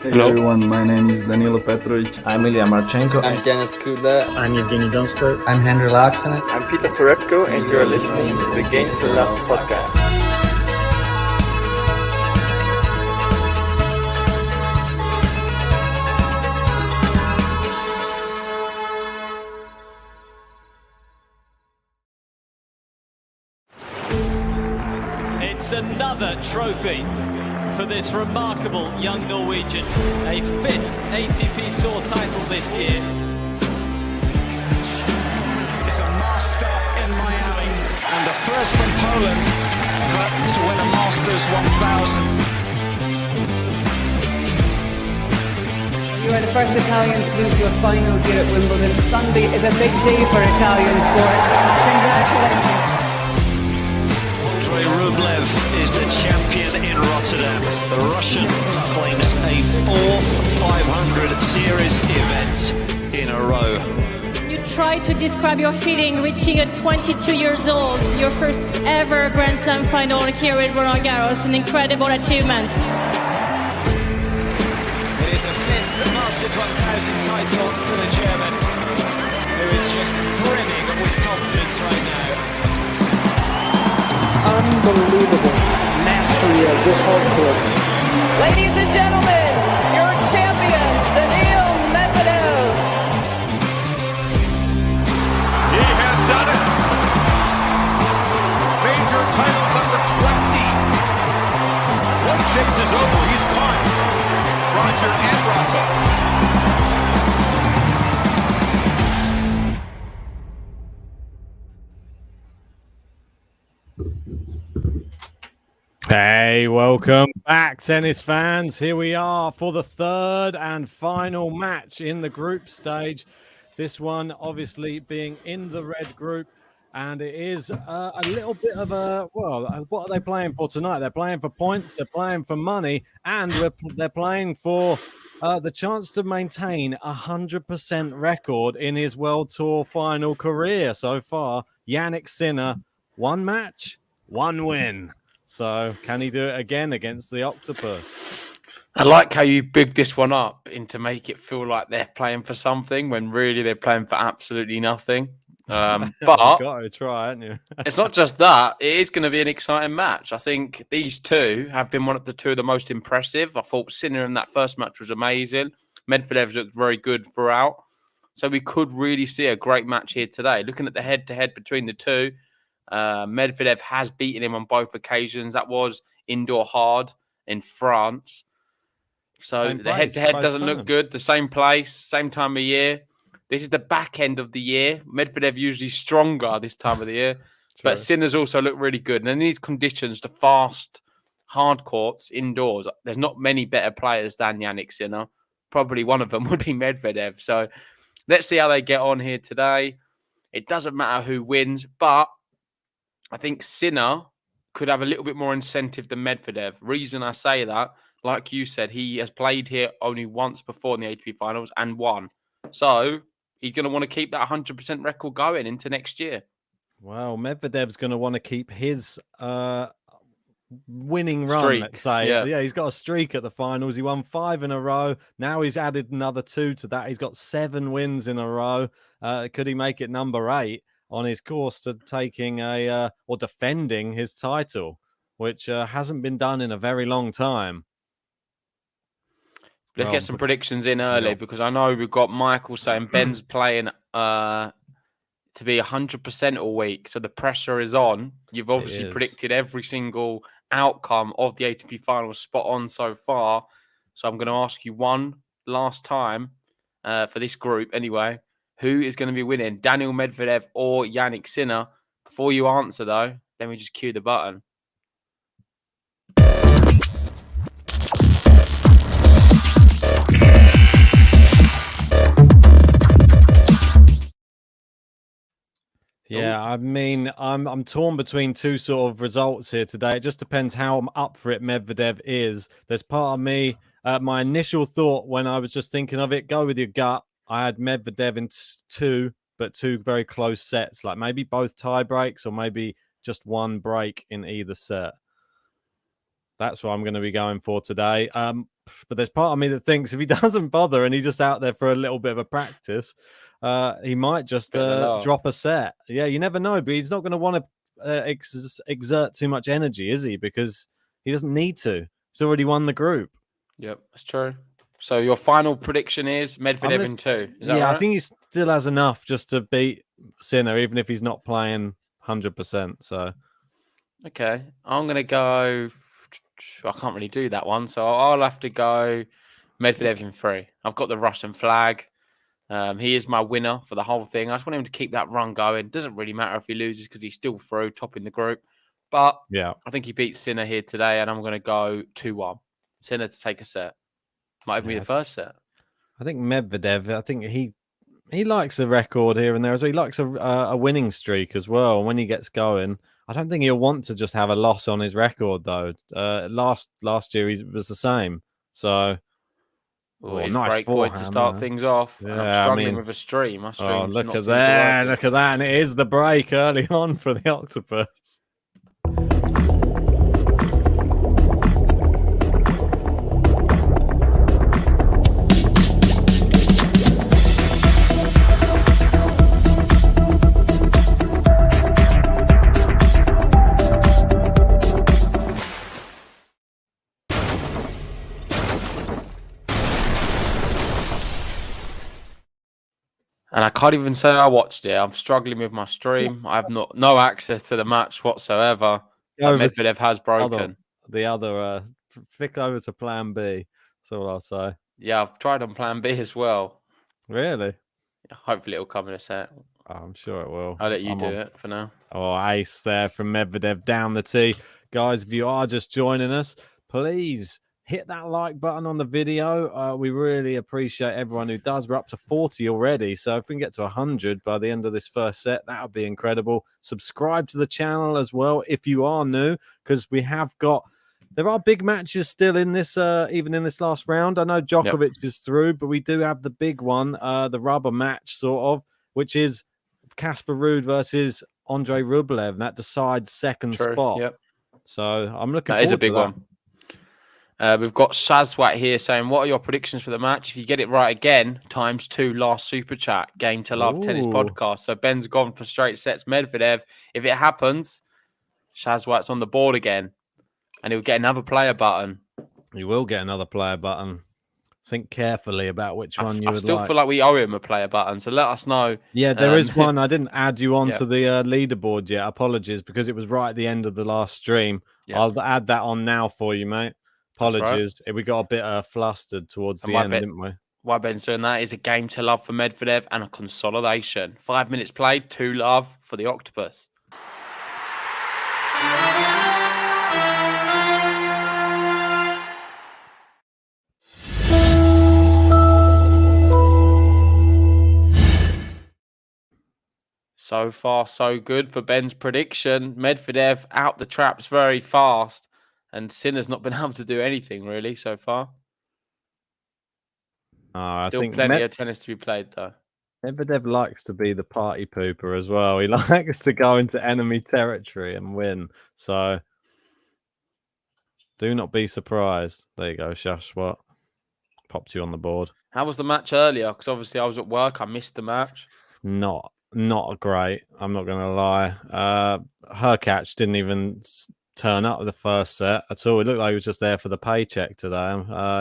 Hey Hello. everyone, my name is Danilo Petrovic. I'm Ilya Marchenko. I'm Janis Kuda. I'm Evgeny Donskoy. I'm Henry Laaksonen. I'm Peter Torebko, and you're listening to the Game to Love podcast. It's another trophy for this remarkable young Norwegian, a fifth ATP Tour title this year. It's a master in Miami and the first from Poland to win a Masters 1000. You are the first Italian to lose to a final here at Wimbledon. Sunday is a big day for Italian sport. Congratulations. Andrei Rublev is the champion in Rotterdam. The Russian claims a fourth 500 series event in a row. You try to describe your feeling reaching at 22 years old, your first ever Grand Slam final here at Roland Garros, an incredible achievement. It is a fifth Masters 1000 title for the German, who is just brimming with confidence right now. Unbelievable mastery of this whole court. Ladies and gentlemen, your champion, Daniil MEDVEDEV. He has done it. Major title number 20. One chase is over. He's caught Roger and Rocco. Hey, welcome back, tennis fans. Here we are for the third and final match in the group stage. This one obviously being in the red group, and it is a little bit of a, well, what are they playing for tonight? They're playing for points, they're playing for money, and they're playing for the chance to maintain a 100% record in his World Tour final career so far. Jannik Sinner, one match, one win. So can he do it again against the Octopus? I like how you big this one up to make it feel like they're playing for something when really they're playing for absolutely nothing. But got to try, haven't you? It's not just that. It is going to be an exciting match. I think these two have been one of the two of the most impressive. I thought Sinner in that first match was amazing. Medvedev looked very good throughout. So we could really see a great match here today. Looking at the head-to-head between the two, Medvedev has beaten him on both occasions. That was indoor hard in France. So the head-to-head doesn't look good. The same place, same time of year. This is the back end of the year. Medvedev usually stronger this time of the year. But Sinner's also looked really good. And in these conditions, the fast, hard courts, indoors, there's not many better players than Jannik Sinner. Probably one of them would be Medvedev. So let's see how they get on here today. It doesn't matter who wins, but I think Sinner could have a little bit more incentive than Medvedev. Reason I say that, like you said, he has played here only once before in the ATP Finals and won. So he's going to want to keep that 100% record going into next year. Well, Medvedev's going to want to keep his winning run, streak. Let's say. Yeah, he's got a streak at the finals. He won 5 in a row. Now he's added another 2 to that. He's got 7 wins in a row. Could he make it number 8? On his course to taking or defending his title, which hasn't been done in a very long time. Let's get some predictions in early because I know we've got Michael saying Ben's playing to be 100% all week. So the pressure is on. You've obviously predicted every single outcome of the ATP Finals spot on so far. So I'm going to ask you one last time for this group anyway. Who is going to be winning, Daniil Medvedev or Jannik Sinner? Before you answer, though, let me just cue the button. Yeah, I mean, I'm torn between two sort of results here today. It just depends how up for it Medvedev is. There's part of me, my initial thought when I was just thinking of it, go with your gut. I had Medvedev in 2, but 2 very close sets, like maybe both tie breaks or maybe just one break in either set. That's what I'm going to be going for today. But there's part of me that thinks if he doesn't bother and he's just out there for a little bit of a practice, he might just drop a set. Yeah, you never know. But he's not going to want to exert too much energy, is he? Because he doesn't need to. He's already won the group. Yep, that's true. So your final prediction is Medvedev in 2. Is that right? I think he still has enough just to beat Sinner, even if he's not playing 100%. So, okay, I'm going to go. I can't really do that one, so I'll have to go Medvedev in 3. I've got the Russian flag. He is my winner for the whole thing. I just want him to keep that run going. Doesn't really matter if he loses because he's still through, topping the group. But yeah, I think he beats Sinner here today, and I'm going to go 2-1. Sinner to take a set. Might even be the first set. I think Medvedev, I think he likes a record here and there as well. He likes a winning streak as well. When he gets going, I don't think he'll want to just have a loss on his record, though. Last year, he was the same. So, nice break point to start things off. Yeah, and I'm struggling with a stream. My stream. Look at that. Look at that. And it is the break early on for the Octopus. And I can't even say I watched it. I'm struggling with my stream. I have no access to the match whatsoever. Medvedev has broken. The other, flick over to Plan B. That's all I'll say. Yeah, I've tried on Plan B as well. Really? Hopefully it'll come in a set. Oh, I'm sure it will. I'll let you do it for now. Oh, ace there from Medvedev down the tee. Guys, if you are just joining us, please hit that like button on the video. We really appreciate everyone who does. We're up to 40 already. So if we can get to 100 by the end of this first set, that would be incredible. Subscribe to the channel as well if you are new, because there are big matches still in this, even in this last round. I know Djokovic is through, but we do have the big one, the rubber match sort of, which is Casper Ruud versus Andrei Rublev. That decides second spot. Yep. So I'm looking forward to that. That is a big one. We've got Shazwat here saying, what are your predictions for the match? If you get it right again, ×2 last super chat, Game to Love Tennis Podcast. So Ben's gone for straight sets. Medvedev, if it happens, Shazwat's on the board again, and he'll get another player button. He will get another player button. Think carefully about which one you would like. I still feel like we owe him a player button, so let us know. Yeah, there is one. I didn't add you onto the leaderboard yet. Apologies, because it was right at the end of the last stream. Yeah. I'll add that on now for you, mate. Apologies. Right. We got a bit flustered towards the end, didn't we? Why Ben's doing that is a game to love for Medvedev and a consolidation. 5 minutes played, 2 love for the Octopus. So far, so good for Ben's prediction. Medvedev out the traps very fast. And Sinner's not been able to do anything really so far. Still think plenty of tennis to be played though. Medvedev likes to be the party pooper as well. He likes to go into enemy territory and win. So do not be surprised. There you go, Shashwat. Popped you on the board. How was the match earlier? Because obviously I was at work. I missed the match. Not great. I'm not going to lie. Her catch didn't even turn up the first set at all. It looked like he was just there for the paycheck today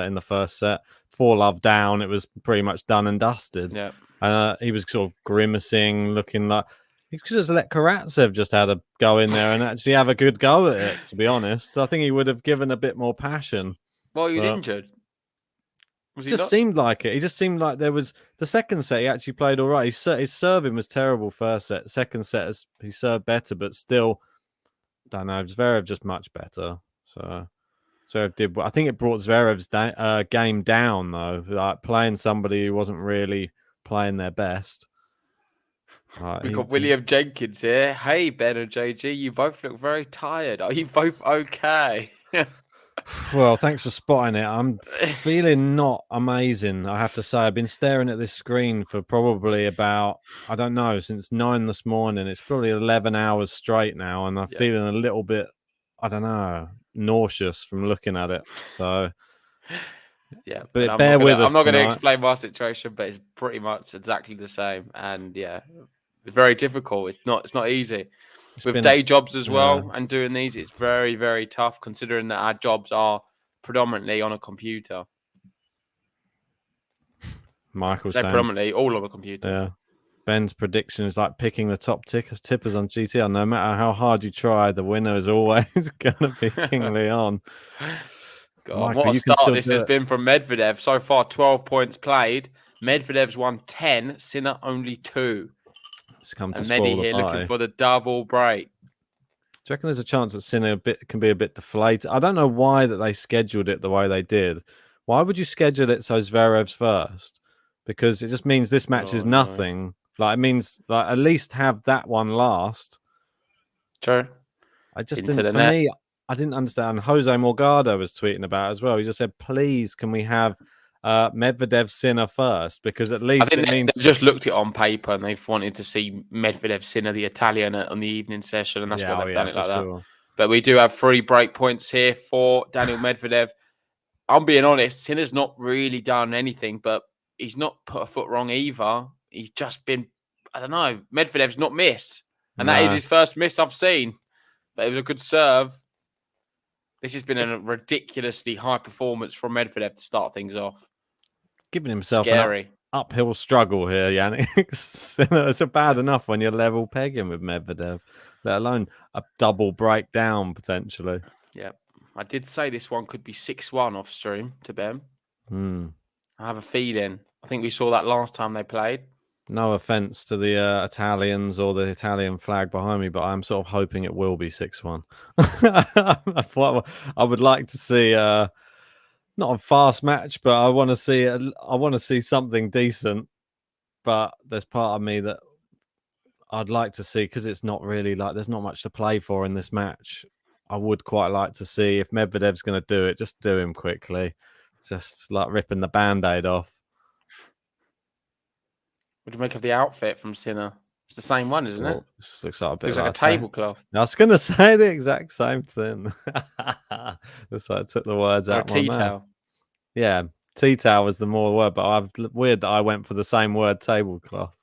in the first set. 4-love down. It was pretty much done and dusted. Yeah. He was sort of grimacing, looking like he could just let Karatsev just had a go in there and actually have a good go at it, to be honest. I think he would have given a bit more passion. Well, he was injured. It just seemed like it. He just seemed like there was the second set. He actually played all right. His serving was terrible first set. Second set, he served better, but still, don't know. Zverev just much better. So Zverev did. I think it brought Zverev's game down though. Like playing somebody who wasn't really playing their best. We've got William Jenkins here. Hey Ben and JG, you both look very tired. Are you both okay? Well, thanks for spotting it. I'm feeling not amazing, I have to say. I've been staring at this screen for probably about, I don't know, since 9 this morning. It's probably 11 hours straight now, and I'm feeling a little bit, I don't know, nauseous from looking at it. So Yeah, but I'm bear with us. I'm not going to tonight. explain my situation, but it's pretty much exactly the same. And yeah, it's very difficult. It's not easy. With day jobs as well and doing these, it's very, very tough considering that our jobs are predominantly on a computer. Michael saying predominantly all on a computer. Yeah. Ben's prediction is like picking the top tippers on GTL. No matter how hard you try, the winner is always going to be King Leon. God, Michael, what a start this has been from Medvedev. So far, 12 points played. Medvedev's won 10, Sinner only 2. It's come to and Medi here looking for the double break. Do you reckon there's a chance that Sinner can be a bit deflated? I don't know why that they scheduled it the way they did. Why would you schedule it so Zverev's first? Because it just means this match is nothing. Like, it means like at least have that one last. True. I just didn't. For me, I didn't understand. Jose Morgado was tweeting about it as well. He just said, "Please, can we have Medvedev Sinner first?" Because at least I think they've just looked at it on paper and they've wanted to see Medvedev Sinner, the Italian, on the evening session, and that's why they've done it like that. But we do have 3 break points here for Daniil Medvedev. I'm being honest, Sinner's not really done anything, but he's not put a foot wrong either. He's just been, I don't know, Medvedev's not missed. And that is his first miss I've seen. But it was a good serve. This has been a ridiculously high performance from Medvedev to start things off. Giving himself an uphill struggle here, Jannik. It's bad enough when you're level pegging with Medvedev, let alone a double breakdown potentially. Yeah. I did say this one could be 6-1 off stream to Ben. I have a feeling. I think we saw that last time they played. No offense to the Italians or the Italian flag behind me, but I'm sort of hoping it will be 6-1. I would like to see not a fast match, but I want to see something decent. But there's part of me that I'd like to see, because it's not really like there's not much to play for in this match. I would quite like to see, if Medvedev's going to do it, just do him quickly. Just like ripping the Band-Aid off. What do you make of the outfit from Sinner? It's the same one, isn't it? This looks like a bit looks like a tablecloth. I was going to say the exact same thing. That's like I took the words out of my mouth. Tea-towel. Yeah, tea-towel was the more word, but weird that I went for the same word, tablecloth.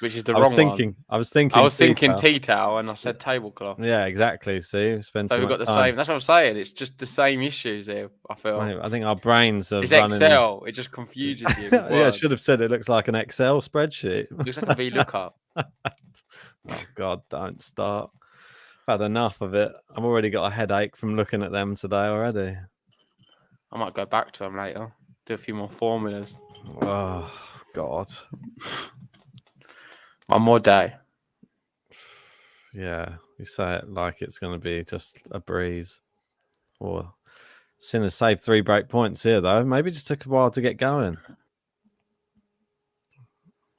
Which is the wrong one. I was thinking tea towel, and I said tablecloth. Yeah, exactly. See, so we've got the same. That's what I'm saying. It's just the same issues here. I feel. I think our brains are. It's Excel. It just confuses you. Yeah, I should have said it looks like an Excel spreadsheet. It looks like a VLOOKUP. Oh God, don't start. I've had enough of it. I've already got a headache from looking at them today already. I might go back to them later. Do a few more formulas. Oh God. One more day. Yeah, you say it like it's going to be just a breeze. Or Sinner saved 3 break points here, though. Maybe it just took a while to get going.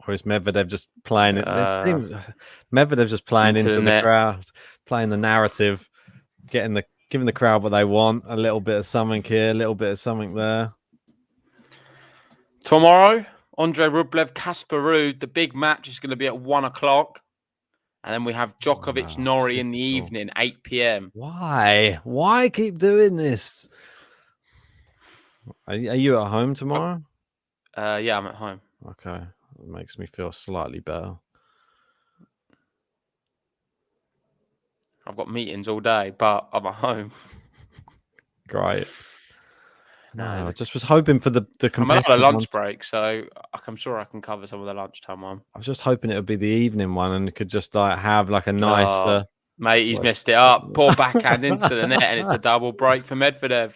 Or is Medvedev just playing it? Medvedev just playing into the crowd, playing the narrative, giving the crowd what they want. A little bit of something here, a little bit of something there. Tomorrow, Andre Rublev, Casper Ruud. The big match is going to be at 1 o'clock. And then we have Djokovic, Norrie in the evening, 8 p.m. Why? Why keep doing this? Are you at home tomorrow? Yeah, I'm at home. Okay. It makes me feel slightly better. I've got meetings all day, but I'm at home. Great. No, I just was hoping for the I'm out on a lunch break, so I'm sure I can cover some of the lunchtime one. I was just hoping it would be the evening one, and it could just like have like a nice. Mate, he's messed it up. Poor backhand into the net, and it's a double break for Medvedev.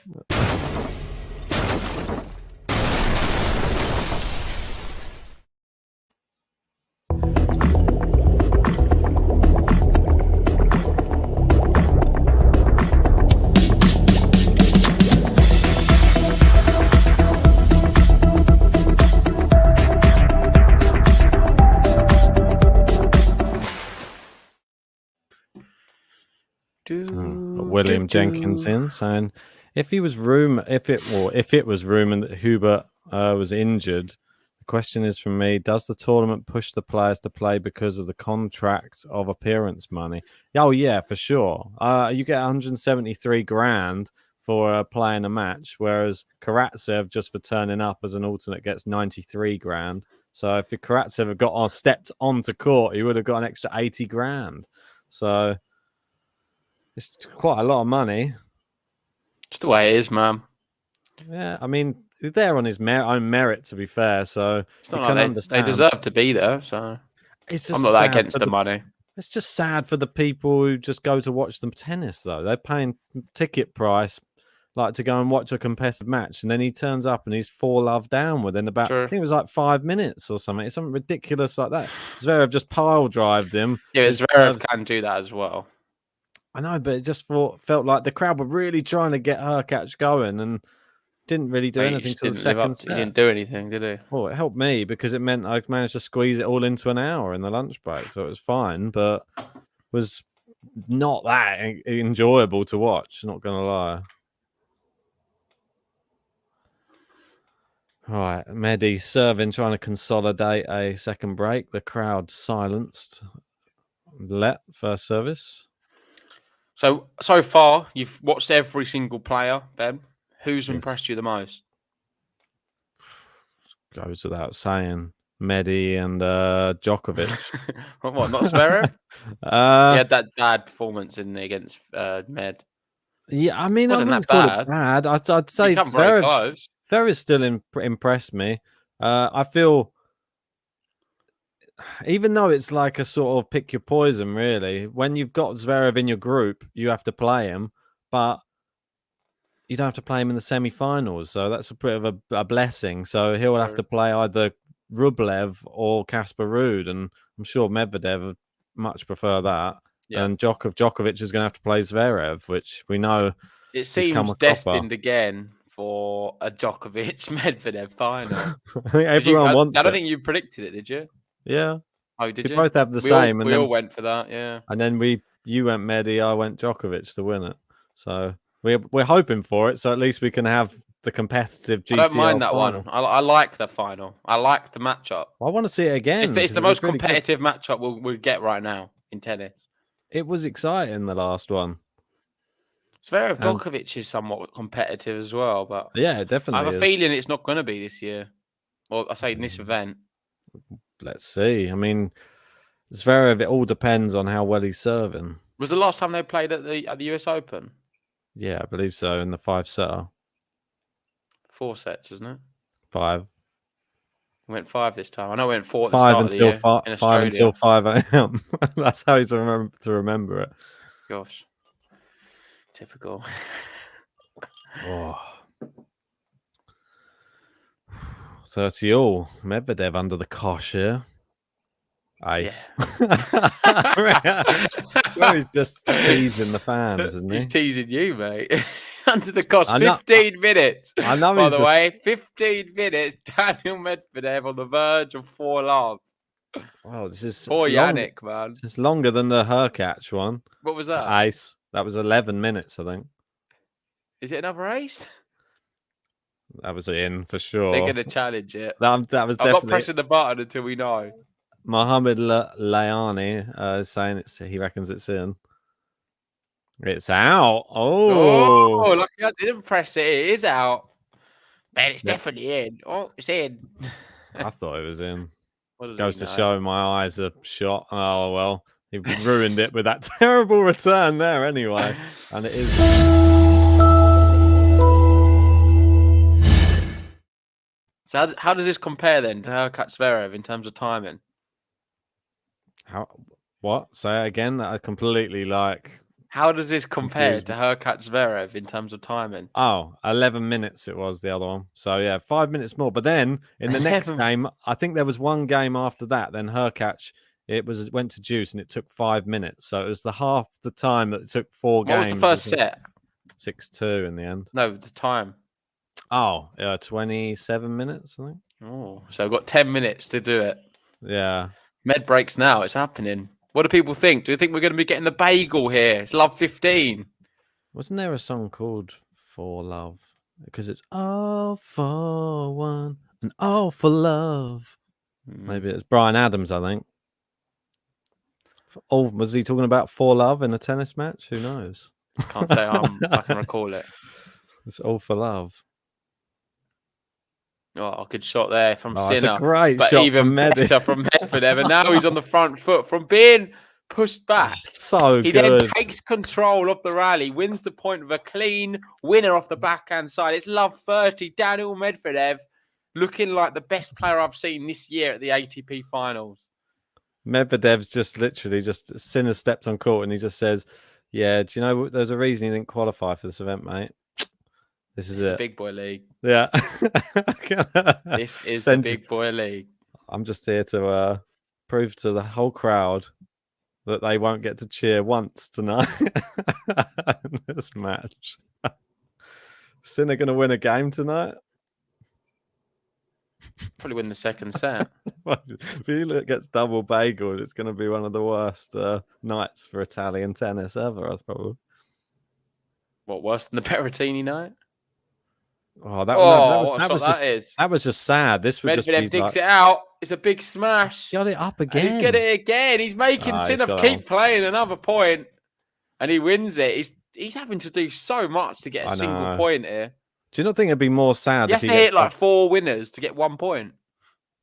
William Jenkins in saying if it was rumored that Hubert was injured, the question is from me: does the tournament push the players to play because of the contract of appearance money? Oh yeah, for sure. You get 173 grand for playing a match, whereas Karatsev, just for turning up as an alternate, gets 93 grand. So if Karatsev had stepped onto court, he would have got an extra 80 grand. So it's quite a lot of money. It's the way it is, man. Yeah, I mean, he's there on his own merit, to be fair. So it's not like they deserve to be there. So it's just I'm not that against the money. It's just sad for the people who just go to watch them tennis, though. They're paying ticket price, like, to go and watch a competitive match, and then he turns up and he's 4-love down within about, I think it was like 5 minutes or something. It's something ridiculous like that. Zverev just pile drived him. Yeah, Zverev can do that as well. I know, but it just felt like the crowd were really trying to get Hurkacz going and didn't really do anything till the second set. He didn't do anything, did he? Well, it helped me because it meant I managed to squeeze it all into an hour in the lunch break, so it was fine, but was not that enjoyable to watch, not gonna lie. All right, Medi serving, trying to consolidate a second break. The crowd silenced. Let first service. So far, you've watched every single player, Ben. Who's impressed you the most? Goes without saying, Medi and Djokovic. What, not Zverev? He had that bad performance against Med. Yeah, I mean, wasn't I wouldn't that call it bad. I'd say Zverev still impressed me. I feel, even though it's like a sort of pick your poison, really, when you've got Zverev in your group, you have to play him, but you don't have to play him in the semi-finals, so that's a bit of a blessing. So he'll have to play either Rublev or Casper Ruud, and I'm sure Medvedev would much prefer that. Yeah. And Djokovic is going to have to play Zverev, which we know it seems destined again for a Djokovic-Medvedev final. I think everyone wants it. I don't think you predicted it, did you? Yeah. Oh, did you? We both have the same. We all went for that, yeah. And then you went Medi, I went Djokovic to win it. So we're hoping for it, so at least we can have the competitive GTL. I don't mind that final. one. I like the final. I like the matchup. I want to see it again. It's the most competitive matchup we'll get right now in tennis. It was exciting, the last one. Zverev Djokovic is somewhat competitive as well, but yeah, definitely. I have a feeling it's not going to be this year. Well, I say in this event. Let's see. I mean, Zverev, it all depends on how well he's serving. Was the last time they played at the US Open? Yeah, I believe so, in the 5-setter. 4 sets, wasn't it? 5. We went 5 this time. I know we went 4 at the 5 start until of the year in Australia. 5 until 5 a.m. That's how he's to remember it. Gosh. Typical. Oh. 30 all. Medvedev under the cosh here. Ice. Yeah. So he's just teasing the fans, isn't he? He's teasing you, mate. Under the cosh. 15 minutes. I know. By the way, 15 minutes. Daniil Medvedev on the verge of 4-love. Wow, this is poor Jannik, man. It's longer than the Hurkacz one. What was that? Ice. That was 11 minutes, I think. Is it another ace? That was in for sure. They're going to challenge it. That was definitely. I'm not pressing the button until we know. Mohamed Layani is saying he reckons it's in. It's out. Oh, lucky I didn't press it. It is out. Man, it's definitely in. Oh, it's in. I thought it was in. Goes to show my eyes are shot. Oh, well, he ruined it with that terrible return there anyway. And it is. So how does this compare then to Hurkacz Zverev in terms of timing? What? Say it again. I completely like. How does this compare to Hurkacz Zverev in terms of timing? Oh, 11 minutes it was the other one. So yeah, 5 minutes more. But then in the next game, I think there was one game after that. Then Hurkacz, went to juice and it took 5 minutes. So it was the half the time that it took 4 games. What was the first set? 6-2 in the end. No, the time. Oh, 27 minutes, I think. Oh, so I've got 10 minutes to do it. Yeah. Med breaks now. It's happening. What do people think? Do you think we're going to be getting the bagel here? It's Love 15. Wasn't there a song called For Love? Because it's all for one and all for love. Maybe it's Brian Adams, I think. Oh, was he talking about For Love in a tennis match? Who knows? Can't say I can recall it. It's all for love. Oh, good shot there from Oh, it's a Sinner. great But shot even from Medi. better from Medvedev. And now he's on the front foot from being pushed back. So He good. then takes control of the rally, wins the point with a clean winner off the backhand side. It's love 30. Daniil Medvedev looking like the best player I've seen this year at the ATP Finals. Medvedev's just literally just Sinner steps on court and he just says, "Yeah, do you know there's a reason he didn't qualify for this event, mate? This is It's it. the big boy league. Yeah. This is the big boy league. I'm just here to prove to the whole crowd that they won't get to cheer once tonight in this match. Sinner going to win a game tonight? Probably win the second set. If he gets double bageled, it's going to be one of the worst nights for Italian tennis ever, I suppose. What, worse than the Berrettini night? Oh, that was just sad. This would Medvedev just be digs it out. It's a big smash. Got it up again. He's got it again. He's making Sinner keep playing another point, and he wins it. He's having to do so much to get a single point here. Do you not think it'd be more sad? He has to hit like 4 winners to get 1 point.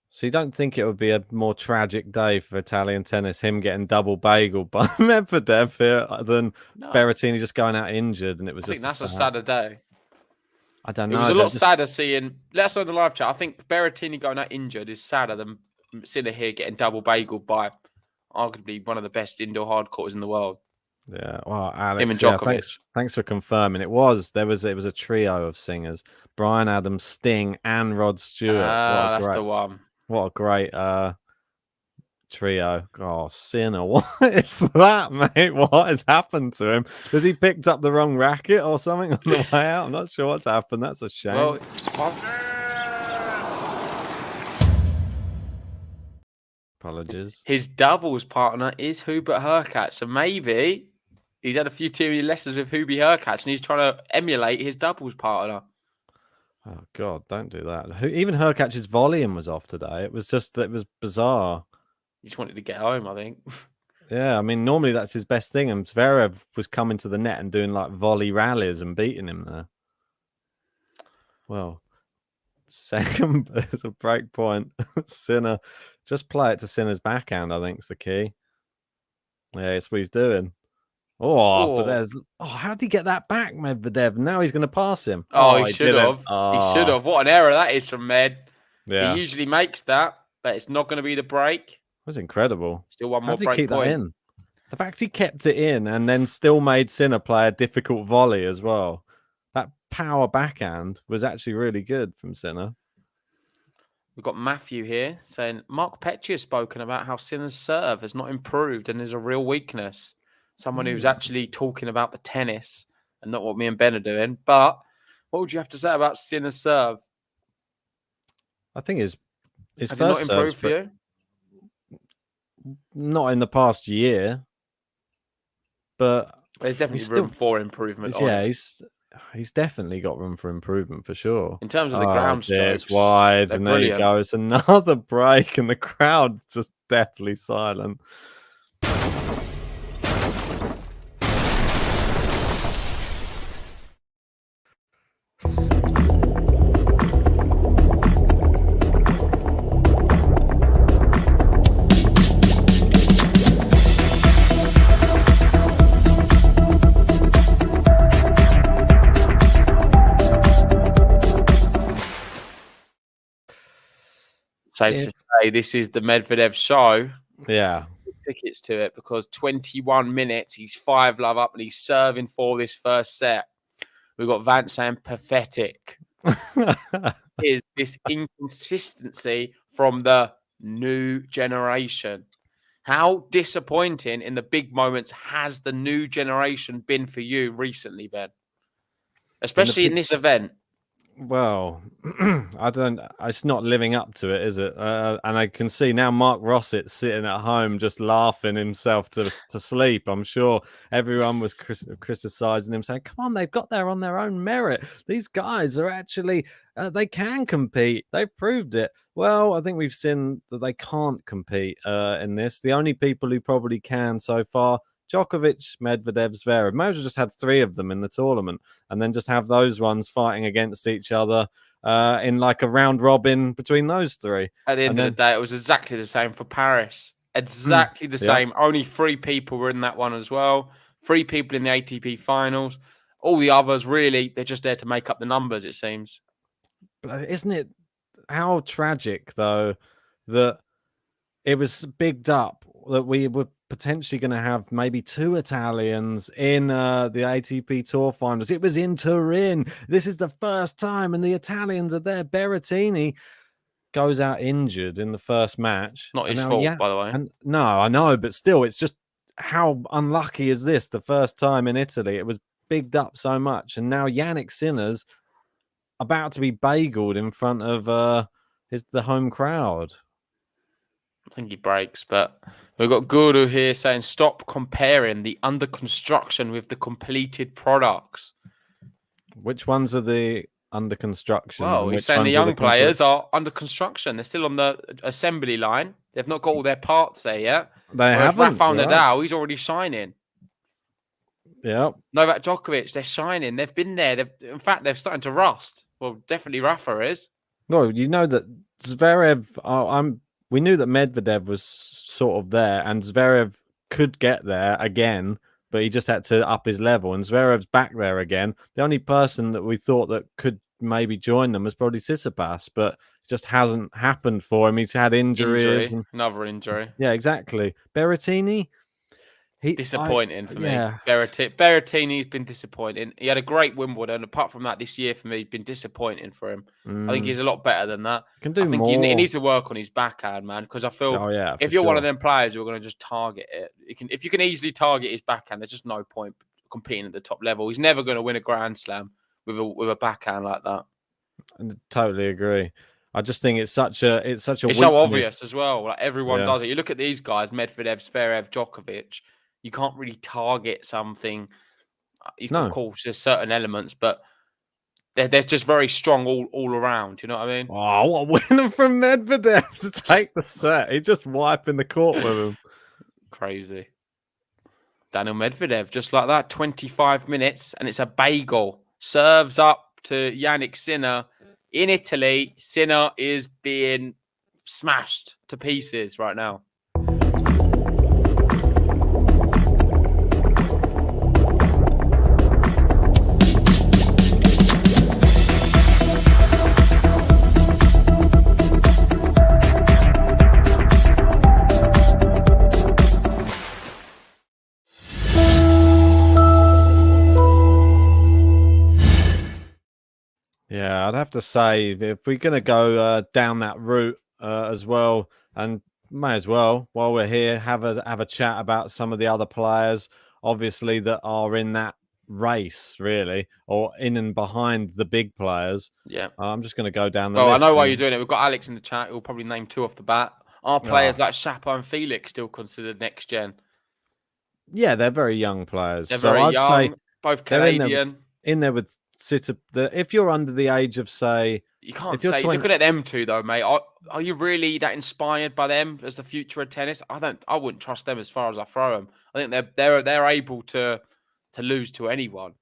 So you don't think it would be a more tragic day for Italian tennis, him getting double bageled by Medvedev here than Berrettini just going out injured? And it was I think that's a sadder day. I don't know. It was a lot sadder seeing. Let us know in the live chat. I think Berrettini going out injured is sadder than Sinner here getting double bageled by arguably one of the best indoor hard courts in the world. Yeah, well, Alex, him and Djokovic. Thanks for confirming. It was a trio of singers: Brian Adams, Sting, and Rod Stewart. That's the one. What a great trio. Oh, Sinner, what is that, mate? What has happened to him? Has he picked up the wrong racket or something on the way out? I'm not sure what's happened. That's a shame. Well, apologies. His doubles partner is Hubert Hurkacz, so maybe he's had a few TV lessons with Hubie Hurkacz and he's trying to emulate his doubles partner. Oh God, don't do that. Even Hurkacz's volume was off today. It was bizarre. He just wanted to get home, I think. Yeah, I mean, normally that's his best thing. And Zverev was coming to the net and doing like volley rallies and beating him there. Well, second is a break point. Sinner, just play it to Sinner's backhand, I think is the key. Yeah, it's what he's doing. But there's how did he get that back, Medvedev? Now he's going to pass him. He should have. He should have. What an error that is from Med. Yeah. He usually makes that, but it's not going to be the break. It was incredible. Still one more How did break he keep point. That in? The fact he kept it in and then still made Sinner play a difficult volley as well. That power backhand was actually really good from Sinner. We've got Matthew here saying Mark Petchey has spoken about how Sinner's serve has not improved and is a real weakness. Someone who's actually talking about the tennis and not what me and Ben are doing. But what would you have to say about Sinner's serve? I think his has it not improved for you? Not in the past year, but there's definitely room for improvement. Yeah, he's definitely got room for improvement for sure. In terms of the ground strokes, it's wide, and brilliant. There you go. It's another break, and the crowd's just deathly silent. Safe to say this is the Medvedev show. Yeah. Tickets to it because 21 minutes, he's 5-love up and he's serving for this first set. We've got Vance saying pathetic. Is this inconsistency from the new generation? How disappointing in the big moments has the new generation been for you recently, Ben? Especially in this event. Well, it's not living up to it, is it? And I can see now Mark Rossett sitting at home just laughing himself to sleep. I'm sure everyone was criticizing him, saying, come on, they've got there on their own merit. These guys are actually, they can compete. They've proved it. Well, I think we've seen that they can't compete in this. The only people who probably can so far, Djokovic, Medvedev, Zverev. May as well just had 3 of them in the tournament and then just have those ones fighting against each other in like a round robin between those 3. At the end of the day, it was exactly the same for Paris. Exactly the Yeah. same. Only 3 people were in that one as well. 3 people in the ATP finals. All the others, really, they're just there to make up the numbers, it seems. But isn't it how tragic, though, that it was bigged up that we were potentially going to have maybe 2 Italians in the ATP Tour finals. It was in Turin. This is the first time, and the Italians are there. Berrettini goes out injured in the first match. Not his fault, by the way. And no, I know, but still, it's just how unlucky is this? The first time in Italy, it was bigged up so much, and now Jannik Sinner's about to be bageled in front of the home crowd. I think he breaks, but we've got Guru here saying, stop comparing the under construction with the completed products. Which ones are the under construction? Well, he's saying the young players are under construction. They're still on the assembly line. They've not got all their parts there yet. They haven't. Rafael Nadal, he's already signing. Yeah. Novak Djokovic, they're shining. They've been there. In fact, they're starting to rust. Well, definitely Rafa is. Well, you know that Zverev, we knew that Medvedev was sort of there, and Zverev could get there again, but he just had to up his level. And Zverev's back there again. The only person that we thought that could maybe join them was probably Tsitsipas, but it just hasn't happened for him. He's had injuries. Another injury. Yeah, exactly. Berrettini. Disappointing for me. Yeah. Berrettini's been disappointing. He had a great Wimbledon. Apart from that, this year for me, it's been disappointing for him. I think he's a lot better than that. Can do I think more. He needs to work on his backhand, man, because I feel if you're one of them players who are going to just target it, if you can easily target his backhand, there's just no point competing at the top level. He's never going to win a Grand Slam with a backhand like that. I totally agree. I just think it's such a It's so obvious as well. Like everyone does it. You look at these guys, Medvedev, Zverev, Djokovic. You can't really target something. Of course, there's certain elements, but they're just very strong all around. You know what I mean? Oh, what a winner from Medvedev to take the set. He's just wiping the court with him. Crazy. Daniil Medvedev, just like that, 25 minutes, and it's a bagel. Serves up to Jannik Sinner. In Italy, Sinner is being smashed to pieces right now. Yeah, I'd have to say, if we're going to go down that route as well, and may as well, while we're here, have a chat about some of the other players, obviously, that are in that race, really, or in and behind the big players. Yeah. I'm just going to go down the list. I know why you're doing it. We've got Alex in the chat. He'll probably name 2 off the bat. Are players like Chapo and Felix still considered next gen? Yeah, they're very young players. They're very young, both Canadian. In there with if you're under the age of, say, you can't say. Looking at them 2 though, mate. Are you really that inspired by them as the future of tennis? I wouldn't trust them as far as I throw them. I think they're able to lose to anyone.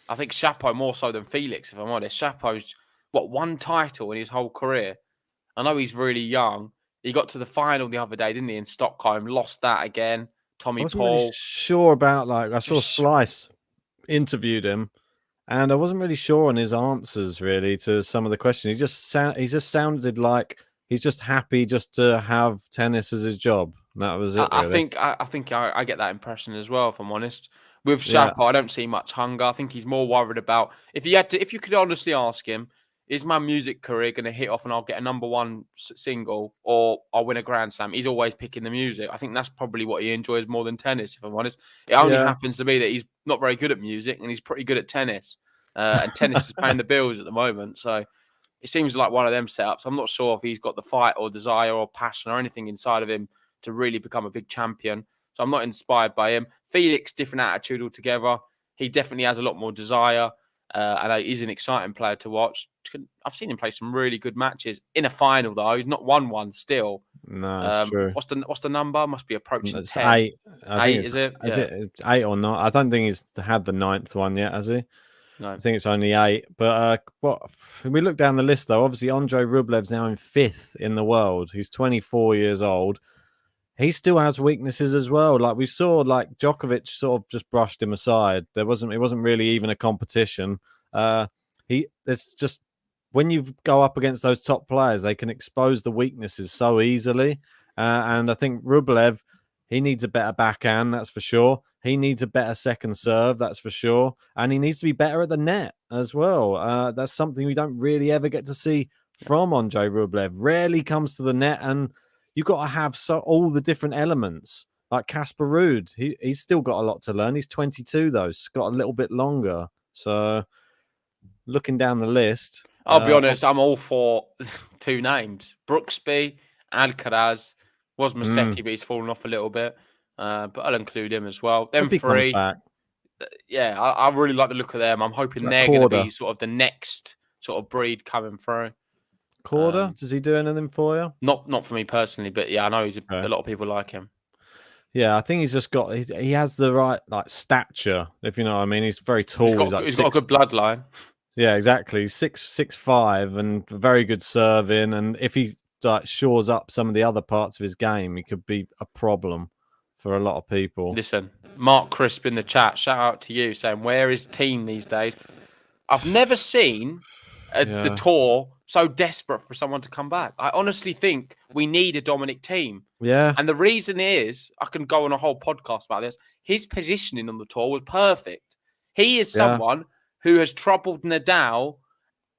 I think Chapo more so than Felix, if I'm honest. Chapo's one title in his whole career. I know he's really young. He got to the final the other day, didn't he, in Stockholm? Lost that again. Tommy Paul. Really sure about I saw Slice interviewed him. And I wasn't really sure on his answers, really, to some of the questions. He just sounded like he's just happy just to have tennis as his job. That was it. I think I get that impression as well, if I'm honest. With Chapo, I don't see much hunger. I think he's more worried about if you could honestly ask him, is my music career going to hit off and I'll get a #1 single or I'll win a Grand Slam? He's always picking the music. I think that's probably what he enjoys more than tennis, if I'm honest. It only happens to be that he's not very good at music and he's pretty good at tennis. And tennis is paying the bills at the moment. So it seems like one of them setups. I'm not sure if he's got the fight or desire or passion or anything inside of him to really become a big champion. So I'm not inspired by him. Felix, different attitude altogether. He definitely has a lot more desire. And he's an exciting player to watch. I've seen him play some really good matches. In a final, though, he's not won one still. No, that's true. What's the number? Must be approaching It's 10. 8. I think Is it? Is it 8 or not? I don't think he's had the 9th one yet, has he? No. I think it's only 8. But when we look down the list, though, obviously Andrei Rublev's now in 5th in the world. He's 24 years old. He still has weaknesses as well. Like we saw, like Djokovic sort of just brushed him aside. It wasn't really even a competition. It's just when you go up against those top players, they can expose the weaknesses so easily. And I think Rublev, he needs a better backhand, that's for sure. He needs a better second serve, that's for sure. And he needs to be better at the net as well. That's something we don't really ever get to see from Andrei Rublev. Rarely comes to the net, and you've got to have all the different elements. Like Casper Ruud, he's still got a lot to learn. He's 22, though. He's got a little bit longer. So looking down the list... I'll be honest, I'm all for 2 names. Brooksby, Alcaraz, was Musetti, but he's fallen off a little bit. But I'll include him as well. Them 3, yeah, I really like the look of them. I'm hoping they're going to be sort of the next sort of breed coming through. Korda, does he do anything for you? Not for me personally, but yeah, I know a lot of people like him. Yeah, I think he's just got he has the right like stature, if you know what I mean. He's very tall. He's got a good bloodline. Yeah, exactly. 6'5" and very good serving. And if he like shores up some of the other parts of his game, he could be a problem for a lot of people. Listen, Mark Crisp in the chat, shout out to you, saying where is team these days? I've never seen the tour so desperate for someone to come back. I honestly think we need a Dominic team. Yeah. And the reason is, I can go on a whole podcast about this, his positioning on the tour was perfect. He is someone who has troubled Nadal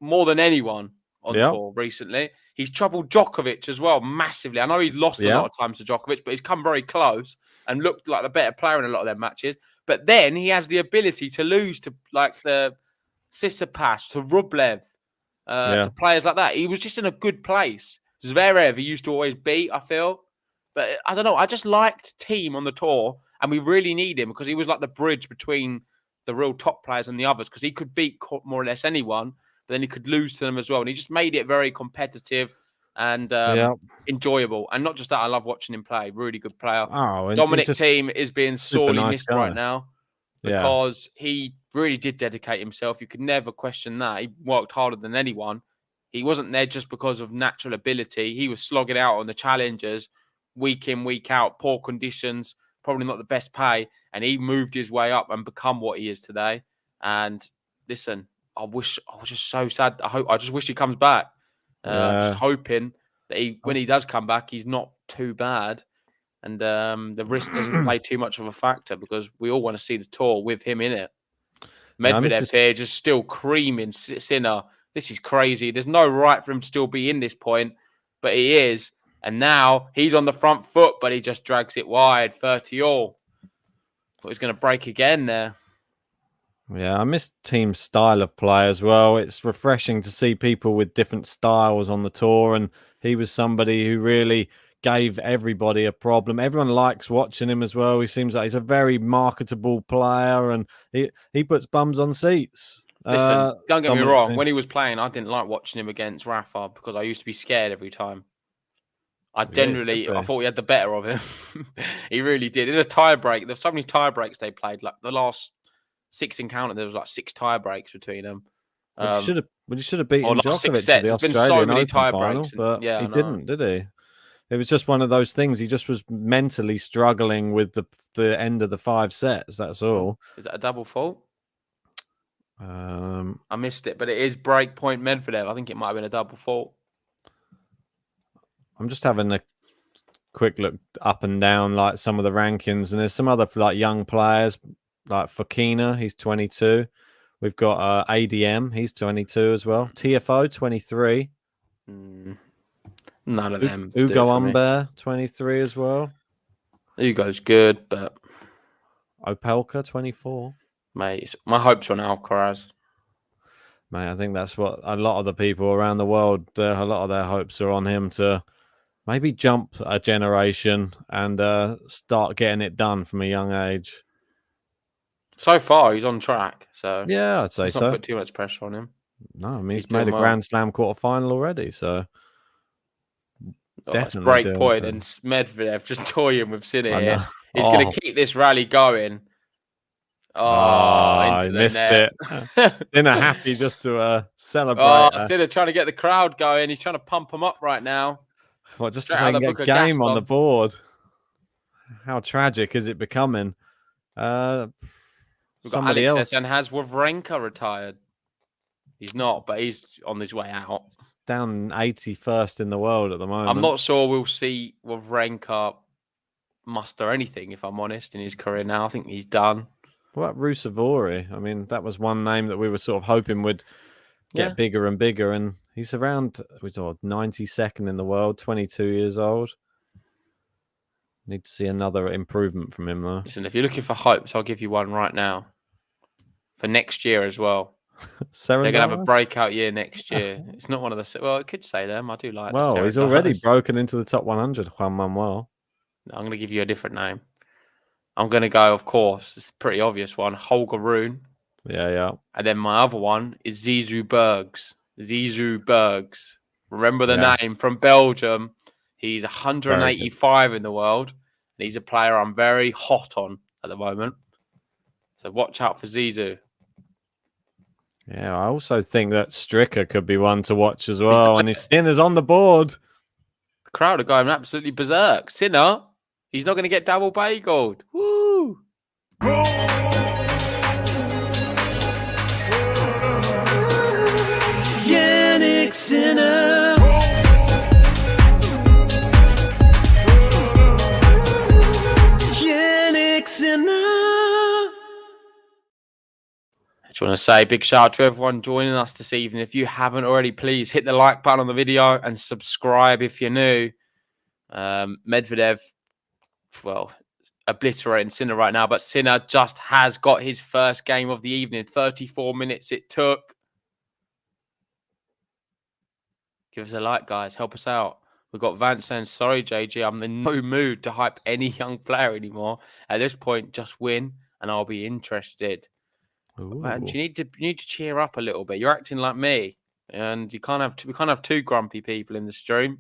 more than anyone on tour recently. He's troubled Djokovic as well massively. I know he's lost a lot of times to Djokovic, but he's come very close and looked like the better player in a lot of their matches. But then he has the ability to lose to like the Tsitsipas, to Rublev, to players like that. He was just in a good place. Zverev, he used to always beat, I feel. But I don't know. I just liked Team on the tour, and we really need him because he was like the bridge between the real top players and the others, because he could beat more or less anyone, but then he could lose to them as well. And he just made it very competitive and enjoyable. And not just that, I love watching him play. Really good player. Oh, Dominic Thiem is being sorely missed right now because he really did dedicate himself. You could never question that. He worked harder than anyone. He wasn't there just because of natural ability. He was slogging out on the challengers week in, week out, poor conditions, probably not the best pay. And he moved his way up and become what he is today. And listen, I was just so sad. I just wish he comes back. Just hoping that when he does come back, he's not too bad. And the risk doesn't play too much of a factor because we all want to see the tour with him in it. Medvedev here just still creaming Sinner. This is crazy. There's no right for him to still be in this point, but he is. And now he's on the front foot, but he just drags it wide, 30-all. Thought he was going to break again there. Yeah, I miss Team's style of play as well. It's refreshing to see people with different styles on the tour, and he was somebody who really gave everybody a problem. Everyone likes watching him as well. He seems like he's a very marketable player, and he puts bums on seats. Listen, don't get me wrong. When he was playing, I didn't like watching him against Rafa because I used to be scared every time. I thought he had the better of him. He really did. In a tie break, there's so many tie breaks they played. Like the last 6 encounter, there was like 6 tie breaks between them. He should have beaten Djokovic sets. the There's been so many tie final, breaks, but he didn't, did he? It was just one of those things. He just was mentally struggling with the end of the 5 sets. That's all. Is that a double fault? I missed it, but it is break point Medvedev. I think it might have been a double fault. I'm just having a quick look up and down, like some of the rankings, and there's some other like young players, like Fokina, he's 22. We've got ADM, he's 22 as well. TFO, 23. None of them. Ugo Humbert, 23 as well. Ugo's good, but Opelka, 24. Mate, my hopes are on Alcaraz. Mate, I think that's what a lot of the people around the world, a lot of their hopes are on him to maybe jump a generation and start getting it done from a young age. So far, he's on track. So yeah, I'd say so. Not put too much pressure on him. No, I mean he's made a Grand Slam quarterfinal already. So Definitely break doing point, so. and Medvedev just toying with Sinner I here. know. He's going to keep this rally going. I Into the missed net. it. Sinner happy just to celebrate. Sinner trying to get the crowd going. He's trying to pump them up right now. Well, just to Straight say, out you the can book get of game on the Gaston. board. How tragic is it becoming? We've got Somebody Alex else. and has Wawrinka retired. He's not, but he's on his way out. It's down 81st in the world at the moment. I'm not sure we'll see Wawrinka muster anything, if I'm honest, in his career now. I think he's done. What about Rusevori? I mean, that was one name that we were sort of hoping would get bigger and bigger, and he's around 92nd in the world, 22 years old. Need to see another improvement from him, though. Listen, if you're looking for hopes, I'll give you one right now. For next year as well. They're going to have a breakout year next year. It's not one of the... Well, it could say them. I do like Well, he's already broken into the top 100, Juan Manuel. No, I'm going to give you a different name. I'm going to go, of course, it's a pretty obvious one, Holger Rune. Yeah. And then my other one is Zizou Bergs. Zizou Bergs. Remember the name, from Belgium. He's 185 in the world. And he's a player I'm very hot on at the moment. So watch out for Zizou. Yeah, I also think that Stricker could be one to watch as well. And his Sinner's on the board. The crowd are going absolutely berserk. Sinner, he's not going to get double bageled. Woo! Jannik Sinner. Jannik Sinner. I just want to say a big shout out to everyone joining us this evening. If you haven't already, please hit the like button on the video and subscribe if you're new. Medvedev, well, obliterating Sinner right now, but Sinner just has got his first game of the evening. 34 minutes it took. Give us a like, guys. Help us out. We've got Vance saying, sorry, JG, I'm in no mood to hype any young player anymore. At this point, just win and I'll be interested. Man, you need to cheer up a little bit. You're acting like me, and we can't have two grumpy people in the stream.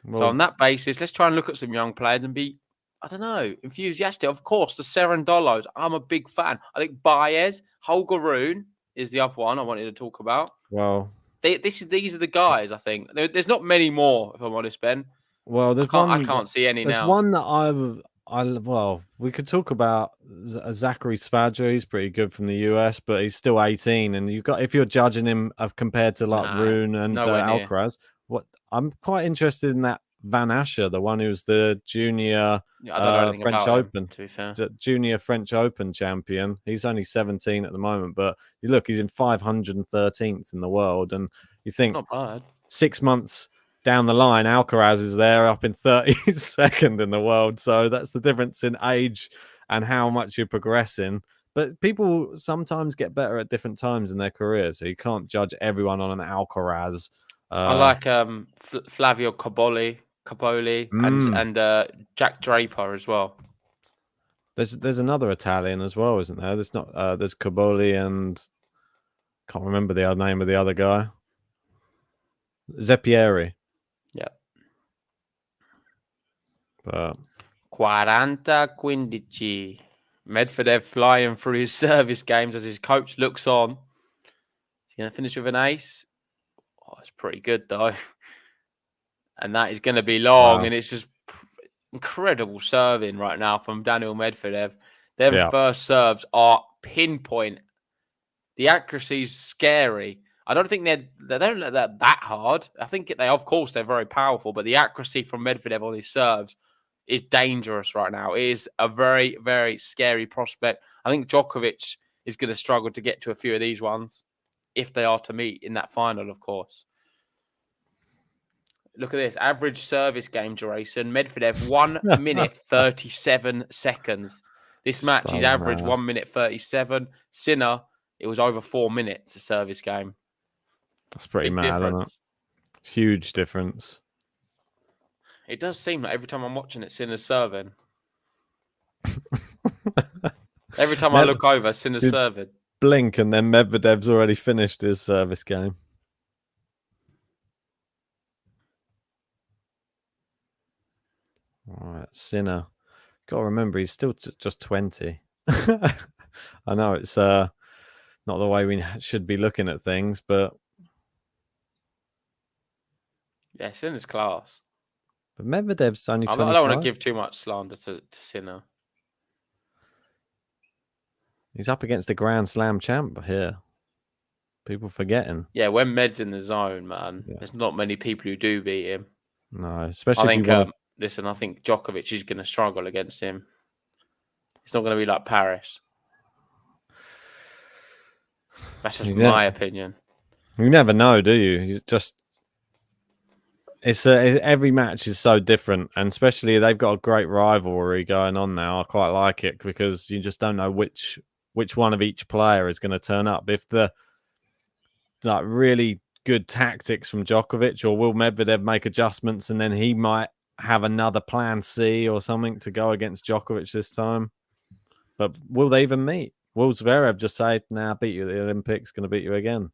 Well, so on that basis, let's try and look at some young players and be, I don't know, enthusiastic. Of course, the Serendolos, I'm a big fan. I think Baez, Holger Rune is the other one I wanted to talk about. Well, these are the guys. I think there's not many more, if I'm honest, Ben. Well, I can't see any now. There's one that well, we could talk about Zachary Svadja. He's pretty good from the US, but he's still 18. And if you're judging him compared to like Rune and Alcaraz, I'm quite interested in that Van Asher, the one who's the junior French Open, to be fair. Junior French Open champion. He's only 17 at the moment, but you look, he's in 513th in the world, and you think not bad. 6 months down the line, Alcaraz is there up in 32nd in the world. So that's the difference in age and how much you're progressing. But people sometimes get better at different times in their career, so you can't judge everyone on an Alcaraz. I like Flavio Caboli and Jack Draper as well. There's another Italian as well, isn't there? There's Caboli and can't remember the other name of the other guy. Zeppieri. Yeah. But 40-15. Medvedev flying through his service games as his coach looks on. Is he going to finish with an ace? Oh, it's pretty good, though. And that is going to be long. Wow. And it's just incredible serving right now from Daniil Medvedev. Their first serves are pinpoint. The accuracy is scary. I don't think they don't let that hard. I think of course, they're very powerful, but the accuracy from Medvedev on his serves is dangerous right now. It is a very, very scary prospect. I think Djokovic is going to struggle to get to a few of these ones if they are to meet in that final, of course. Look at this. Average service game duration. Medvedev, 1 minute, 37 seconds. This match is average 1 minute, 37. Sinner, it was over 4 minutes, a service game. That's pretty mad, isn't it? Huge difference. It does seem like every time I'm watching it, Sinner's serving. Every time I look over, Sinner's serving. Blink and then Medvedev's already finished his service game. All right, Sinner. Got to remember, he's still just 20. I know it's not the way we should be looking at things, but Yeah, Sinner's class. But Medvedev's only 25. I don't want to give too much slander to Sinner. He's up against a Grand Slam champ here. People forgetting. Yeah, when Med's in the zone, man, there's not many people who do beat him. No, especially I think, listen, I think Djokovic is going to struggle against him. It's not going to be like Paris. That's just my opinion. You never know, do you? You just every match is so different, and especially they've got a great rivalry going on now. I quite like it because you just don't know which one of each player is going to turn up. If the really good tactics from Djokovic, or will Medvedev make adjustments and then he might have another plan C or something to go against Djokovic this time? But will they even meet? Will Zverev just say, "Nah, beat you at the Olympics, going to beat you again"?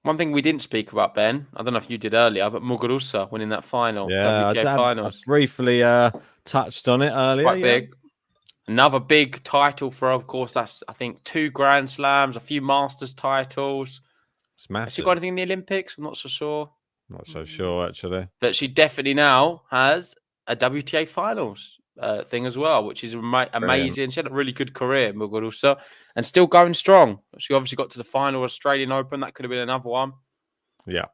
One thing we didn't speak about, Ben, I don't know if you did earlier, but Muguruza winning that final, WTA Finals. I briefly touched on it earlier. Quite big. Another big title for, of course, that's, I think, 2 Grand Slams, a few Masters titles. It's massive. Has she got anything in the Olympics? I'm not so sure. Not so sure, actually. But she definitely now has a WTA Finals thing as well, which is amazing. She had a really good career, Muguruza, and still going strong. She obviously got to the final Australian Open. That could have been another one. Yeah.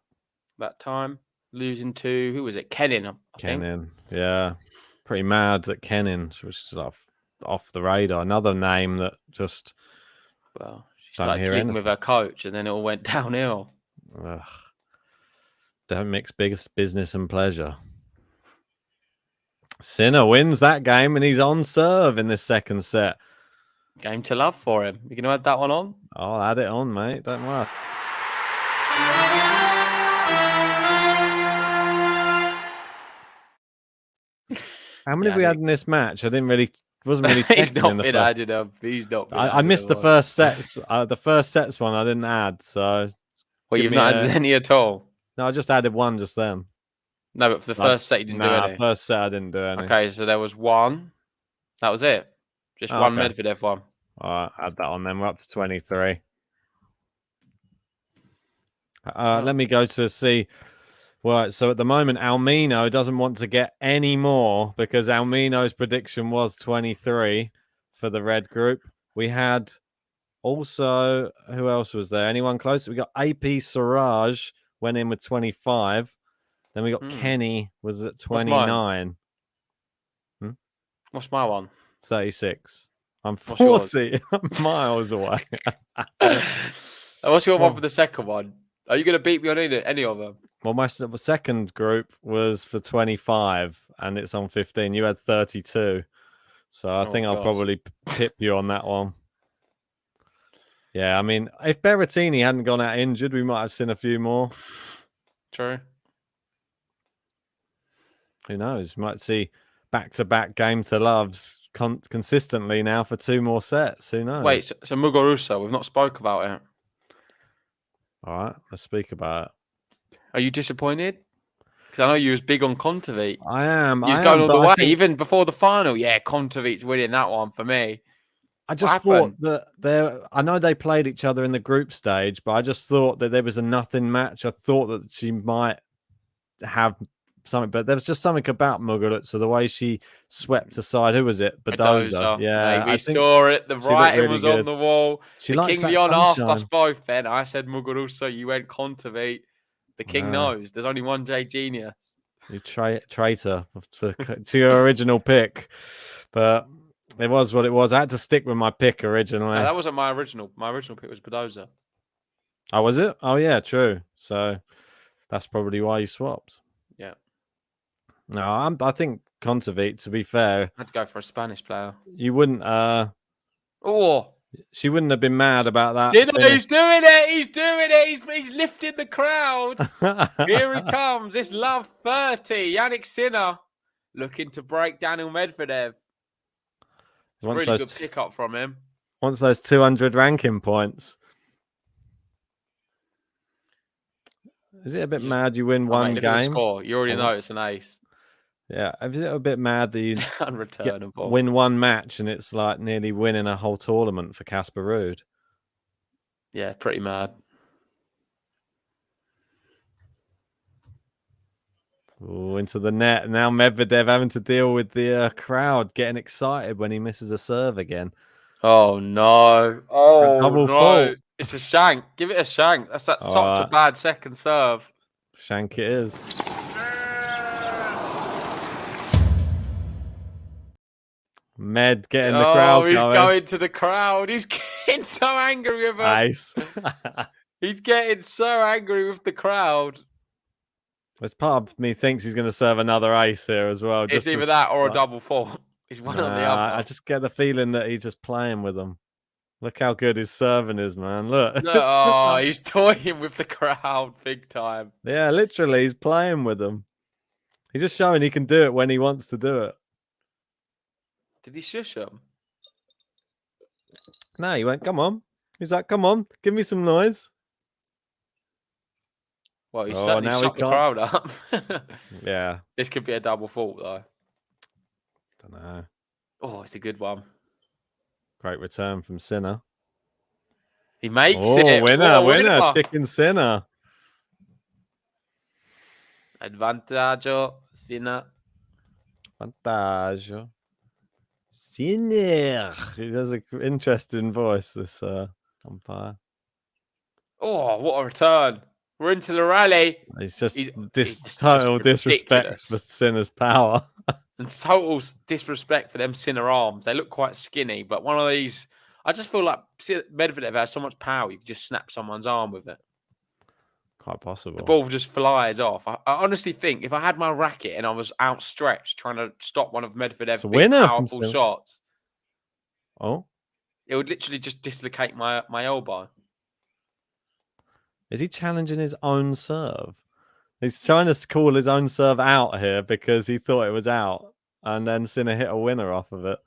That time. Losing to, who was it? Kenin, I think. Kenin, yeah. Pretty mad that Kenin was just off the radar. Another name that just... Well, she started sleeping with her coach and then it all went downhill. Ugh. Don't mix business and pleasure. Sinner wins that game and he's on serve in this second set. Game to love for him. You going to add that one on? I'll add it on, mate. Don't worry. How many have we had in this match? I didn't really... Wasn't really He's not been added up. He's not been I missed the first sets. The first sets one I didn't add, so... Well, you've not added any at all? No, I just added one just then. No, but for the first set, you didn't do any? First set, I didn't do any. Okay, so there was one. That was it. Just one Medvedev one. All right, add that on then. We're up to 23. Let me go to see... Well, so at the moment, Almino doesn't want to get any more because Almino's prediction was 23 for the red group. We had also, who else was there? Anyone close? We got AP Siraj went in with 25. Then we got Kenny was at 29. What's my one? 36. I'm 40. I'm miles away. What's your one for the second one? Are you going to beat me on any of them? Well, my second group was for 25 and it's on 15. You had 32. So I think I'll probably tip you on that one. Yeah, I mean, if Berrettini hadn't gone out injured, we might have seen a few more. True. Who knows? Might see back-to-back game to loves consistently now for 2 more sets. Who knows? Wait, so Muguruza, we've not spoke about it. All right, let's speak about it. Are you disappointed? Because I know you was big on Kontovic. I am. He was going all the way, even before the final. Yeah, Kontovic's winning that one for me. I just thought that I know they played each other in the group stage, but I just thought that there was a nothing match. I thought that she might have something, but there was just something about Muguruza, the way she swept aside. Who was it? Badoza. Yeah, we saw it. The writing was on the wall. She the likes King Leon asked us both, Ben. I said Muguruza, you went Kontovic. The King knows. There's only one J Genius. You traitor to your original pick. But it was what it was. I had to stick with my pick originally. No, that wasn't my original. My original pick was Badoza. Oh, was it? Oh, yeah, true. So that's probably why you swapped. Yeah. No, I think Kontovic, to be fair. I had to go for a Spanish player. You wouldn't... She wouldn't have been mad about that. He's doing it. He's doing it. He's lifting the crowd. Here he comes. It's love 30. Jannik Sinner looking to break Daniil Medvedev. It's a really good pickup from him. Wants those 200 ranking points. Is it a bit mad you win one game? Score. You already know it's an ace. Yeah, I'm just a bit mad that you Unreturnable. win one match and it's like nearly winning a whole tournament for Casper Ruud. Yeah, pretty mad. Oh, into the net. Now Medvedev having to deal with the crowd getting excited when he misses a serve again. Oh, no. Oh, double no. fault. It's a shank. Give it a shank. That's such a bad second serve. Shank it is. Med getting the crowd he's going. going to the crowd. He's getting so angry with them. Nice. He's getting so angry with the crowd. This part of me thinks he's going to serve another ace here as well. It's either that or a double fault. He's one on the other. I just get the feeling that he's just playing with them. Look how good his serving is, man. Look. No, he's toying with the crowd big time. Yeah, literally, he's playing with them. He's just showing he can do it when he wants to do it. Did he shush him? No, he went, come on. He's like, come on, give me some noise. Well, he certainly shut the crowd up. Yeah. This could be a double fault, though. Don't know. Oh, it's a good one. Great return from Sinner. He makes it. Winner. Chicken Sinner. Advantaggio, Sinner. Vantaggio. Sinner. He has an interesting voice, this umpire. Oh, what a return. We're into the rally. It's just total disrespect for Sinner's power. And total disrespect for them Sinner arms. They look quite skinny, but one of these, I just feel like Medvedev has so much power, you can just snap someone's arm with it. Quite possible. The ball just flies off. I honestly think if I had my racket and I was outstretched trying to stop one of Medvedev's big, powerful shots, it would literally just dislocate my elbow. Is he challenging his own serve? He's trying to call his own serve out here because he thought it was out. And then Sinner hit a winner off of it.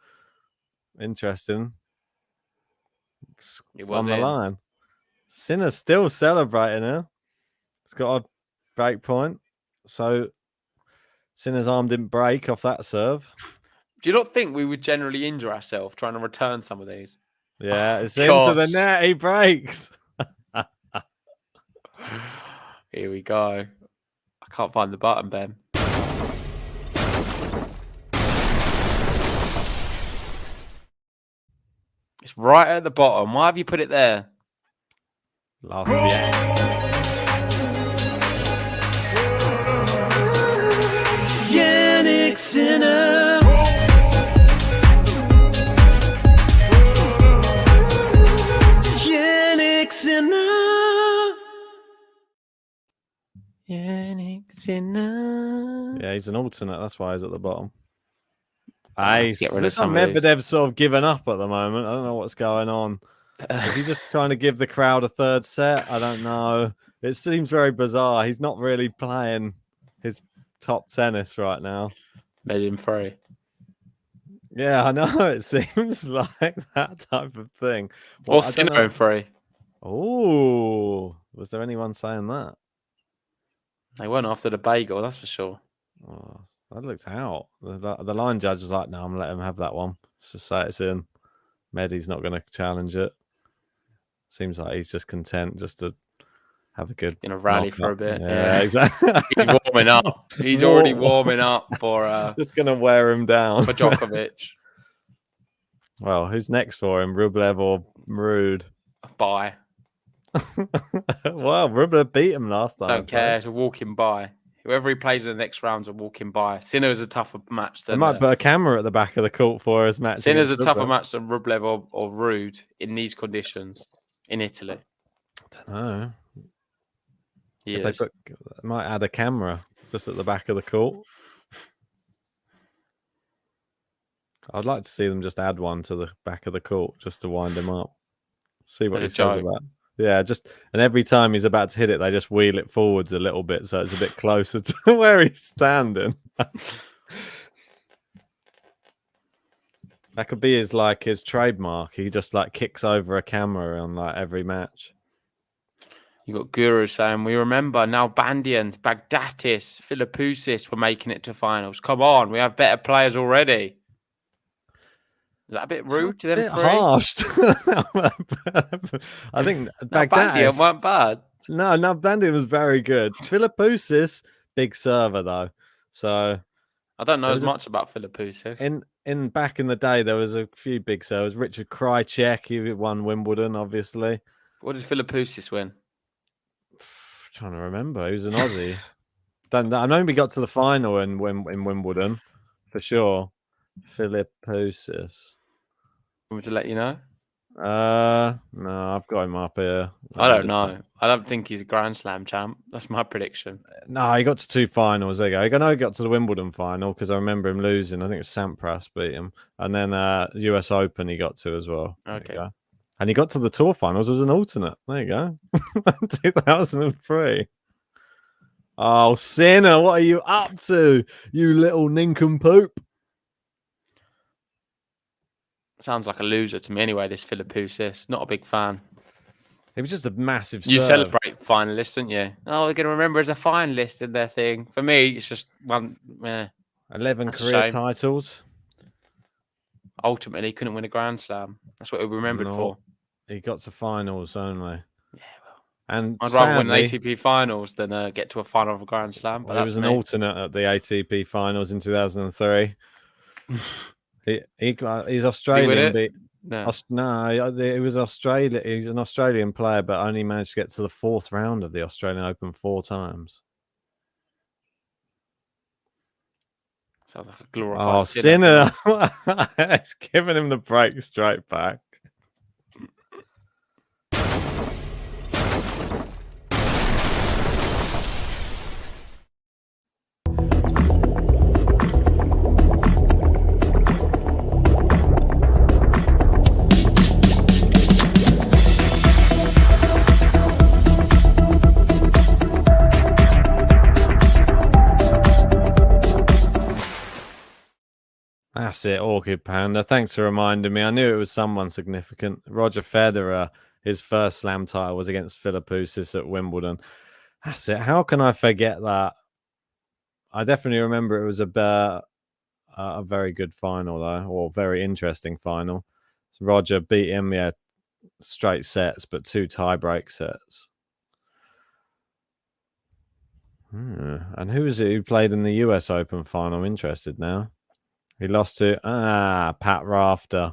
Interesting. It was on the line. Sinner's still celebrating here. He's got a break point. So Sinner's arm didn't break off that serve. Do you not think we would generally injure ourselves trying to return some of these? Yeah, it's into the net. He breaks. Here we go. I can't find the button, Ben. It's right at the bottom. Why have you put it there? Last game. Jannik Sinner. Jannik Sinner. Jannik Sinner. Yeah, he's an alternate. That's why he's at the bottom. Ace. Get rid of some Medvedev's sort of given up at the moment. I don't know what's going on. Is he just trying to give the crowd a third set? I don't know. It seems very bizarre. He's not really playing his top tennis right now. Made him free. Yeah, I know. It seems like that type of thing. Or Sinner free. Oh, was there anyone saying that? They weren't after the bagel, that's for sure. Oh, that looks out. The line judge was like, no, I'm going to let him have that one. Let's just say it's in. Medi's not going to challenge it. Seems like he's just content just to have a good... In a rally for a bit. Yeah, exactly. He's warming up. He's already warming up for... just going to wear him down. For Djokovic. Well, who's next for him? Rublev or Ruud? Bye. Well, Rublev beat him last time. Don't care. It's a walking by. Whoever he plays in the next round's a walking by. Sinner's a tougher match than... They might put a camera at the back of the court for his match. Sinner's a tougher match than Rublev or Ruud in these conditions in Italy. I don't know. They might add a camera just at the back of the court. I'd like to see them just add one to the back of the court just to wind him up. See what he says about it. Yeah, and every time he's about to hit it, they just wheel it forwards a little bit so it's a bit closer to where he's standing. That could be his trademark. He just kicks over a camera on every match. You got Guru saying, we remember now Bandians, Bagdatis, Philippousis were making it to finals. Come on, we have better players already. Is that a bit rude to them bit three? harsh. I think Bandian weren't bad. No, Bandian was very good. Philippousis, big server though. So I don't know as much about Philippousis. In back in the day, there was a few big servers. Richard Krajicek, he won Wimbledon, obviously. What did Philippousis win? Trying to remember. He was an Aussie. I know we got to the final in Wimbledon for sure. Philippousis. Want me to let you know? No, I've got him up here. I don't know. I don't think he's a Grand Slam champ. That's my prediction. No, he got to 2 finals. There you go. I know he got to the Wimbledon final because I remember him losing. I think it was Sampras beat him, and then US Open he got to as well. Okay. And he got to the tour finals as an alternate. There you go. 2003. Oh, Sinner, what are you up to, you little nincompoop? Sounds like a loser to me anyway, this Philippousis. Not a big fan. It was just a massive You serve. celebrate finalists, didn't you? Oh, they're going to remember as a finalist in their thing. For me, it's just one. 11 career titles. Ultimately, couldn't win a Grand Slam. That's what we're remembered for. He got to finals only. Yeah, well. And I'd rather win an ATP Finals than get to a final of a Grand Slam. But he was an alternate at the ATP Finals in 2003. He's Australian. No, it was Australia. He's an Australian player, but only managed to get to the 4th round of the Australian Open 4 times. Sounds like a glorified. Oh, Sinner! It's giving him the break straight back. That's it, Orchid Panda. Thanks for reminding me. I knew it was someone significant. Roger Federer, his first slam title was against Philippousis at Wimbledon. That's it. How can I forget that? I definitely remember it was a very good final, though, or very interesting final. So Roger beat him, straight sets, but 2 tie-break sets. And who was it who played in the US Open final? I'm interested now. He lost to Pat Rafter.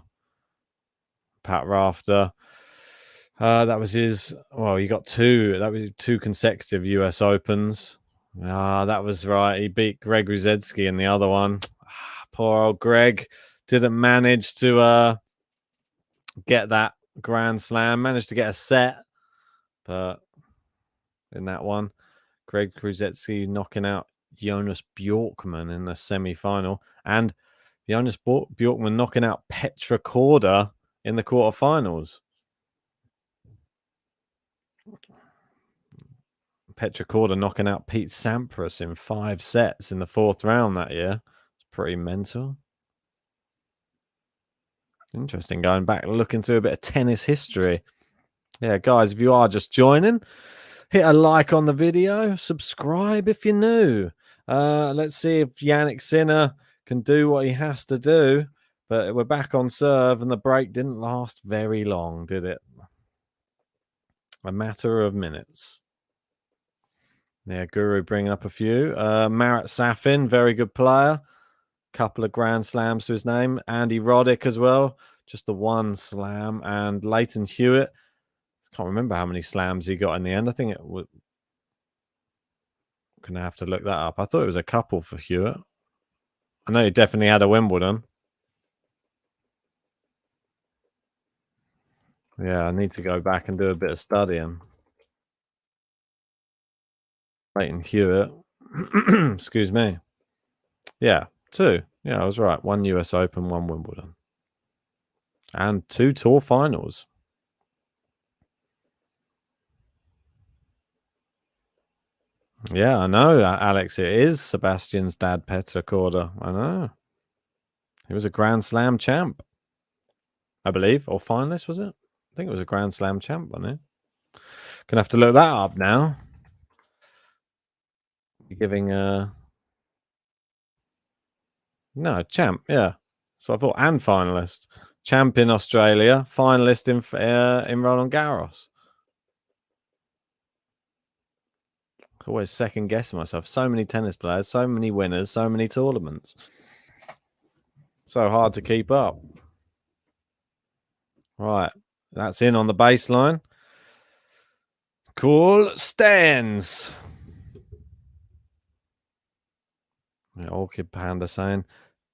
That was his. Well, he got 2. That was 2 consecutive US Opens. That was right. He beat Greg Rusedski in the other one. Poor old Greg didn't manage to get that Grand Slam. Managed to get a set, but in that one, Greg Rusedski knocking out Jonas Bjorkman in the semi-final, and Jonas Bjorkman knocking out Petra Korda in the quarterfinals. Petra Korda knocking out Pete Sampras in 5 sets in the 4th round that year. It's pretty mental. Interesting, going back, looking through a bit of tennis history. Yeah, guys, if you are just joining, hit a like on the video, subscribe if you're new. Let's see if Jannik Sinner can do what he has to do, but we're back on serve, and the break didn't last very long, did it? A matter of minutes. Yeah, Guru bringing up a few. Marat Safin, very good player. Couple of Grand Slams to his name. Andy Roddick as well, just the 1 slam. And Leighton Hewitt, I can't remember how many slams he got in the end. I think it would. Gonna have to look that up. I thought it was a couple for Hewitt. I know he definitely had a Wimbledon. Yeah, I need to go back and do a bit of studying. Leighton Hewitt. Excuse me. Yeah, 2. Yeah, I was right. 1 US Open, 1 Wimbledon. And 2 tour finals. Yeah, I know, Alex. It is Sebastian's dad, Petra Korda. I know. He was a Grand Slam champ, I believe, or finalist, was it? I think it was a Grand Slam champ, wasn't it? Gonna have to look that up now. You're giving no champ, yeah. So I thought and finalist, champ in Australia, finalist in Roland Garros. Always second guessing myself. So many tennis players, so many winners, so many tournaments. So hard to keep up. Right, that's in on the baseline. Cool stands. Yeah, Orchid Panda saying,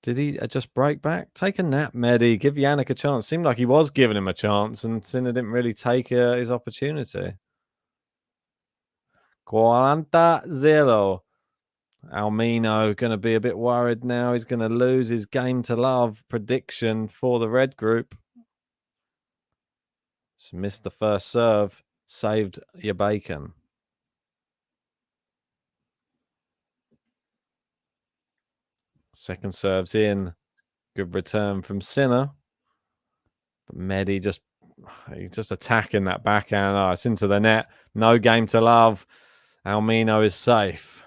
did he just break back? Take a nap, Medi. Give Jannik a chance. Seemed like he was giving him a chance, and Sinner didn't really take his opportunity. 40-0. Almino going to be a bit worried now. He's going to lose his game to love prediction for the red group. Just missed the first serve. Saved your bacon. Second serve's in. Good return from Sinner. But Medi he's just attacking that backhand. Oh, it's into the net. No game to love. Almino is safe.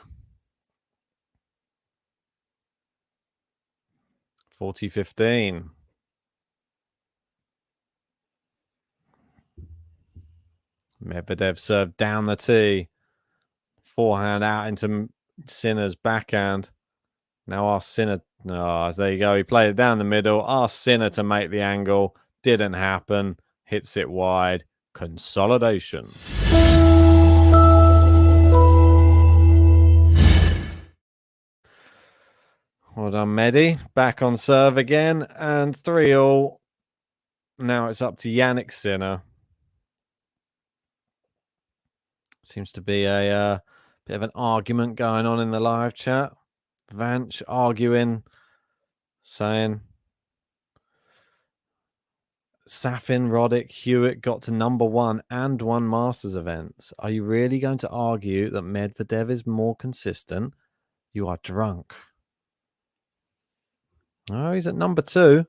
40-15. Medvedev served down the tee. Forehand out into Sinner's backhand. Now ask Sinner. Oh, there you go. He played it down the middle. Asked Sinner to make the angle. Didn't happen. Hits it wide. Consolidation. Well done, Medi. Back on serve again. And 3-all. Now it's up to Jannik Sinner. Seems to be a bit of an argument going on in the live chat. Vanch arguing, saying Safin, Roddick, Hewitt got to #1 and won Masters events. Are you really going to argue that Medvedev is more consistent? You are drunk. Oh, he's at #2.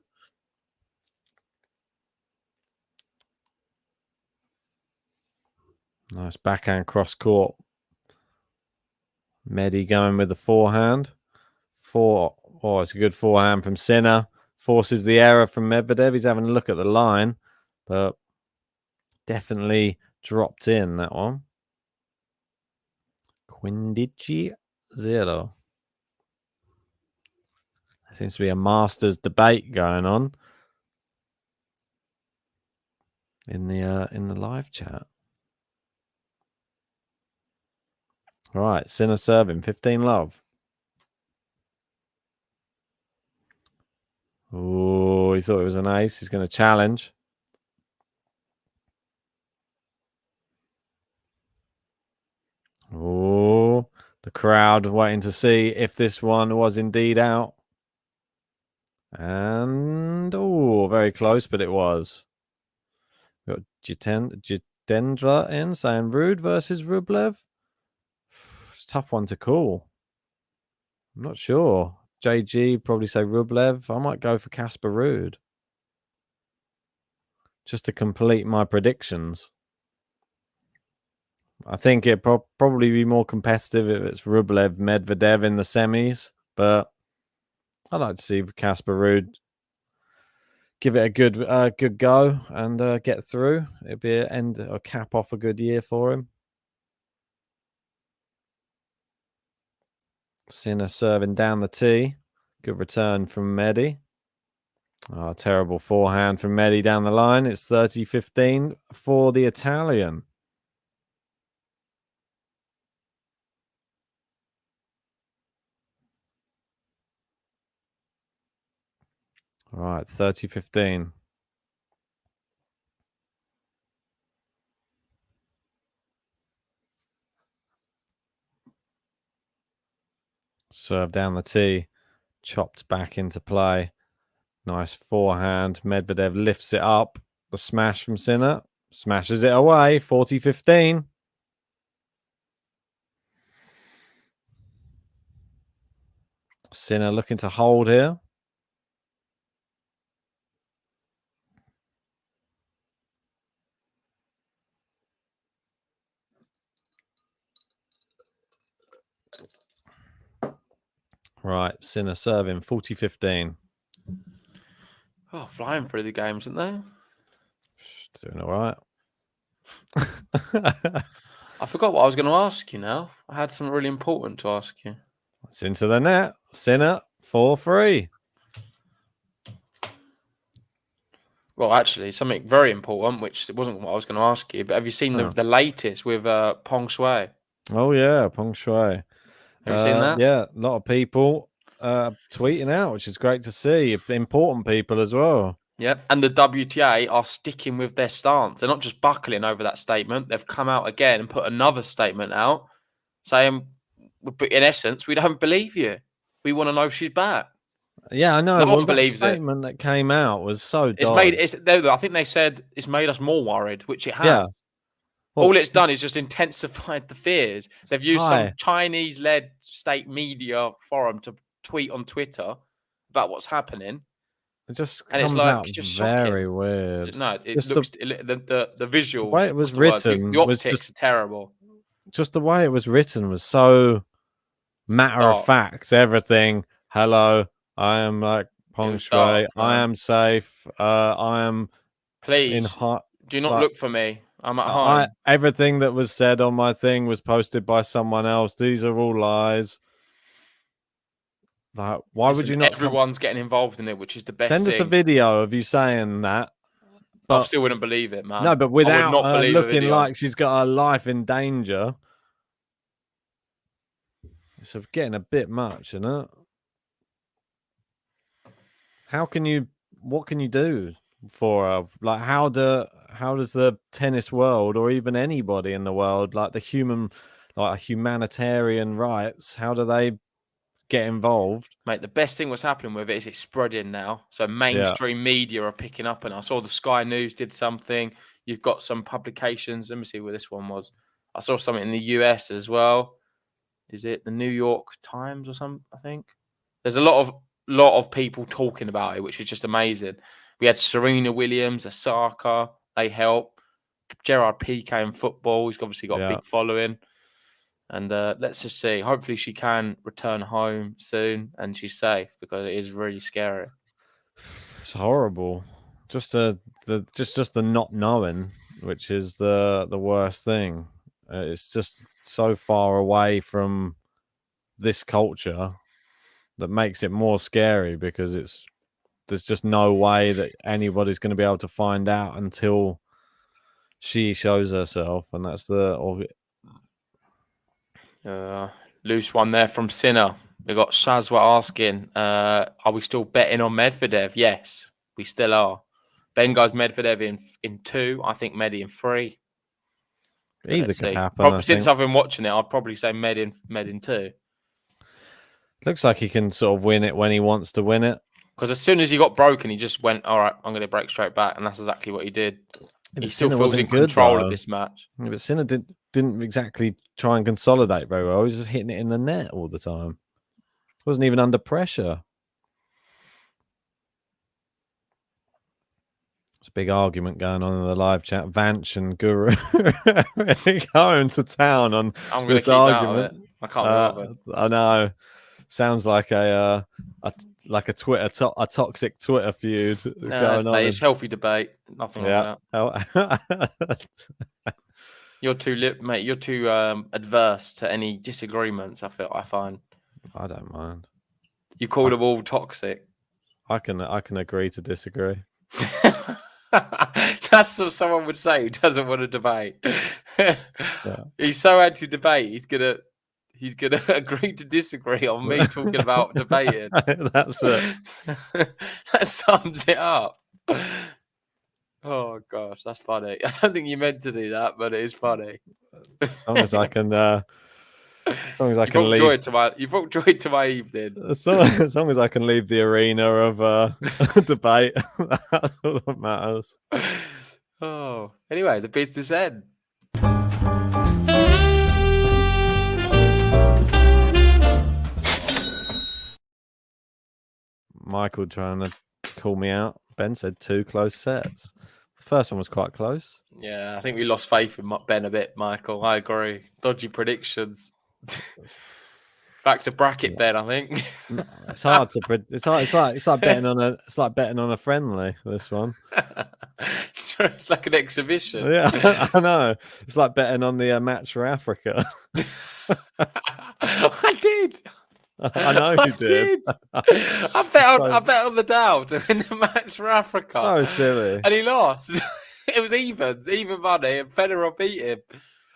Nice backhand cross court. Medi going with the forehand. Oh, it's a good forehand from Sinner. Forces the error from Medvedev. He's having a look at the line, but definitely dropped in that one. 15-0. There seems to be a Masters debate going on in the live chat. All right, Sinner serving 15-love. Oh, he thought it was an ace. He's going to challenge. Oh, the crowd waiting to see if this one was indeed out. And, oh, very close, but it was. We've got Jitendra in saying Rude versus Rublev. It's a tough one to call. I'm not sure. JG probably say Rublev. I might go for Casper Ruud. Just to complete my predictions. I think it'd probably be more competitive if it's Rublev, Medvedev in the semis. But I'd like to see Casper Ruud give it a good go and get through. It'd be a cap off a good year for him. Sinner serving down the tee. Good return from Medi. Oh, terrible forehand from Medi down the line. It's 30-15 for the Italian. All right, 30-15. Serve down the tee. Chopped back into play. Nice forehand. Medvedev lifts it up. The smash from Sinner. Smashes it away. 40-15. Sinner looking to hold here. Right, Sinner serving 40-15. Oh, flying through the games, aren't they? Doing all right. I forgot what I was going to ask you now. I had something really important to ask you. It's into the net. Sinner 4-3. Well, actually, something very important, which wasn't what I was going to ask you, but have you seen the latest with Peng Shuai? Oh, yeah, Peng Shuai. Have you seen that? Yeah, a lot of people tweeting out, which is great to see. Important people as well. Yep, and the WTA are sticking with their stance. They're not just buckling over that statement. They've come out again and put another statement out saying, in essence, we don't believe you. We want to know if she's back. Yeah, I know. No well, one believes that statement that came out was so dumb. I think they said it's made us more worried, which it has. Yeah. Well, all it's done is just intensified the fears. They've used some Chinese-led state media forum to tweet on Twitter about what's happening. It just and comes it's like, out it's just very shocking. weird. No, it just looks the visuals. The way it was written, the optics are terrible. Just the way it was written was so matter of fact. Everything. Hello, I am like Peng Shuai. I am safe. I am. Please, do not look for me. I'm at home. Everything that was said on my thing was posted by someone else. These are all lies. Like, why would you not? Everyone's getting involved in it, which is the best. Send us a video of you saying that. But I still wouldn't believe it, man. No, but without her looking like she's got her life in danger. It's getting a bit much, isn't it? What can you do for her? Like, how does the tennis world, or even anybody in the world, like humanitarian rights, how do they get involved? Mate, the best thing what's happening with it is it's spreading now. So mainstream media are picking up, and I saw the Sky News did something. You've got some publications. Let me see where this one was. I saw something in the US as well. Is it the New York Times or something? I think there's a lot of people talking about it, which is just amazing. We had Serena Williams, Osaka. They help. Gerard Piqué in football. He's obviously got a big following. And let's just see. Hopefully she can return home soon and she's safe, because it is really scary. It's horrible. Just the not knowing, which is the worst thing. It's just so far away from this culture that makes it more scary, because there's just no way that anybody's going to be able to find out until she shows herself, and that's the loose one there from Sinner. We got Shazwa asking, are we still betting on Medvedev? Yes, we still are. Ben goes Medvedev in 2. I think Medi in 3. Either could happen. Since I've been watching it, I'd probably say Med in 2. Looks like he can sort of win it when he wants to win it. Because as soon as he got broken, he just went, all right, I'm going to break straight back. And that's exactly what he did. He still feels in control of this match. Yeah, but Sinner didn't exactly try and consolidate very well. He was just hitting it in the net all the time. Wasn't even under pressure. It's a big argument going on in the live chat. Vanch and Guru going to town on this argument. I can't believe it. I know. Sounds like a toxic Twitter feud going on. It's healthy debate. Nothing like that. You're too adverse to any disagreements. I find. I don't mind. You call them all toxic. I can agree to disagree. That's what someone would say who doesn't want to debate. He's so anti-debate. He's gonna agree to disagree on me talking about debating. That's it. That sums it up. Oh gosh, that's funny. I don't think you meant to do that, but it is funny. As long as I can, leave. You brought joy to my evening. As long as I can leave the arena of debate, that's all that matters. Oh, anyway, the business end. Michael trying to call me out. Ben said 2 close sets. The first one was quite close. Yeah, I think we lost faith in Ben a bit, Michael. I agree. Dodgy predictions. Back to bracket bet, I think. It's hard to predict. It's like betting on a friendly. This one. It's like an exhibition. Yeah, I know. It's like betting on the match for Africa. I did. I know you did. I bet on the Dow to win the match for Africa. So silly. And he lost. It was even money, and Federer beat him.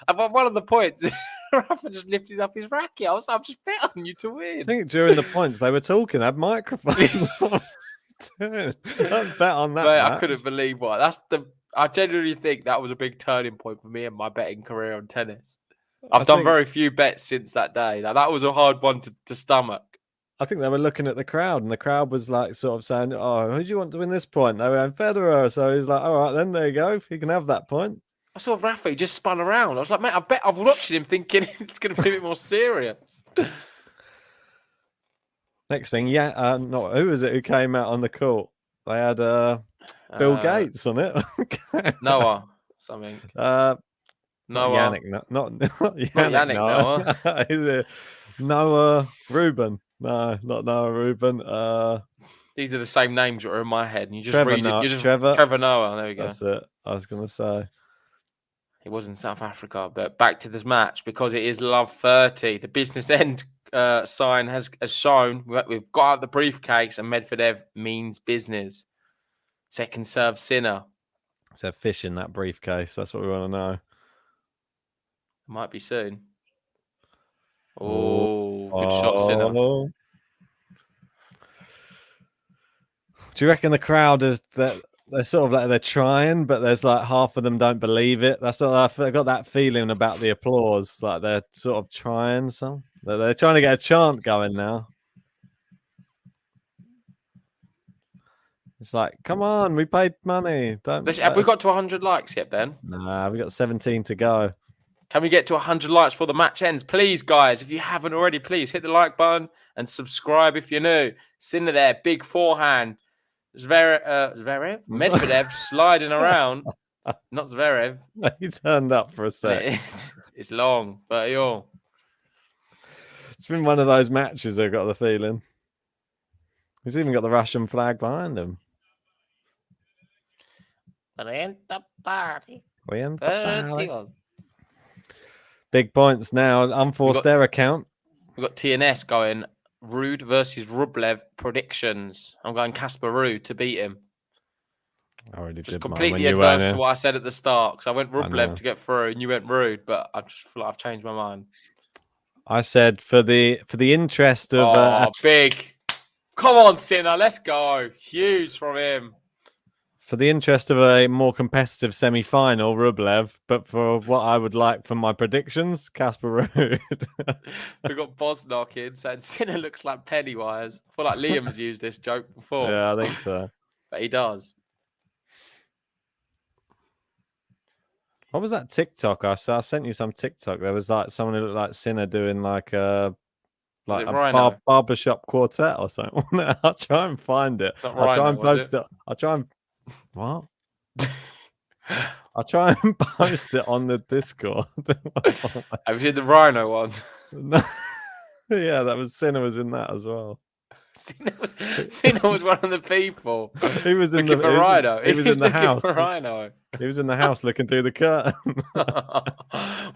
And one of the points, Rafa just lifted up his racket. I was like, I'm just bet on you to win. I think during the points they were talking, they had microphones. Don't bet on that. Mate, I couldn't believe what. I genuinely think that was a big turning point for me in my betting career on tennis. I've done very few bets since that day. Like, that was a hard one to stomach. I think they were looking at the crowd, and the crowd was like sort of saying, "Oh, who do you want to win this point?" They were going Federer, so he's like, "All right, then there you go. You can have that point." I saw Rafa, he just spun around. I was like, mate, I was watching him thinking it's going to be a bit more serious. Next thing, who was it who came out on the court? They had Bill Gates on it. Noah, something. Noah. Yannick, not Yannick Noah. Is it Noah Rubin? No, not Noah Rubin. These are the same names that are in my head. And you just Trevor read it. Trevor Noah. There we go. That's it. I was going to say. It was in South Africa, but back to this match because it is Love 30. The business end sign has shown. We've got out the briefcase, and Medvedev means business. Second serve, Sinner. Is there fish in that briefcase? That's what we want to know. Might be soon. Oh, good shot, Sinner. Do you reckon the crowd is that? They're sort of like they're trying, but there's like half of them don't believe it. That's what I've got that feeling about the applause. Like they're sort of trying some. They're trying to get a chant going now. It's like, come on, we paid money. Have we got to 100 likes yet, Ben? Nah, we got 17 to go. Can we get to 100 likes before the match ends? Please, guys, if you haven't already, please hit the like button and subscribe if you're new. Sinner there, big forehand. Zverev, Medvedev sliding around. Not Zverev. He turned up for a sec. It's long, 30 all. It's been one of those matches, I've got the feeling. He's even got the Russian flag behind him. We end the party. Big points now. Unforced error count. We've got TNS going. Ruud versus Rublev predictions. I'm going Casper Ruud to beat him. I already just did completely adverse to what I said at the start because I went Rublev to get through and you went Ruud, but I just feel like I've changed my mind. I said for the interest of big. Come on, Sinner, let's go. Huge from him. For the interest of a more competitive semi-final, Rublev, but for what I would like for my predictions, Casper Ruud. We got Bosnock in saying Sinner looks like Pennywise. I feel like Liam's used this joke before. Yeah, I think so. But he does. What was that TikTok? I sent you some TikTok. There was like someone who looked like Sinner doing like a barbershop quartet or something. I'll try and find it. I'll try and post it. I'll try and what? I'll try and post it on the Discord. Have you seen the Rhino one? No. Yeah, that was Sinner was in that as well. Sinner was one of the people. He was in looking for Rhino. He was in the house. For Rhino. He was in the house looking through the curtain.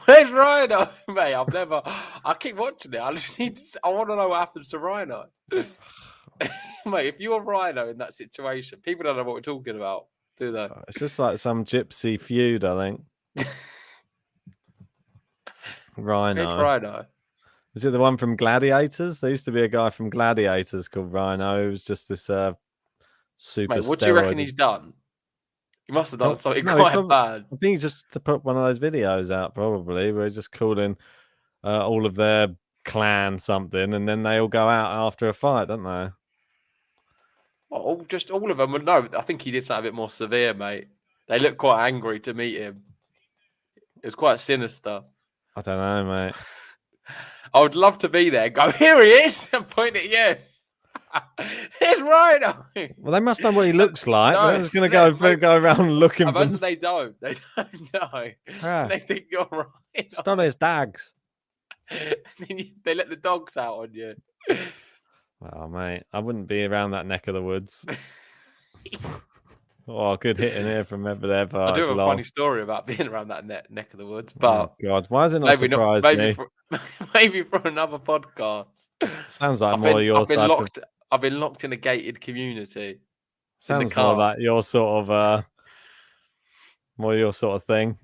Where's Rhino, mate? I keep watching it. I want to know what happens to Rhino. Mate, if you're Rhino in that situation, people don't know what we're talking about, do they? It's just like some gypsy feud, I think. Rhino. Where's Rhino? Is it the one from Gladiators? There used to be a guy from Gladiators called Rhino. He was just this super. Mate, what do you reckon he's done? He must have done something quite bad. I think he just to put one of those videos out, probably, where he just called in all of their clan something, and then they all go out after a fight, don't they? Well, just all of them. No, I think he did something a bit more severe, mate. They look quite angry to meet him. It was quite sinister. I don't know, mate. I would love to be there. Go, here he is, and point at you. There's Rhino. Well, they must know what he looks like. No, they're just going to go around looking for They don't. They don't know. Yeah. They think you're Rhino. Just on his dags. They let the dogs out on you. Oh, mate, I wouldn't be around that neck of the woods. Oh, good hit in here from Medvedev. Oh, I do it's have a long. funny story about being around that neck of the woods, Oh, but God, why has it not surprised me? Maybe for another podcast. Sounds like more your type of... I've been locked in a gated community. Sounds more like your sort of more your sort of thing.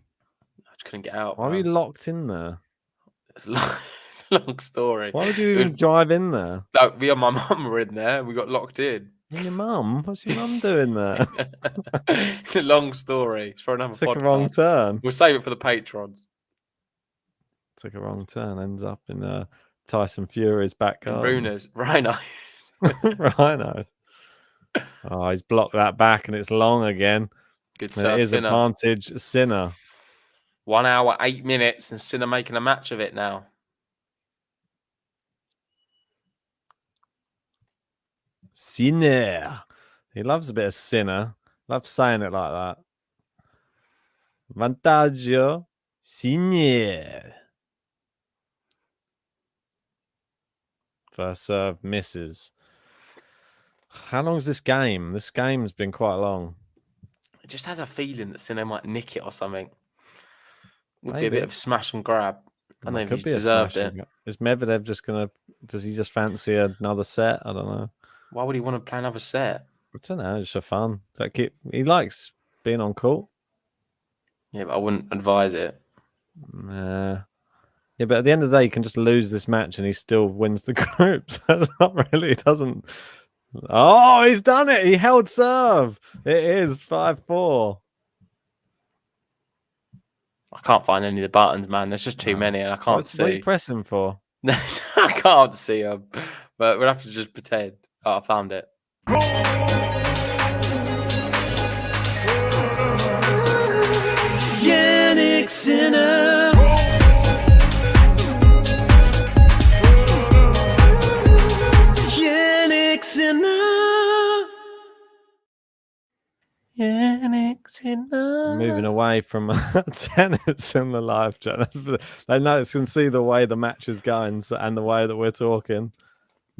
I just couldn't get out. Why were you locked in there? It's a long story. Why would you even drive in there? No, me and my mum were in there. We got locked in. And your mum? What's your mum doing there? It's a long story. It's for another podcast. Took a wrong turn. We'll save it for the patrons. Took a wrong turn. Ends up in Tyson Fury's back garden. Rhino. Rhino. Oh, he's blocked that back and it's long again. Good serve, It is Sinner. advantage Sinner. 1 hour, 8 minutes, and Sinner making a match of it now. Sinner. He loves a bit of Sinner. Loves saying it like that. Vantaggio Sinner. First serve misses. How long is this game? This game's been quite long. It just has a feeling that Sinner might nick it or something. Would be Maybe. a bit of smash and grab. I don't know if Could he's be a deserved smashing it. go- Is Medvedev just gonna? Does he just fancy another set? I don't know. Why would he want to play another set? I don't know. Just for fun. He likes being on court. Yeah, but I wouldn't advise it. Nah. Yeah, but at the end of the day, you can just lose this match and he still wins the group. So it's not really. It doesn't. Oh, he's done it. He held serve. It is 5-4. I can't find any of the buttons, man. There's just too many, and I can't see. What are you pressing for? I can't see them, but we'll have to just pretend. Oh, I found it. Jannik Sinner. Jannik Sinner. Jannik Sinner. Moving away from tennis in the live channel. They can see the way the match is going and the way that we're talking.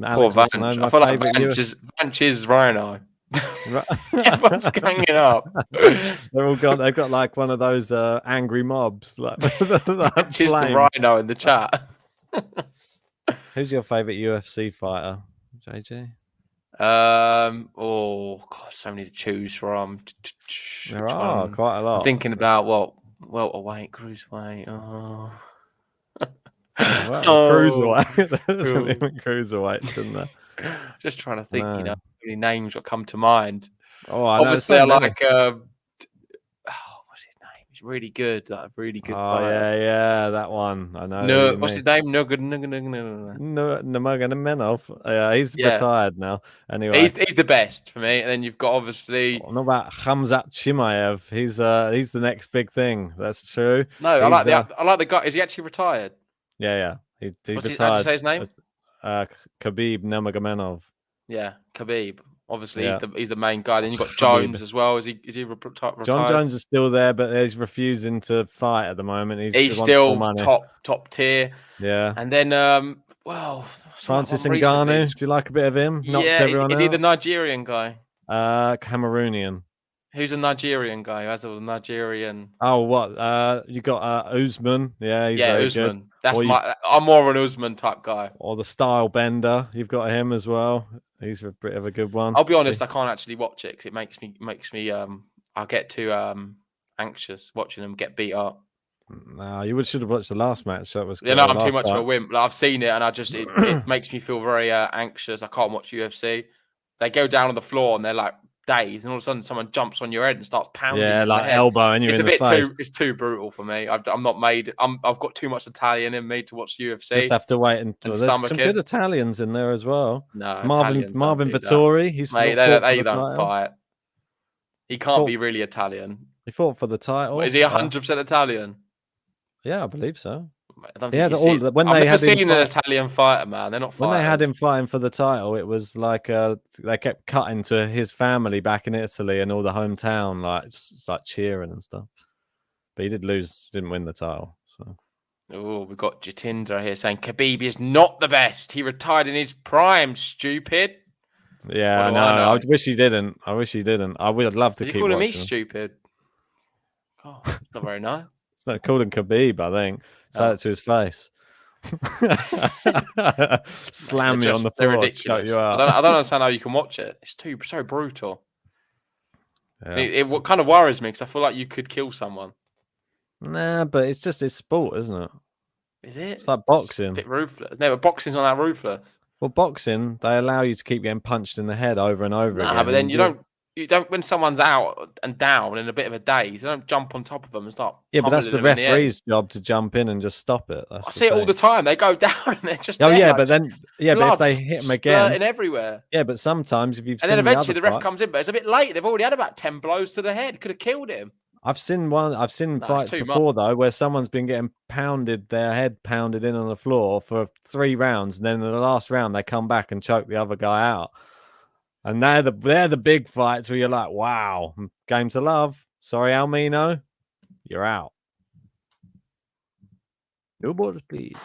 Poor Vanch. I feel like Vanch is Rhino. Everyone's ganging up. They're all got. They've got like one of those angry mobs. Like Vanch is the Rhino in the chat. Who's your favorite UFC fighter, JG? Oh God, so many to choose from. There are quite a lot. I'm thinking about welterweight, cruiserweight. Oh. Cruiserweight. There's isn't even cruiserweights in there. Just trying to think, you know, any names that come to mind. Oh, obviously, I like. What's his name? He's really good. Like a really good. Oh fighter. yeah, that one. I know. No, what's his name? Nurmagomedov. Yeah, he's retired now. Anyway, he's the best for me. And then you've got obviously. What about Khamzat Chimaev? He's the next big thing. That's true. No, I like the guy. Is he actually retired? Yeah. He retired. How'd you say his name? Khabib Nurmagomedov. Yeah, Khabib. Obviously, Yeah. he's the main guy. Then you've got Jones as well. Is he retired? John Jones is still there, but he's refusing to fight at the moment. He's still top tier. Yeah. And then Francis Ngannou. Do you like a bit of him? Knocks everyone is out. he the Nigerian guy? Cameroonian. Who's a Nigerian guy? Who has a Nigerian? Oh, what? You got Usman. Yeah, he's very Usman. good. That's I'm more of an Usman type guy. Or the Style Bender. You've got him as well. He's a bit of a good one. I'll be honest, I can't actually watch it because it makes me I get too anxious watching them get beat up. No, you should have watched the last match. That was I'm too much of a wimp. Like, I've seen it and it makes me feel very anxious. I can't watch UFC. They go down on the floor and they're like dazed, and all of a sudden someone jumps on your head and starts pounding. Yeah, like elbowing you in the face. It's too brutal for me. I'm not made. I've got too much Italian in me to watch UFC. Just have to wait and there's some good Italians in there as well. No, Marvin Vittori. He's mate. They don't fight. He can't be really Italian. He fought for the title. Is he 100% Italian? Yeah, I believe so. I've never seen an Italian fighter, man. They're not fighters. When they had him fighting for the title, it was like they kept cutting to his family back in Italy and all the hometown, like cheering and stuff. But he did lose, didn't win the title. So Oh, we've got Jatinder here saying Khabib is not the best. He retired in his prime, stupid. Yeah, no, I wish he didn't. I would love to Is keep he calling me watching. stupid? Oh, not very nice. It's not called him Khabib, I think. Say it to his face. Slam me on the floor. They're ridiculous. You out. I don't understand how you can watch it. It's so brutal. Yeah. It kind of worries me because I feel like you could kill someone. Nah, but it's sport, isn't it? Is it? It's like boxing. It's a bit ruthless. No, but boxing's not that ruthless. Well, boxing, they allow you to keep getting punched in the head over and over again. But then you don't when someone's out and down in a bit of a daze, you don't jump on top of them and start. Yeah, but that's the referee's job to jump in and just stop it. I see it all the time. They go down and they're just. Oh there, yeah, like, but then but if they hit them again, everywhere. Yeah, but sometimes if you've and seen then eventually the ref fight, comes in, but it's a bit late. They've already had about 10 blows to the head. Could have killed him. I've seen fights before though where someone's been getting their head pounded in on the floor for 3 rounds, and then in the last round they come back and choke the other guy out. And they're the big fights where you're like, wow, game to love. Sorry, Almino, you're out. No borders, please.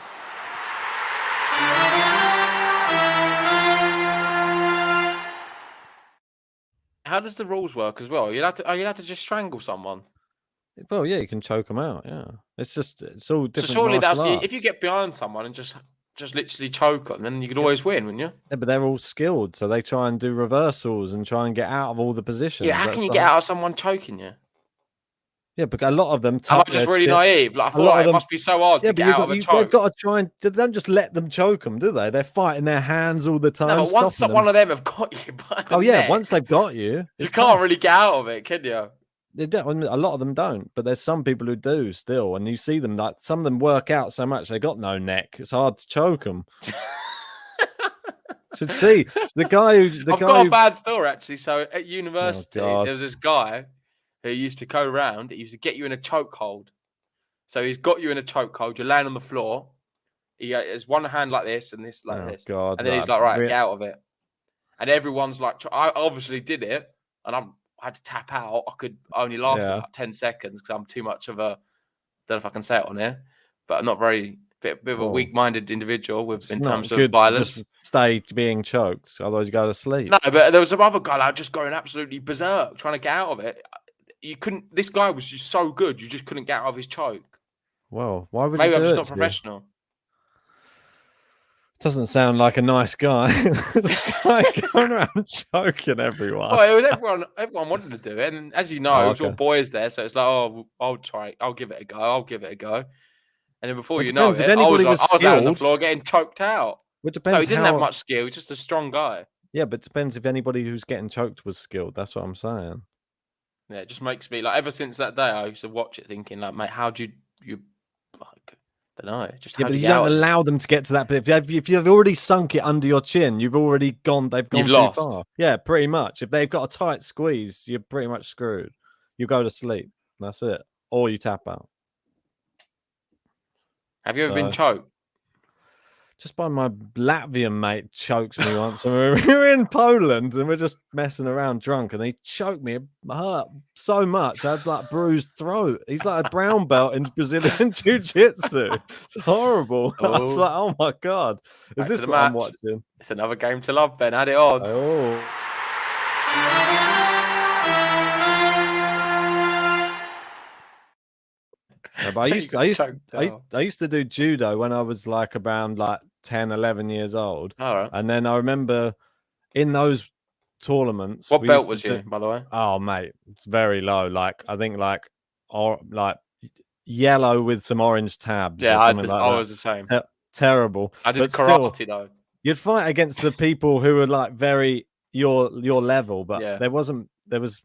How does the rules work as well? You'd have to just strangle someone. Well, yeah, you can choke them out. Yeah, it's all different. So surely if you get behind someone and just literally choke them, then you could always win, wouldn't you? Yeah, but they're all skilled, so they try and do reversals and try and get out of all the positions. Yeah, how can you get out of someone choking you? Yeah, but a lot of them. Am I just really naive? Like, I feel like it must be so hard to get out of a choke. They've got to try and they don't just let them choke them, do they? They're fighting their hands all the time. No, but once one of them have got you, once they've got you, you can't really get out of it, can you? They don't. A lot of them don't, but there's some people who do still, and you see them like some of them work out so much they got no neck. It's hard to choke them. Should see the guy who. I've got a bad story actually. So at university, there was this guy who used to go around. He used to get you in a chokehold. So he's got you in a chokehold. You're laying on the floor. He has one hand like this and this like this. God, and then he's like, right, get out of it. And everyone's like, I obviously did it, and I had to tap out. I could only last about 10 seconds because I'm too much of a. Don't know if I can say it on here, but I'm not very bit of a weak-minded individual in terms of violence. Just stay being choked, otherwise you go to sleep. No, but there was some other guy like just going absolutely berserk, trying to get out of it. You couldn't. This guy was just so good, you just couldn't get out of his choke. Well, why would maybe you I'm do just it not professional? Doesn't sound like a nice guy. Going around choking everyone. Well, it was everyone wanted to do it, and as you know, it was all boys there, so it's like, oh, I'll try, I'll give it a go. And then before you know it, I was out on the floor getting choked out. It depends. No, he didn't have much skill. He's just a strong guy. Yeah, but it depends if anybody who's getting choked was skilled. That's what I'm saying. Yeah, it just makes me like. Ever since that day, I used to watch it, thinking like, mate, how do you like? I don't know. Just but you don't allow them to get to that. But if you've already sunk it under your chin, you've already gone. They've gone too far. Yeah, pretty much. If they've got a tight squeeze, you're pretty much screwed. You go to sleep. That's it. Or you tap out. Have you ever been choked? Just by my Latvian mate chokes me once. We were in Poland and we're just messing around drunk, and he choked me. It hurt so much. I had like bruised throat. He's like a brown belt in Brazilian jiu-jitsu. It's horrible. I was like, oh my God. Is this what I'm watching? It's another game to love, Ben. Add it on. Oh. Yeah, but I used to do judo when I was like around 10, 11 years old. All right. And then I remember in those tournaments. What belt was you, by the way? Oh, mate, it's very low. I think yellow with some orange tabs. Yeah, I was the same. Terrible. I did karate though. You'd fight against the people who were very your level, but there was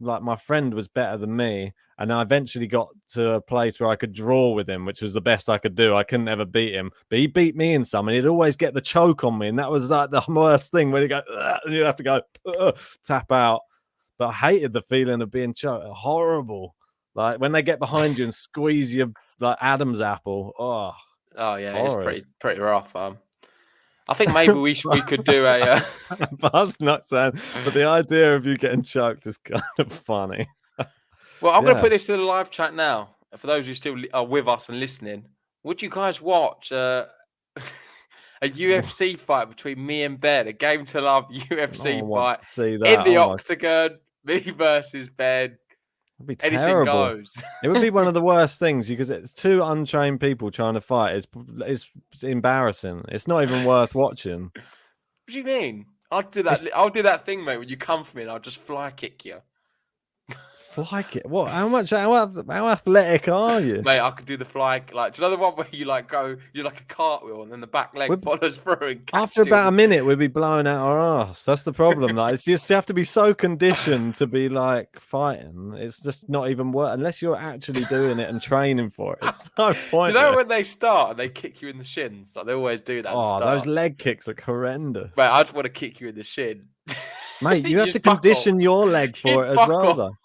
my friend was better than me, and I eventually got to a place where I could draw with him, which was the best I could do. I couldn't ever beat him, but he beat me in some, and he'd always get the choke on me, and that was like the worst thing when you go and you have to go tap out. But I hated the feeling of being choked. Horrible. Like when they get behind you and squeeze you like Adam's apple. Oh yeah, horrid. It's pretty rough. I think maybe we could do a. That's not saying, but the idea of you getting choked is kind of funny. Well, I'm going to put this to the live chat now. For those who still are with us and listening, Would you guys watch a UFC fight between me and Ben? A game to love UFC No one wants fight to see that. in the Oh my- octagon. Me versus Ben. It'd be Anything terrible. goes. It would be one of the worst things because it's two untrained people trying to fight. It's embarrassing. It's not even worth watching. What do you mean? I'll do that. I'll do that thing, mate. When you come for me, and I'll just fly kick you. Fly kick? What? How athletic are you, mate? I could do the fly. Like, do you know the one where you like go, you like a cartwheel, and then the back leg follows through. And after about a minute, we'd be blowing out our ass. That's the problem. Like, it's just you have to be so conditioned to be like fighting. It's just not even worth unless you're actually doing it and training for it. It's no point. Do you know when they start and they kick you in the shins? Like they always do that. Oh, those leg kicks are horrendous. Mate, I just want to kick you in the shin. Mate, you have to condition your leg for it as well, though.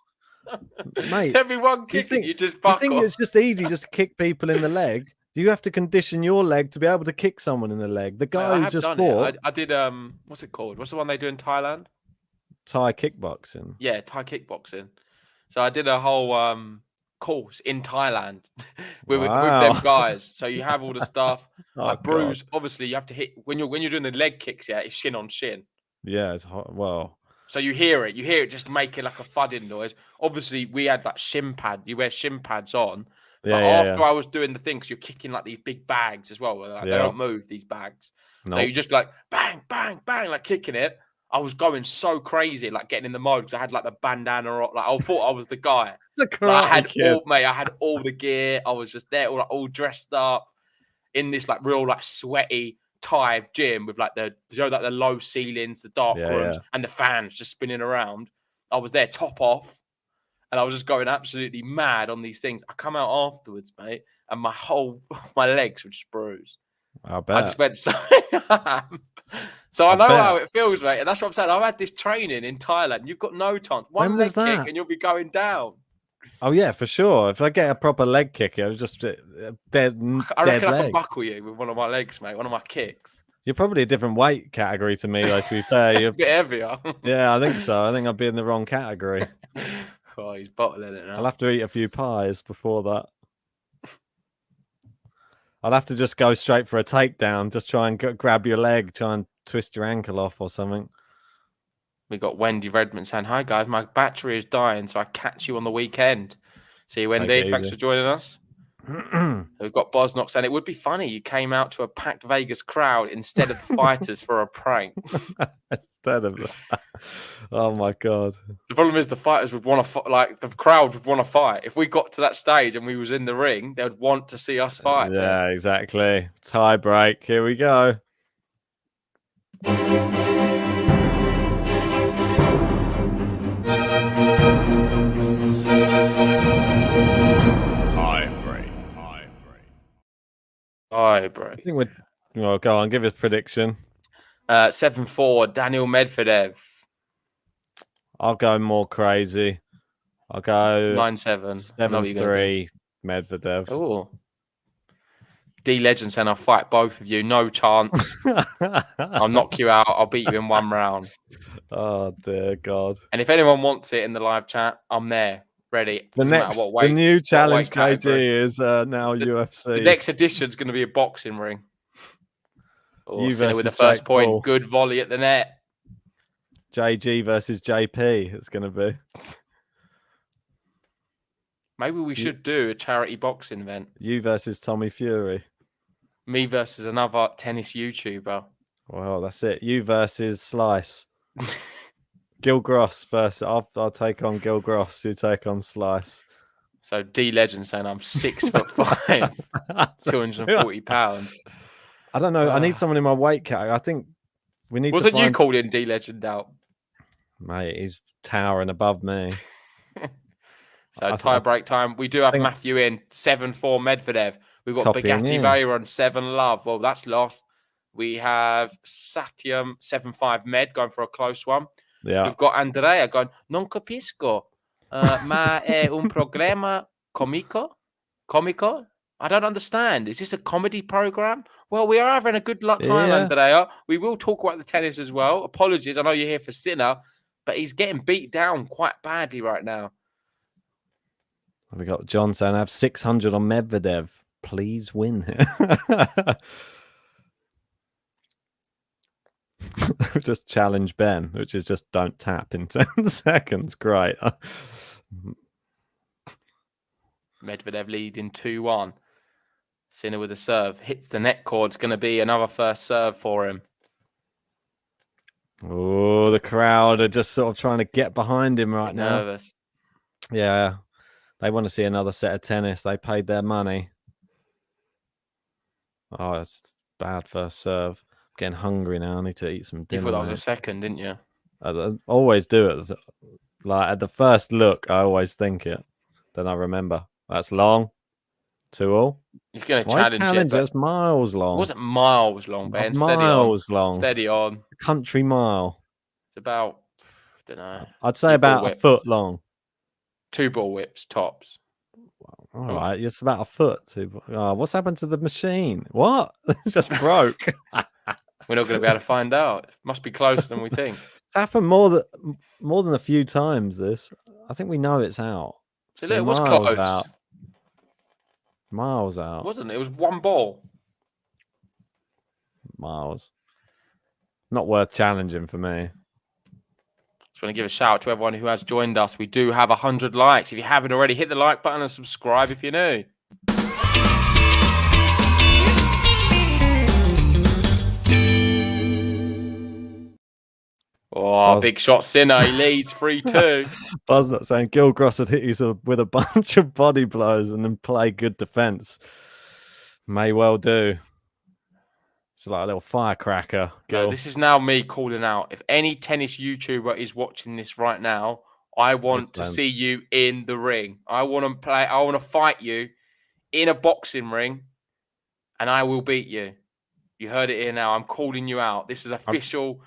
Mate, everyone kicking you just fuck think off. It's just easy just to kick people in the leg. Do you have to condition your leg to be able to kick someone in the leg? The guy who just fought. I did what's it called? What's the one they do in Thailand? Thai kickboxing. Yeah, Thai kickboxing. So I did a whole course in Thailand with them guys. So you have all the stuff. Like bruise. Obviously, you have to hit when you're doing the leg kicks. Yeah, it's shin on shin. Yeah, it's hot. Well. So you hear it just making like a thudding noise. Obviously, we had like shin pad. You wear shin pads on. But after I was doing the thing, because you're kicking like these big bags as well. Where, like, they don't move, these bags. So you just like bang, bang, bang, like kicking it. I was going so crazy, like getting in the mode because I had like the bandana on. Like I thought I was the guy. I had all the gear. I was just there, all dressed up in this like real like sweaty Thai gym with like the low ceilings, the dark rooms, and the fans just spinning around. I was there, top off, and I was just going absolutely mad on these things. I come out afterwards, mate, and my legs were just bruised. I bet. I just went so. So I know how it feels, mate, and that's what I'm saying. I've had this training in Thailand. You've got no chance. One leg kick, and you'll be going down. Oh yeah, for sure. If I get a proper leg kick, I was just dead. I reckon I could buckle you with one of my legs, mate. One of my kicks. You're probably a different weight category to me, though. To be fair, you're a bit heavier. Yeah, I think so. I think I'd be in the wrong category. Oh, he's bottling it now. I'll have to eat a few pies before that. I'll have to just go straight for a takedown. Just try and grab your leg, try and twist your ankle off or something. We got Wendy Redmond saying, "Hi guys, my battery is dying, so I catch you on the weekend." See you, Wendy. Thanks for joining us. We've got Bosnock saying, "It would be funny you came out to a packed Vegas crowd instead of the fighters for a prank." Instead of that. Oh my god. The problem is the fighters would want to like the crowd would want to fight. If we got to that stage and we was in the ring, they would want to see us fight. Yeah, exactly. Tie break. Here we go. High break. I think we're. Well, go on. Give us a prediction. 7-4. Daniil Medvedev. I'll go more crazy. I'll go 9-7. 7-3. Medvedev. Oh. D Legend saying I'll fight both of you. No chance. I'll knock you out. I'll beat you in one round. Oh dear God. And if anyone wants it in the live chat, I'm there. Ready. The new challenge, KG, is now UFC. The next edition is going to be a boxing ring. You with the first point. Paul. Good volley at the net. JG versus JP. It's going to be. Maybe we should do a charity boxing event. You versus Tommy Fury. Me versus another tennis YouTuber. Well, that's it. You versus Slice. Gil Gross versus. I'll take on Gil Gross. You take on Slice. So D Legend saying I'm 6'5", 240 pounds. I don't know. I need someone in my weight category. I think we need. Wasn't you called in D Legend out? Mate, he's towering above me. So tie break time. We do have Matthew in 7-4 Medvedev. We've got Bugatti Veyron 7 Love. Well, that's lost. We have Satyam 7-5 Med going for a close one. Yeah. We've got Andrea going, non capisco, ma è un programma comico? I don't understand. Is this a comedy program? Well, we are having a good time, Andrea. We will talk about the tennis as well. Apologies. I know you're here for Sinner, but he's getting beat down quite badly right now. We got John saying I have 600 on Medvedev please win here. Just challenge Ben, which is just don't tap in 10 seconds. Great. Medvedev leading 2-1. Sinner with a serve. Hits the net cord. It's going to be another first serve for him. Oh, the crowd are just sort of trying to get behind him right now. Nervous. Yeah. They want to see another set of tennis. They paid their money. Oh, it's bad first serve. I'm getting hungry now. I need to eat some dinner. You thought that was a second, didn't you? I always do it. Like at the first look, I always think it. Then I remember. That's long. 2-all. He's going to challenge it. It's miles long. It wasn't miles long, Ben. Miles long. Steady on. Country mile. It's about, I don't know. I'd say about a foot long. 2 ball whips, tops. All right, it's about a foot. Oh, what's happened to the machine? What? Just broke. We're not going to be able to find out. It must be closer than we think. It's happened more than a few times. This, I think we know it's out. So look, it was close. Out. Miles out. Wasn't it? It was 1 ball. Miles. Not worth challenging for me. Just want to give a shout out to everyone who has joined us. We do have 100 likes. If you haven't already, hit the like button and subscribe if you're new. Oh, big shot, Sinner. He leads 3-2. Buzz not saying Gilgross would hit you with a bunch of body blows and then play good defense. May well do. It's like a little firecracker. No, this is now me calling out. If any tennis YouTuber is watching this right now, I want to see you in the ring. I want to play. I want to fight you in a boxing ring, and I will beat you. You heard it here now. I'm calling you out. This is official.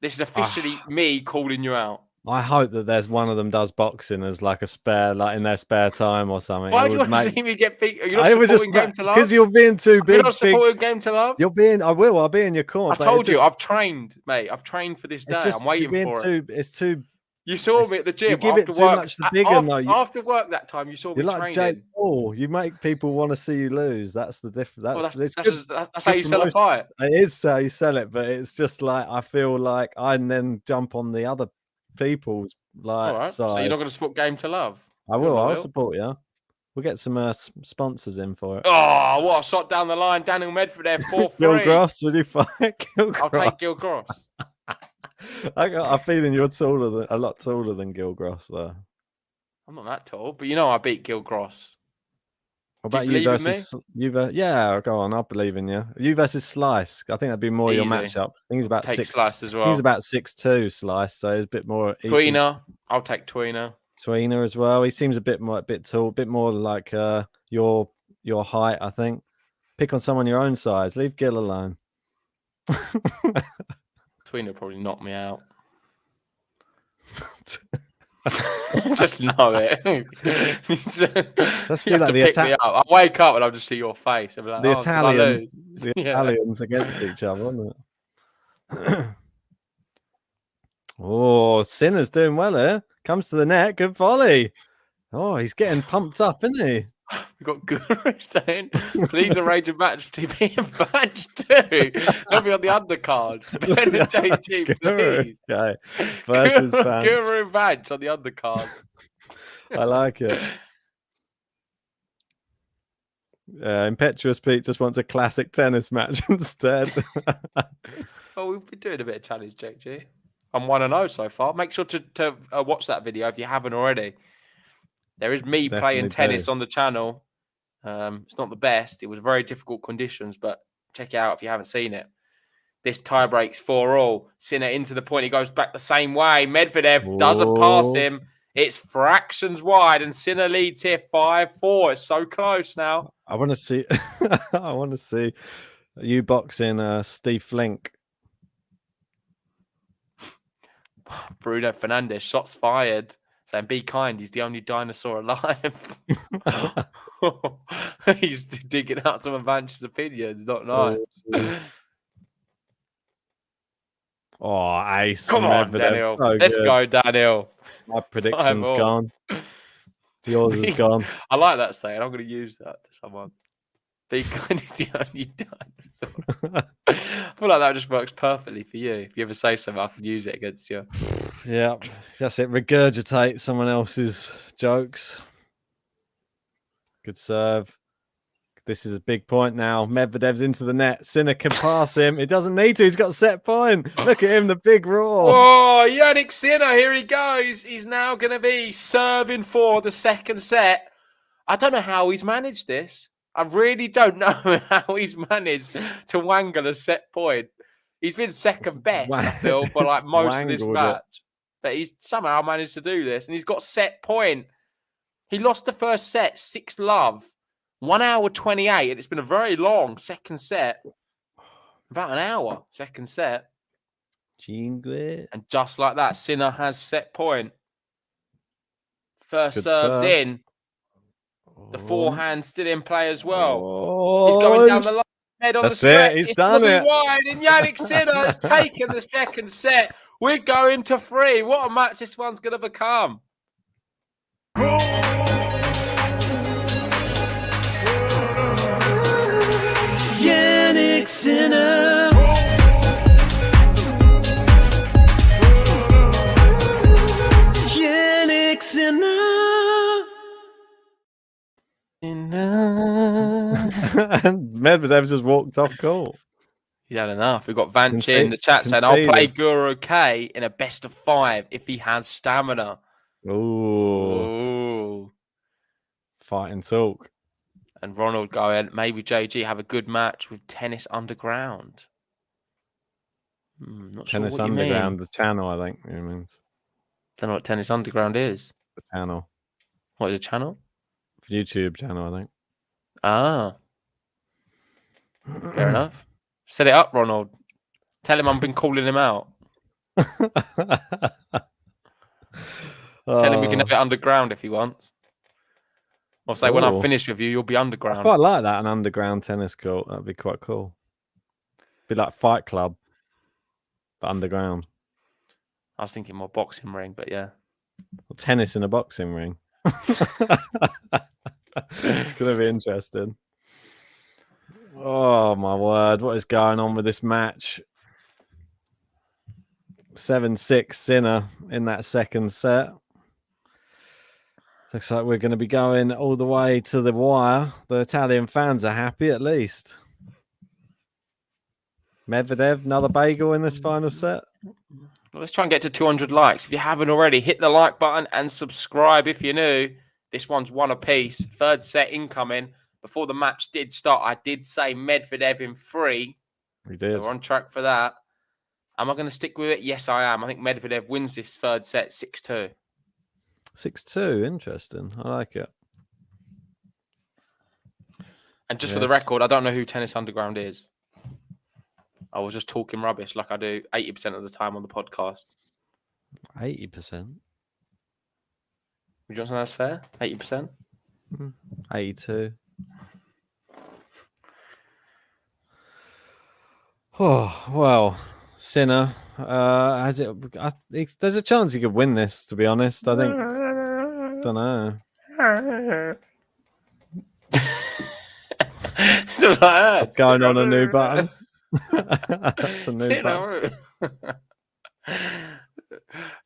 This is officially me calling you out. I hope that there's one of them does boxing as like a spare, like in their spare time or something. Why do you want to see me get beat? Are you not supporting Game to Love? Because you're being too big. You're not supporting Game to Love? You're being. I'll be in your corner. I told you, I've trained, mate. I've trained for this day. I'm waiting for it. It's too. You saw me at the gym. You give it too much the bigger. After work that time, you saw me training. Jake Paul. You make people want to see you lose. That's the difference. That's how you sell a fight. It is how you sell it, but it's just like I feel like I then jump on the other people's side. So you're not going to support Game to Love? I will. I'll support you. We'll get some sponsors in for it. Oh, what a shot down the line. Daniil Medvedev, 4-3. Gilgross, would you fight Gilgross? I'll take Gilgross. I got a feeling you're a lot taller than Gilgross, though. I'm not that tall, but you know I beat Gilgross. What about you versus you? Yeah, go on. I believe in you. You versus Slice. I think that'd be more your matchup. I think he's about take Slice as well. He's about 6'2", Slice, so he's a bit more. Tweener. I'll take Tweener. Tweener as well. He seems a bit tall, a bit more like your height. I think. Pick on someone your own size. Leave Gil alone. Tweener probably knocked me out. Just know it. Let's be like the Italians. I wake up and I'll just see your face. Like, the Italians against each other, isn't it? Oh, Sinner's doing well here. Comes to the net. Good volley. Oh, he's getting pumped up, isn't he? We've got Guru saying, please arrange a match to be a badge too. They'll be on the undercard. Ben and JG, please. Okay. Versus Guru badge on the undercard. I like it. Impetuous Pete just wants a classic tennis match instead. Well, we've been doing a bit of challenge, JG. I'm 1-0 so far. Make sure to watch that video if you haven't already. There is me playing tennis on the channel. It's not the best. It was very difficult conditions, but check it out if you haven't seen it. This tie breaks 4-all. Sinner into the point. He goes back the same way. Medvedev doesn't pass him. It's fractions wide, and Sinner leads here 5-4. It's so close now. I want to see. I want to see you boxing Steve Flink. Bruno Fernandes, shots fired. Saying, be kind, he's the only dinosaur alive. He's digging out some of Vanch's opinions. Not nice. Oh, ace. Come on, Daniil. So let's go, Daniil. My prediction's gone. Yours is gone. I like that saying. I'm going to use that to someone. Be kind is the only dinosaur. I feel like that just works perfectly for you. If you ever say something, I can use it against you. Yeah, that's it. Regurgitate someone else's jokes. Good serve. This is a big point now. Medvedev's into the net. Sinner can pass him. He doesn't need to. He's got a set point. Look at him, the big roar. Oh, Jannik Sinner, here he goes. He's now going to be serving for the second set. I don't know how he's managed this. I really don't know how he's managed to wangle a set point. He's been second best, I feel, for like most of this match. But he's somehow managed to do this. And he's got set point. He lost the first set, 6-love. 1 hour 28. And it's been a very long second set. About an hour, second set. Jingle. And just like that, Sinner has set point. First Good serves serve. in. The forehand still in play as well. Oh, He's going down the line. Head on that's the stretch. it. He's It's done gonna it. be wide, and Jannik Sinner has taken the second set. We're going to 3. What a match this one's going to become. Jannik Sinner. Jannik Sinner. And Medvedev's just walked off court. He had enough. We've got Vanch in the chat saying, I'll play Guru K in a best of 5 if he has stamina. Ooh. Fighting talk. And Ronald going, maybe JG have a good match with Tennis Underground. Not Tennis sure what Underground, the channel, I think it means. Don't know what Tennis Underground is. The channel. What is a channel? YouTube channel, I think. Ah. Fair enough. Set it up, Ronald. Tell him I've been calling him out. Tell him we can have it underground if he wants. I'll say when I'm finished with you, you'll be underground. I quite like that, an underground tennis court. That'd be quite cool. Be like Fight Club, but underground. I was thinking more boxing ring, but yeah. Or tennis in a boxing ring. It's going to be interesting. Oh, my word. What is going on with this match? 7-6 Sinner in that second set. Looks like we're going to be going all the way to the wire. The Italian fans are happy, at least. Medvedev, another bagel in this final set. Well, let's try and get to 200 likes. If you haven't already, hit the like button and subscribe if you're new. This one's one apiece. Third set incoming. Before the match did start, I did say Medvedev in 3. We did. So we're on track for that. Am I going to stick with it? Yes, I am. I think Medvedev wins this third set 6-2. 6-2. Interesting. I like it. And just for the record, I don't know who Tennis Underground is. I was just talking rubbish like I do 80% of the time on the podcast. 80%? Would you say that's fair? 80%? 82. Oh, well, Sinner, has it? There's a chance he could win this, to be honest. I think. Don't know. So like that. Going on a new button. That's a new button.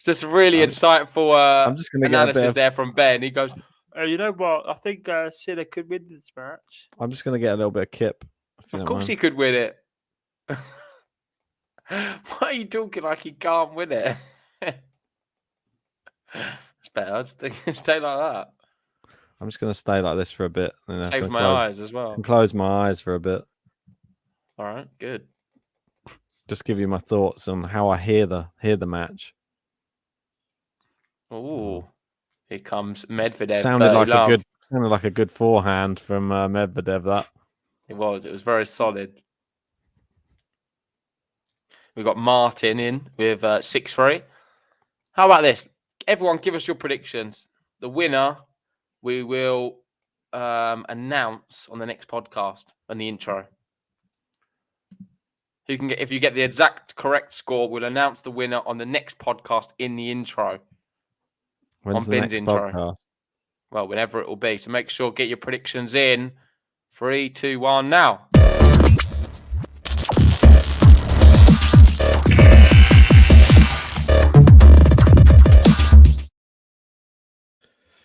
Just really insightful I'm just gonna analysis there from Ben. He goes, you know what? I think Sinner could win this match. I'm just going to get a little bit of kip. Of course he could win it. Why are you talking like he can't win it? It's better. I'll stay like that. I'm just going to stay like this for a bit. And Save my eyes as well. And close my eyes for a bit. All right, good. Just give you my thoughts on how I hear the match. Oh, here comes Medvedev. Sounded like a good forehand from Medvedev. That it was very solid. We've got Martin in with 6-3. How about this? Everyone, give us your predictions. The winner we will announce on the next podcast and the intro. Who can get? If you get the exact correct score, we'll announce the winner on the next podcast in the intro. When's on the Ben's next intro. podcast? Well, whenever it will be. So make sure get your predictions in 3, 2, 1, now.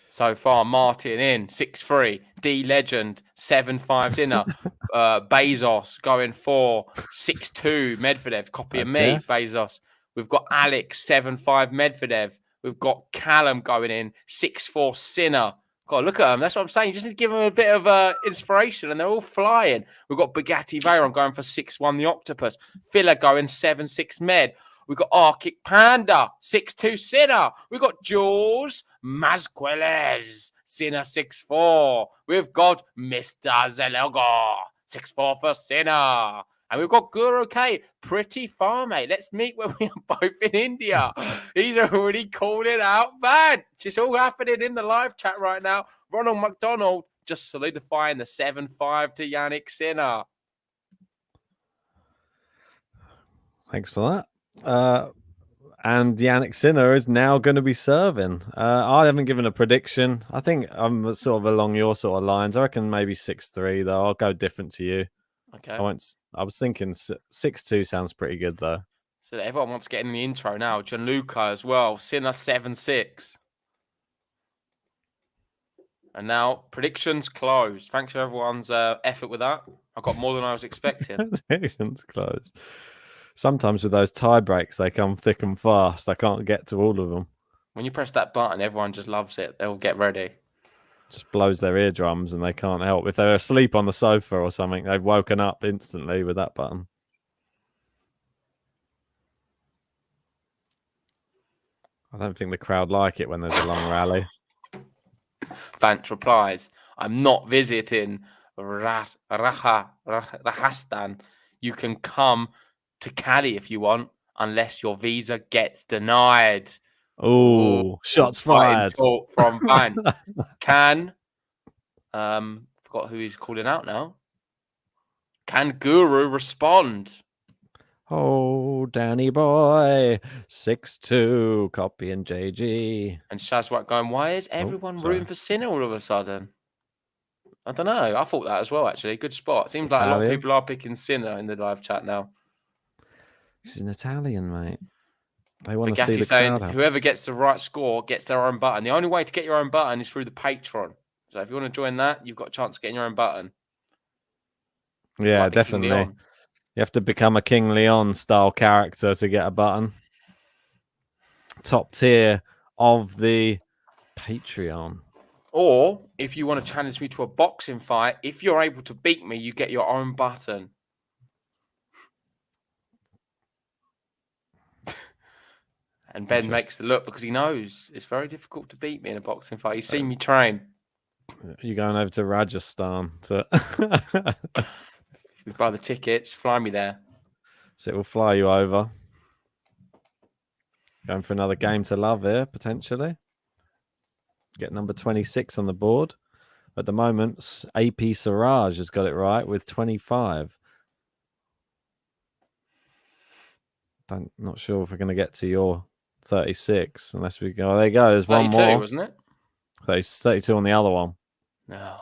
So far, Martin in 6-3, D Legend 7-5 Sinner, Bezos going for 6-2 Medvedev, copying me, Bezos. We've got Alex 7-5 Medvedev. We've got Callum going in 6-4 Sinner. God, look at them. That's what I'm saying. You just need to give them a bit of inspiration, and they're all flying. We've got Bugatti Veyron going for 6-1 the Octopus. Filler going 7-6 Med. We've got Arctic Panda, 6-2 Sinner. We've got Jules Mazqueles, Sinner 6-4. We've got Mr. Zelego, 6-4 for Sinner. And we've got Guru K, pretty far, mate. Let's meet when we are both in India. He's already called it out, man. It's all happening in the live chat right now. Ronald McDonald just solidifying the 7-5 to Jannik Sinner. Thanks for that. And Jannik Sinner is now going to be serving. I haven't given a prediction. I think I'm sort of along your sort of lines. I reckon maybe 6-3 though. I'll go different to you. Okay. I was thinking 6-2 sounds pretty good though. So everyone wants to get in the intro now. Gianluca as well. Sinner 7-6. And now predictions closed. Thanks for everyone's effort with that. I got more than I was expecting. Predictions closed. Sometimes with those tie breaks, they come thick and fast. I can't get to all of them. When you press that button, everyone just loves it. They'll get ready. Just blows their eardrums and they can't help. If they're asleep on the sofa or something, they've woken up instantly with that button. I don't think the crowd like it when there's a long rally. Vance replies, I'm not visiting Rajasthan. You can come to Cali if you want, unless your visa gets denied. Oh, shots fired from Van. Can forgot who he's calling out now. Can Guru respond? Oh, Danny boy, 6-2, copying JG. And Shazwat going, why is everyone rooting for Sinner all of a sudden? I don't know. I thought that as well, actually. Good spot. Seems like a lot of people are picking Sinner in the live chat now. He's an Italian, mate. They want Bugatti to see the saying, crowd. whoever gets the right score gets their own button. The only way to get your own button is through the Patreon. So if you want to join that, you've got a chance of getting your own button. Yeah, definitely. You have to become a King Leon style character to get a button. Top tier of the Patreon. Or if you want to challenge me to a boxing fight, if you're able to beat me, you get your own button. And Ben makes the look because he knows it's very difficult to beat me in a boxing fight. He's seen me train. You're going over to Rajasthan to we buy the tickets, fly me there. So it will fly you over. Going for another game to love here, potentially. Get number 26 on the board. At the moment, AP Siraj has got it right with 25. Not sure if we're going to get to your 36 unless we go. There you go. There's one more. Wasn't it? 32 on the other one. No.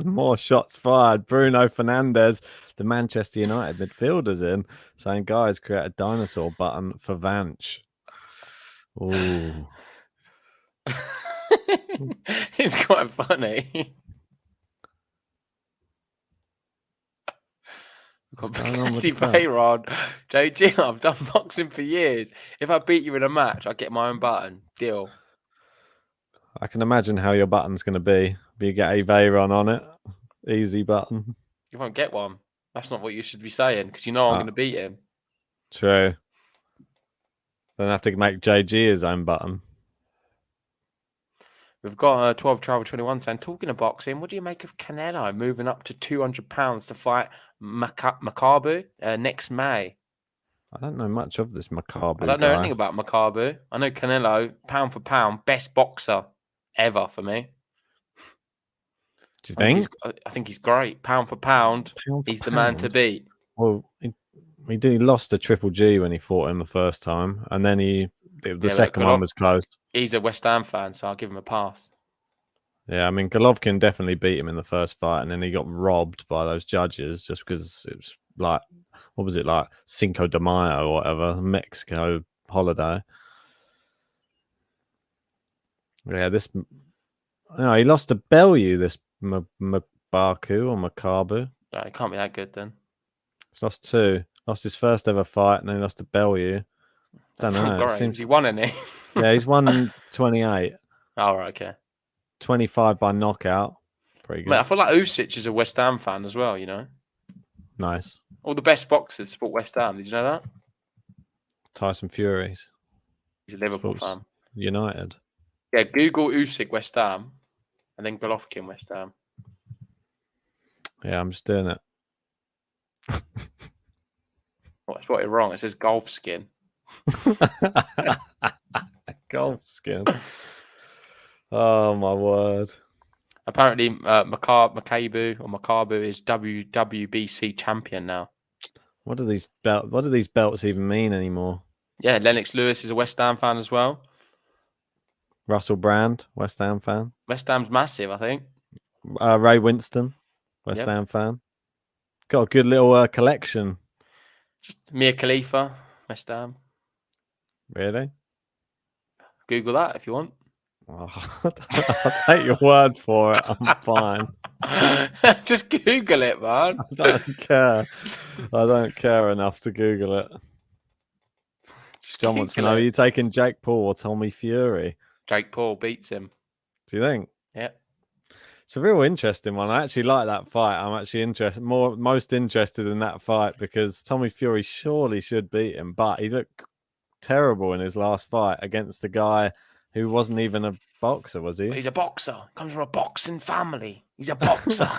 More shots fired. Bruno Fernandes, the Manchester United midfielder's in, saying, guys, create a dinosaur button for Vance. Ooh. It's quite funny. JG, I've done boxing for years. If I beat you in a match, I get my own button. Deal. I can imagine how your button's going to be. You get a Veyron on it. Easy button. You won't get one. That's not what you should be saying because you know I'm going to beat him. True. Then I have to make JG his own button. We've got 12 Travel 21 saying, talking of boxing, what do you make of Canelo moving up to £200 to fight Makabu next May? I don't know much of this Makabu. I don't know anything about Makabu. I know Canelo, pound for pound, best boxer ever for me. Do you think? I think he's great. Pound for pound, he's the man to beat. Well, he lost to Triple G when he fought him the first time, and then the second one was close. He's a West Ham fan, so I'll give him a pass. Yeah, I mean, Golovkin definitely beat him in the first fight, and then he got robbed by those judges just because it was like, what was it, like Cinco de Mayo or whatever, Mexico holiday. Yeah, he lost to Bellew, this Mbaku or Makabu. No, it can't be that good then. He's lost 2. Lost his first ever fight, and then he lost to Bellew. Don't know. Has he won any? Yeah, he's won 28. Oh, right, okay. 25 by knockout. Pretty good. Mate, I feel like Usyk is a West Ham fan as well, you know? Nice. All the best boxers support West Ham. Did you know that? Tyson Fury's. He's a Liverpool fan. United. Yeah, Google Usyk West Ham and then Golovkin West Ham. Yeah, I'm just doing it. What, it's what wrong. It says golf skin. Golf skin. Oh, my word. Apparently, Makabu is WWBC champion now. What do these belts even mean anymore? Yeah, Lennox Lewis is a West Ham fan as well. Russell Brand, West Ham fan. West Ham's massive, I think. Ray Winston, West Ham fan. Got a good little collection. Just Mia Khalifa, West Ham. Really? Google that if you want. Oh, I'll take your word for it. I'm fine. Just Google it, man. I don't care. I don't care enough to Google it. John wants to know, are you taking Jake Paul or Tommy Fury? Jake Paul beats him. Do you think? Yeah. It's a real interesting one. I actually like that fight. I'm actually most interested in that fight because Tommy Fury surely should beat him, but he looked terrible in his last fight against a guy who wasn't even a boxer, was he? He's a boxer. Comes from a boxing family. He's a boxer.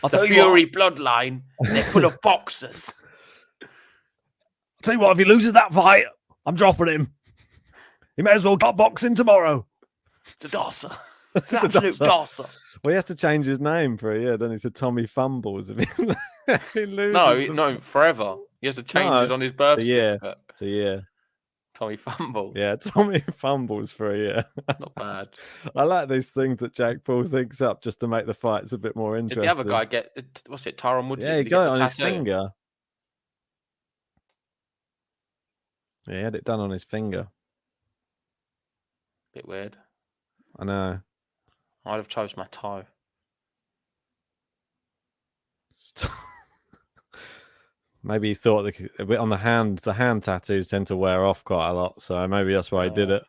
I'll the Fury bloodline, they're full of boxers. I'll tell you what, if he loses that fight, I'm dropping him. He may as well cut boxing tomorrow. It's a dosser. It's an absolute dosser. Well, he has to change his name for a year, doesn't he? To Tommy Fumbles. If he loses. No, forever. He has to change it on his birth certificate. It's a year. Tommy Fumble. Yeah, Tommy Fumbles for a year. Not bad. I like these things that Jake Paul thinks up just to make the fights a bit more interesting. Did the other guy get, what's it, Tyron Woodley? Yeah, he got it on his finger. Yeah, he had it done on his finger. Bit weird. I know. I'd have chose my toe. Maybe he thought a bit on the hand tattoos tend to wear off quite a lot, so maybe that's why he did it.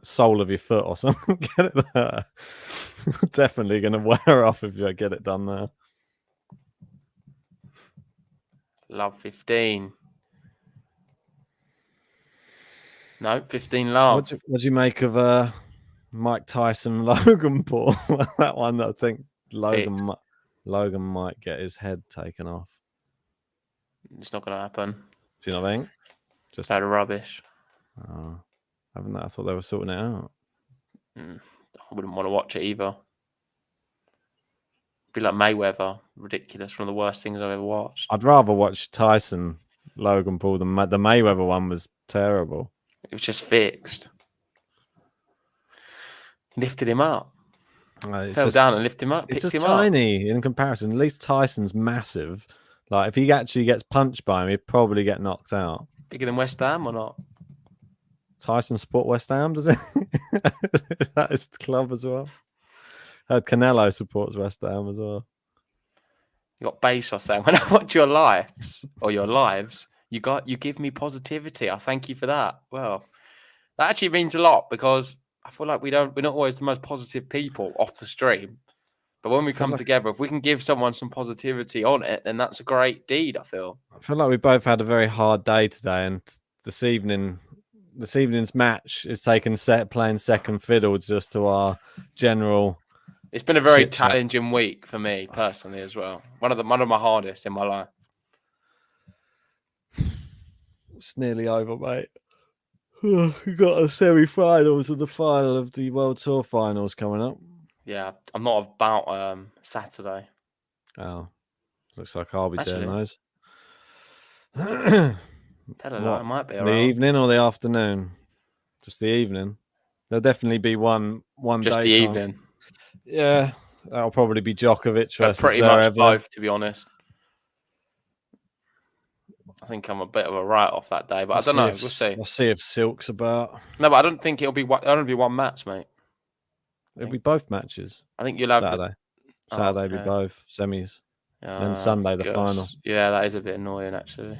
Sole of your foot or something. Get it there. Definitely going to wear off if you get it done there. Love 15. No, 15 love. What do you make of Mike Tyson, Logan Paul? That one that I think Logan might get his head taken off. It's not going to happen. Do you not think? Just out of rubbish. Oh, haven't they? I thought they were sorting it out. I wouldn't want to watch it either. Be like Mayweather, ridiculous, one of the worst things I've ever watched. I'd rather watch Tyson, Logan Paul than the Mayweather one was terrible. It was just fixed. Lifted him up. Fell down and lifted him up. It's Picked just him tiny in comparison. At least Tyson's massive. Like if he actually gets punched by him, he'd probably get knocked out. Bigger than West Ham or not? Tyson support West Ham, does it? Is that his club as well? Heard Canelo supports West Ham as well. You got Bezos saying, when I watch your lives, you give me positivity. I thank you for that. Well, that actually means a lot because I feel like we're not always the most positive people off the stream. But when we come together, if we can give someone some positivity on it, then that's a great deed, I feel. I feel like we both had a very hard day today, and this evening's match is playing second fiddle just to our general. It's been a very challenging week for me personally as well. One of my hardest in my life. It's nearly over, mate. We've got the semi-finals and the final of the World Tour finals coming up. Yeah, I'm not about Saturday. Oh, looks like I'll be Actually, doing those. Tell a lie, I might be The around. evening or the afternoon? Just the evening. There'll definitely be one Just the daytime. evening. Yeah, that'll probably be Djokovic versus Pretty much Zverev. both, to be honest. I think I'm a bit of a write-off that day, but I don't know. We'll see. I'll see if Silk's about. No, but I don't think it'll be one match, mate. It'll be both matches. I think you'll have Saturday. Saturday be both semis. And then Sunday the final. Yeah, that is a bit annoying, actually.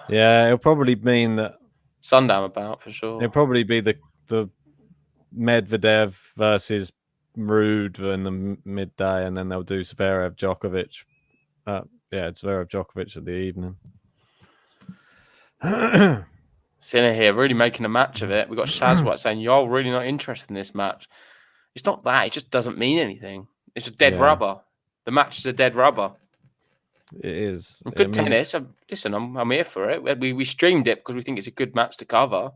Yeah, it'll probably mean that Sunday I'm about for sure. It'll probably be the Medvedev versus Rude in the midday, and then they'll do Zverev Djokovic. Zverev Djokovic at the evening. Sinner here, really making a match of it. We've got Shazwat saying, you're really not interested in this match. It's not that. It just doesn't mean anything. It's a dead rubber. The match is a dead rubber. It is. Good tennis. Listen, I'm here for it. We streamed it because we think it's a good match to cover.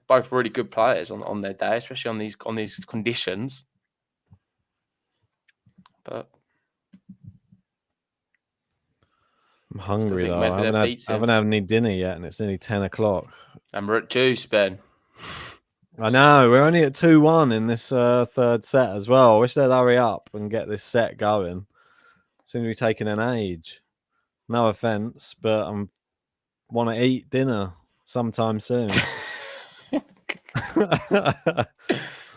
Both really good players on their day, especially on these conditions. But I'm hungry though. I haven't had any dinner yet, and it's nearly 10 o'clock. And we're at juice, Ben. I know. We're only at 2-1 in this third set as well. I wish they'd hurry up and get this set going. Seems to be taking an age. No offense, but I want to eat dinner sometime soon.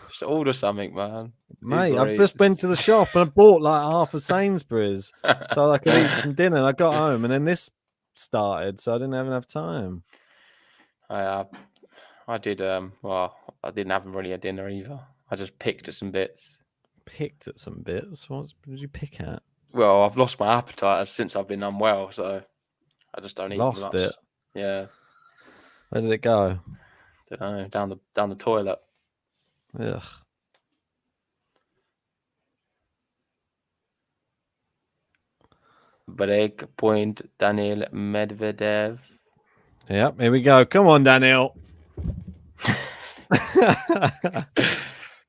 Just order something, man. Mate, I've just been to the shop and I bought like half of Sainsbury's so I could eat some dinner. I got home and then this started, so I didn't have enough time. I did. Well, I didn't have really a dinner either. I just picked at some bits. Picked at some bits? What did you pick at? Well, I've lost my appetite since I've been unwell, so I just don't eat Lost much. it? Yeah. Where did it go? Don't know. Down the toilet. Ugh. Break point, Daniil Medvedev. Yep, here we go. Come on, Daniil.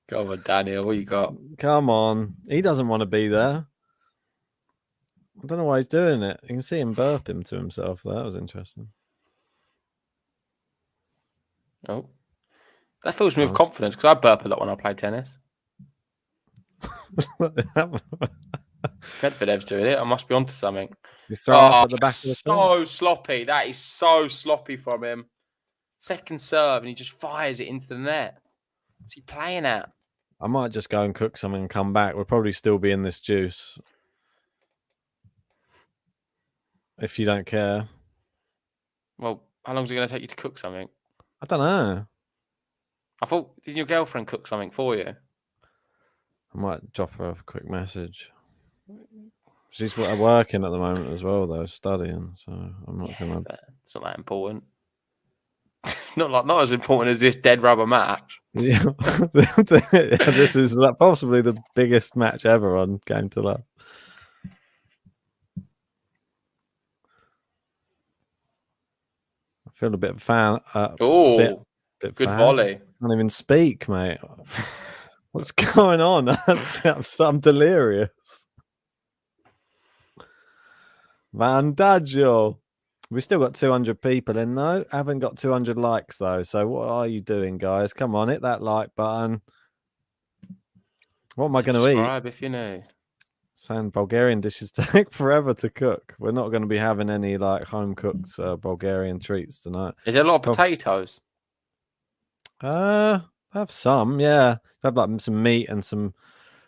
Come on, Daniil. What you got? Come on. He doesn't want to be there. I don't know why he's doing it. You can see him burp him to himself. That was interesting. Oh. That fills me with confidence because I burp a lot when I play tennis. Medvedev's doing it. I must be onto something. You throw up at the back of the so sloppy. That is so sloppy from him. Second serve, and he just fires it into the net. What's he playing at? I might just go and cook something and come back. We'll probably still be in this juice. If you don't care. Well, how long is it going to take you to cook something? I don't know. I thought, did your girlfriend cook something for you? I might drop her a quick message. She's working at the moment as well, though, studying. So I'm not going to. It's not that important. It's not as important as this dead rubber match. Yeah, this is possibly the biggest match ever on Game to Love. I feel a bit of a fan. Oh, good fan. volley. I can't even speak, mate. What's going on? I'm delirious. Vandaggio. We still got 200 people in, though. Haven't got 200 likes, though. So what are you doing, guys? Come on, hit that like button. What am I going to eat? Subscribe if you know. Saying Bulgarian dishes take forever to cook. We're not going to be having any like home cooked Bulgarian treats tonight. Is there a lot of potatoes? Have some, yeah. Have like some meat and some.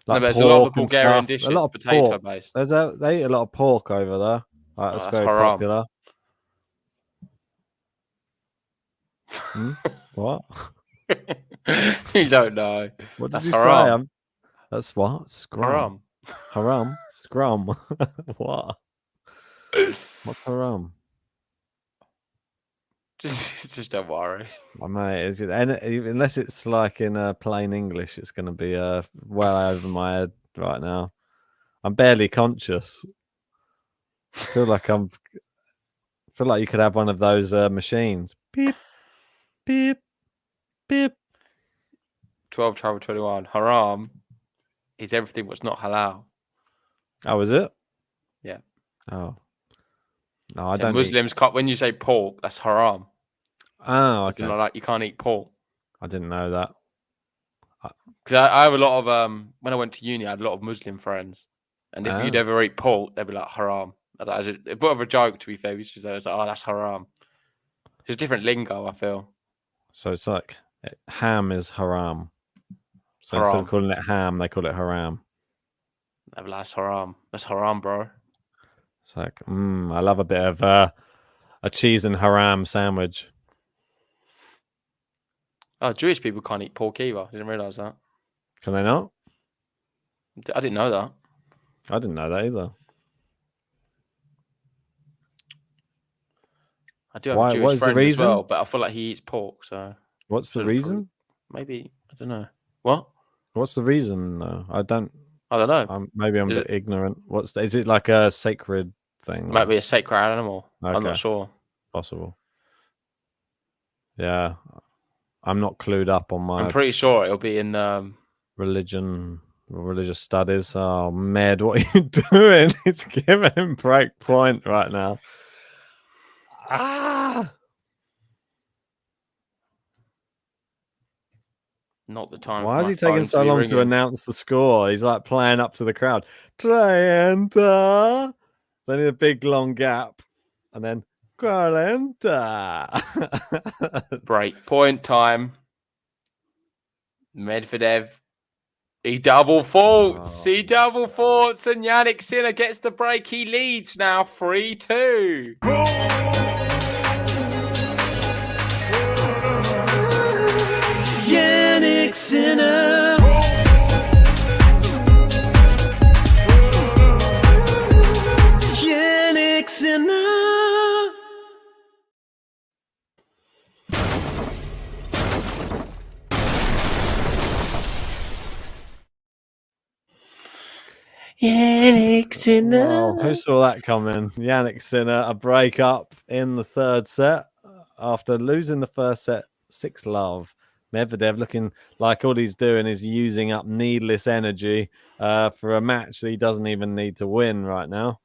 Like, no, there's a lot of Bulgarian dishes potato based. They eat a lot of pork over there. Like, that's very haram. popular. What? You don't know. What did that's you haram. say? That's what? Haram. Haram? Scrum. What? What's haram? Just don't worry. Mate, unless it's like in plain English, it's going to be well over my head right now. I'm barely conscious. I feel like you could have one of those machines. Beep, beep, beep. 12 travel 21. Haram is everything what's not halal. Oh, is it? Yeah. Oh. No, I So don't. Muslims can't. When you say pork, that's haram. Oh, It's okay. not like you can't eat pork. I didn't know that. Because I have a lot of when I went to uni, I had a lot of Muslim friends, and if you'd Oh. ever eat pork, they'd be like haram. As a bit of a joke, to be fair. We used to say, it's like, oh, that's haram. It's a different lingo, I feel. So it's like ham is haram. So Haram. instead of calling it ham, they call it haram. They'd be like, that's haram. That's haram, bro. It's like, I love a bit of a cheese and haram sandwich. Oh, Jewish people can't eat pork either. I didn't realise that. Can they not? I didn't know that. I didn't know that either. I do have a Jewish friend as well, but I feel like he eats pork. So what's the reason? Maybe I don't know. What? What's the reason though? I don't know. Maybe I'm a bit ignorant. Is it like a sacred thing? Might be a sacred animal. Okay. I'm not sure. Possible. Yeah, I'm not clued up on my. I'm pretty sure it'll be in religious studies. Oh, Med, what are you doing? It's giving him break point right now. Not the time. Why is he taking so long to announce the score? He's like playing up to the crowd. Trienta. Then a big long gap, and then Quarenta. Break point time. Medvedev. He double faults. He double faults, and Jannik Sinner gets the break. He leads now 3-2. Jannik Sinner. Jannik Sinner. Jannik Sinner. Wow, who saw that coming? Jannik Sinner, a break up in the third set after losing the first set 6-love. Medvedev looking like all he's doing is using up needless energy for a match that he doesn't even need to win right now.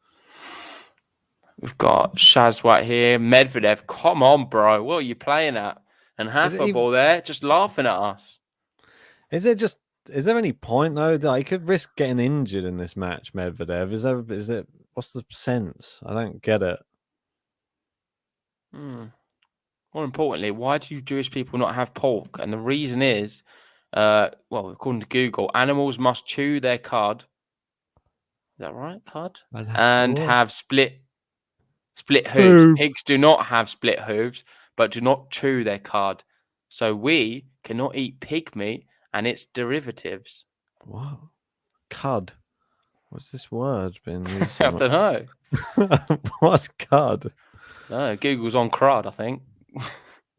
We've got Shazwat here. Medvedev, come on, bro. What are you playing at? And Hafaball there, just laughing at us. Is there any point though that he could risk getting injured in this match, Medvedev? Is it what's the sense? I don't get it. More importantly, why do you Jewish people not have pork? And the reason is, well, according to Google, animals must chew their cud. Is that right? Cud? And have split hooves. Pigs do not have split hooves, but do not chew their cud. So we cannot eat pig meat and its derivatives. What? Cud? What's this word been used? I don't know. What's cud? No, Google's on crud, I think.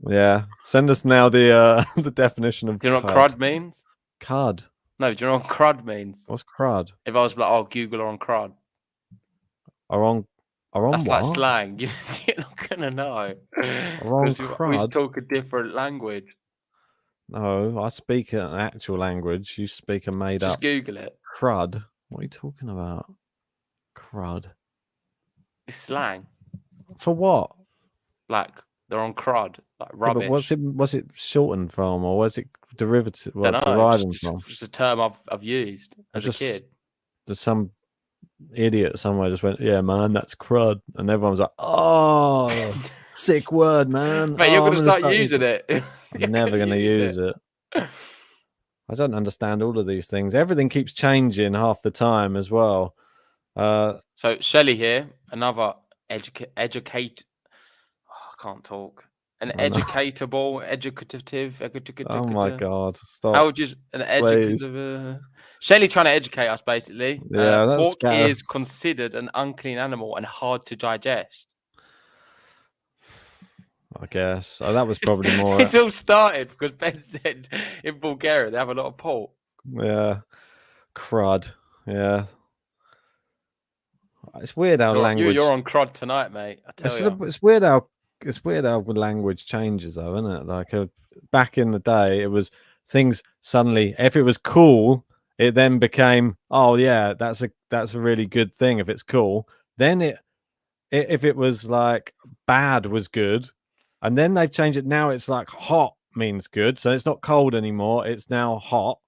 Yeah. Send us now the definition of. Do you know what crud means? Cud. No, do you know what crud means? What's crud? If I was like, oh, Google are on crud. Are on That's what? like slang. You're not gonna know. We talk a different language. No, I speak an actual language. You speak a made up. Just Google it. Crud. What are you talking about? Crud. It's slang. For what? Like they're on crud, like rubbish. Yeah, but what's it shortened from, or was it derivative? Well, deriving from? Just a term I've used as a kid. There's some idiot somewhere just went, yeah, man, that's crud, and everyone's like, oh, sick word, man. Mate, you're gonna start using it. I'm never gonna use it. I don't understand all of these things. Everything keeps changing half the time as well. So Shelley here, another educate. I can't talk. Educative. Oh my god! Stop. How just an educative. Shelley trying to educate us basically. Yeah, pork is considered an unclean animal and hard to digest. I guess that was probably more. It's all started because Ben said in Bulgaria they have a lot of pork. Yeah, crud. Yeah, it's weird how language. You're on crud tonight, mate. I tell you. It's weird how language changes, though, isn't it? Like back in the day, it was things suddenly. If it was cool it then became, oh yeah, that's a really good thing if it's cool. Then if it was like bad was good, and then they've changed it. Now it's like hot means good, so it's not cold anymore. It's now hot.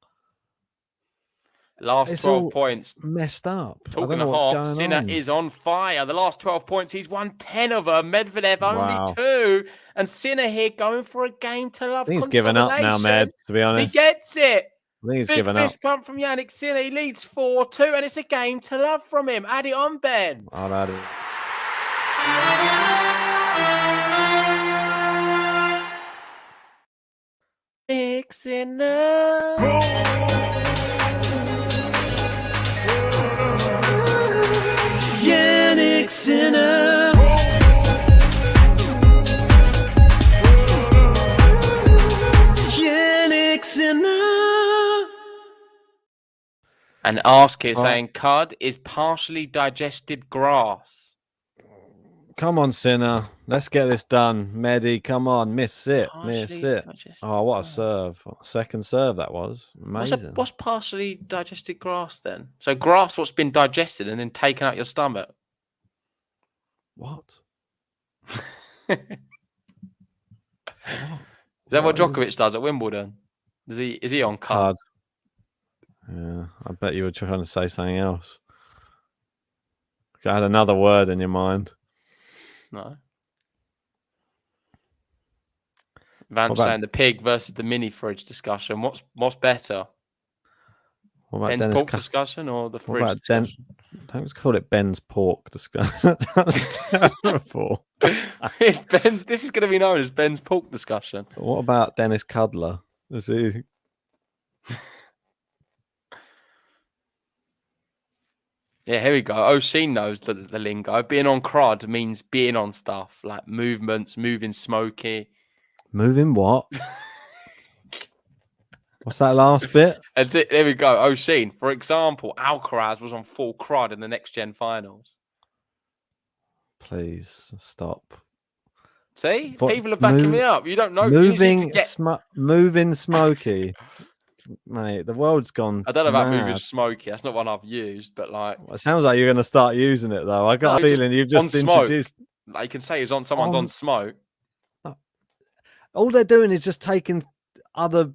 Last It's 12 all points. messed up. I Talking don't know of what's hot, going Sinner on. is on fire. The last 12 points, he's won 10 of them. Medvedev only Wow. 2. And Sinner here going for a game to love I think he's given up now, Med, to be honest. He gets it. I think he's Big given up. fist pump from Jannik Sinner. He leads 4-2, and it's a game to love from him. Add it on, Ben. I'll add it. Big Sinner. Jannik Sinner. Jannik Sinner. And Ask here saying cud is partially digested grass. Come on, Sinner. Let's get this done. Medi, come on. Miss it. Miss it. Oh, what a serve. Second serve that was. Amazing. What's partially digested grass then? So grass what's been digested and then taken out your stomach. What? Is that what Djokovic does at Wimbledon? Is he on cud? Yeah, I bet you were trying to say something else. I had another word in your mind. No. Vance saying the pig versus the mini fridge discussion. What's better? What about Ben's Dennis pork discussion or the fridge discussion? Don't call it Ben's pork discussion. That's terrible. This is going to be known as Ben's pork discussion. What about Dennis Cuddler? Is he? Yeah, here we go. OC knows the lingo. Being on crud means being on stuff like movements, moving smoky. Moving what? What's that last bit? And there we go. OC. For example, Alcaraz was on full crud in the next gen finals. Please stop. See, people are backing me up. You don't know. Moving smoky. Mate, the world's gone. I don't know about mad. moving smoky. That's not one I've used, but like, Well, it sounds like you're going to start using it though. I got a feeling you've just introduced. Like you can say it's on someone's on smoke. All they're doing is just taking other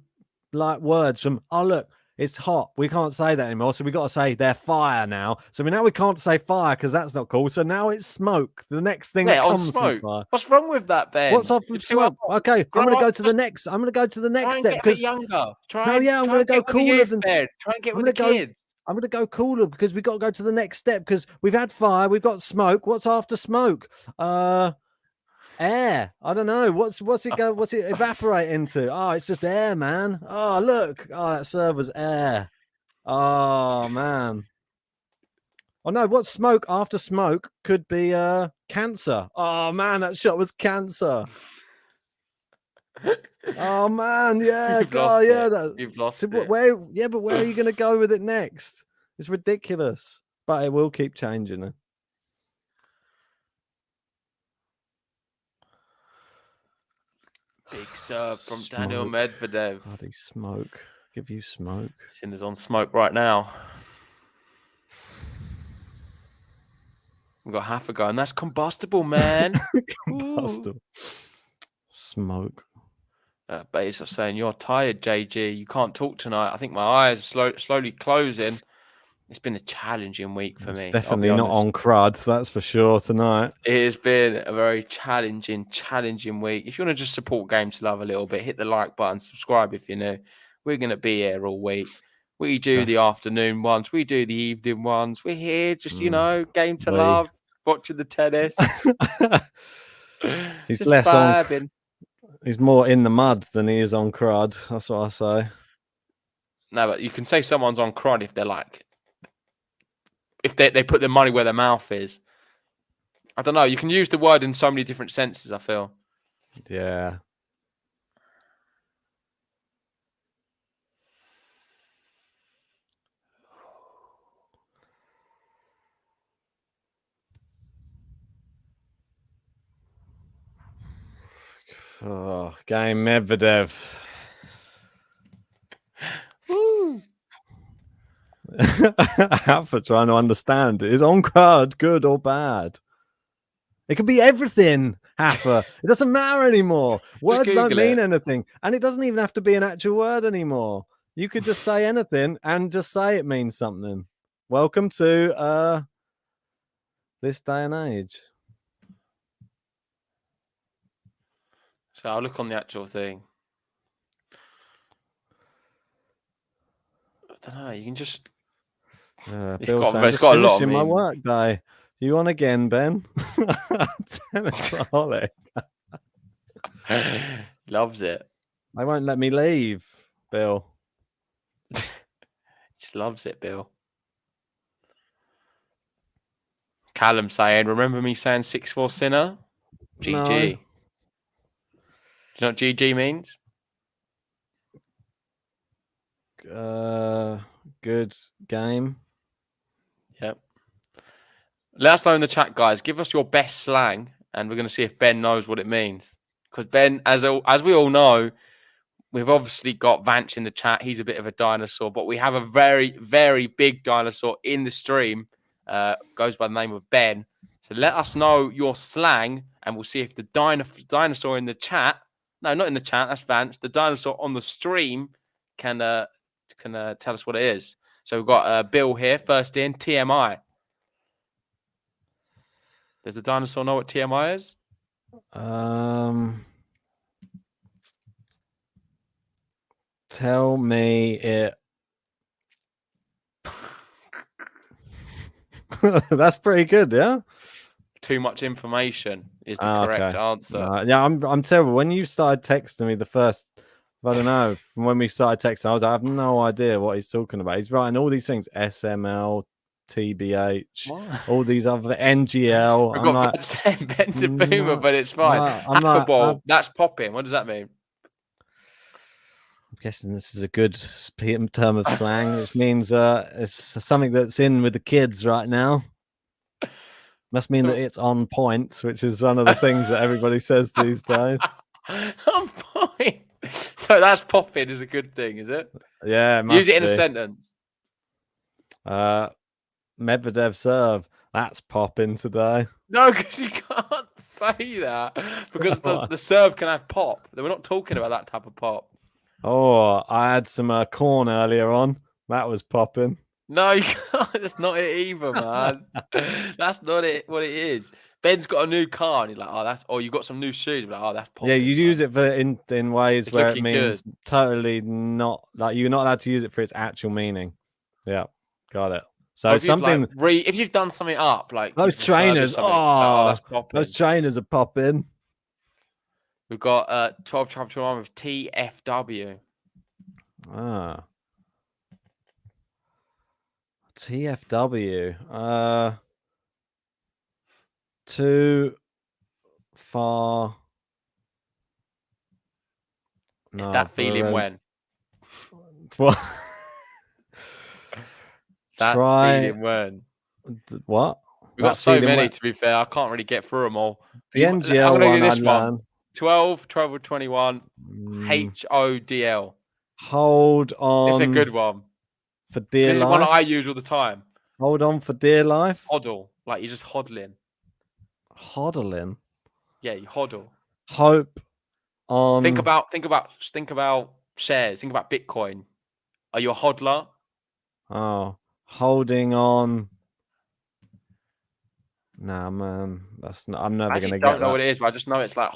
like words from. Oh look, it's hot. We can't say that anymore, so we got to say they're fire now. So now we can't say fire because that's not cool. So now it's smoke. The next thing that comes on smoke. from fire. What's wrong with that, Ben? What's off from smoke? Okay, I'm going to go to the next. I'm going to go to the next step because younger. I'm going to go cooler than. Try and get with the kids. I'm going to go cooler because we've got to go to the next step because we've had fire, we've got smoke. What's after smoke? Air. I don't know. What's it evaporate into? Oh, it's just air, man. Oh, look. Oh, that serve was air. Oh man. Oh no, what's smoke after smoke could be cancer. Oh man, that shot was cancer. Oh man, yeah, You've lost it. You've lost it. But where are you going to go with it next? It's ridiculous, but it will keep changing it. Big serve from Daniil Medvedev. Bloody smoke. Give you smoke. Sinner's on smoke right now. We've got half a go, and that's combustible, man. Combustible. Smoke. Bezos saying, you're tired, JG. You can't talk tonight. I think my eyes are slowly closing. It's been a challenging week for me. Definitely not on crud, that's for sure, tonight. It has been a very challenging week. If you want to just support Game to Love a little bit, hit the like button, subscribe if you're new. We're going to be here all week. We do the afternoon ones. We do the evening ones. We're here just, Game to Love, watching the tennis. He's just less vibing. He's more in the mud than he is on crud. That's what I say. No, but you can say someone's on crud if they're like, if they put their money where their mouth is. I don't know. You can use the word in so many different senses, I feel. Yeah. Oh, game Medvedev. Woo. Alpha trying to understand. Is on card good or bad? It could be everything, Haffa. It doesn't matter anymore. Words don't mean anything. And it doesn't even have to be an actual word anymore. You could just say anything and just say it means something. Welcome to this day and age. So I'll look on the actual thing. I don't know. You can just. It's got a lot of means. My work day. You on again, Ben? Tennisaholic. Loves it. They won't let me leave, Bill. Just loves it, Bill. Callum saying, remember me saying 6'4" Sinner? GG. No. Do you know what GG means? Good game. Yep. Let us know in the chat, guys. Give us your best slang, and we're going to see if Ben knows what it means. Because Ben, as we all know, we've obviously got Vance in the chat. He's a bit of a dinosaur, but we have a very, very big dinosaur in the stream. Goes by the name of Ben. So let us know your slang, and we'll see if the dinosaur in the chat, no, not in the chat, that's Vance, the dinosaur on the stream can tell us what it is. So we've got Bill here, first in, TMI. Does the dinosaur know what TMI is? Tell me it. That's pretty good, yeah. Too much information is the correct answer. Yeah, I'm terrible. When you started texting me the first, I don't know, from when we started texting, I have no idea what he's talking about. He's writing all these things: SML, TBH, all these other NGL. I've got Ben's a boomer, but it's fine. Aquaball, that's popping. What does that mean? I'm guessing this is a good term of slang, which means it's something that's in with the kids right now. Must mean that it's on point, which is one of the things that everybody says these days. On point. So that's popping is a good thing, is it? Yeah, use it in a sentence. Medvedev serve. That's popping today. No, because you can't say that because the serve can have pop. We're not talking about that type of pop. Oh, I had some corn earlier on. That was popping. No, you can't. That's not it either, man. That's not it. What it is. Ben's got a new car, and you're like, oh, that's. Or you got some new shoes. You're like, oh, that's popping. Yeah, you use it for in ways it's where it means totally not like you're not allowed to use it for its actual meaning. Yeah, got it. So something if you've done something up, like those trainers. That's popping. Those trainers are popping. We've got 12 chapter 1 with TFW. TFW. Too far. No, it's that feeling when. What? That feeling when. What? We've got so many, to be fair. I can't really get through them all. The NGL one, this one. 12 or 21. HODL. Hold on. It's a good one. For dear life. This is one I use all the time. Hold on for dear life. Hodl. Like you're just hodling. Hodling? Yeah, you hodl. Hope on. Think about shares. Think about Bitcoin. Are you a hodler? Oh, holding on. Nah, man, that's not. I'm never gonna get. I don't know what it is, but I just know it's like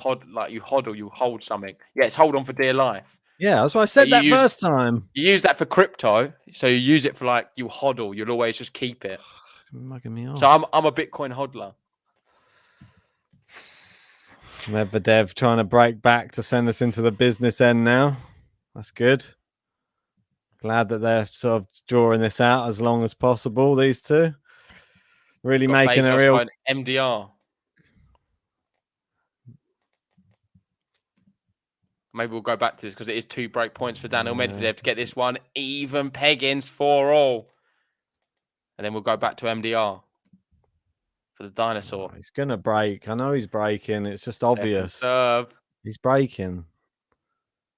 you hodl, you hold something. Yeah, it's hold on for dear life. Yeah, that's why I said that first time. You use that for crypto, so you use it for like you hodl. You'll always just keep it. You're mugging me off. So I'm a Bitcoin hodler. Medvedev trying to break back to send us into the business end now. That's good. Glad that they're sort of drawing this out as long as possible. These two really making a real MDR. Maybe we'll go back to this because it is 2 break points for Daniil Medvedev to get this one even peggings for all. And then we'll go back to MDR for the dinosaur. He's going to break. I know he's breaking. It's just obvious. Serve. He's breaking.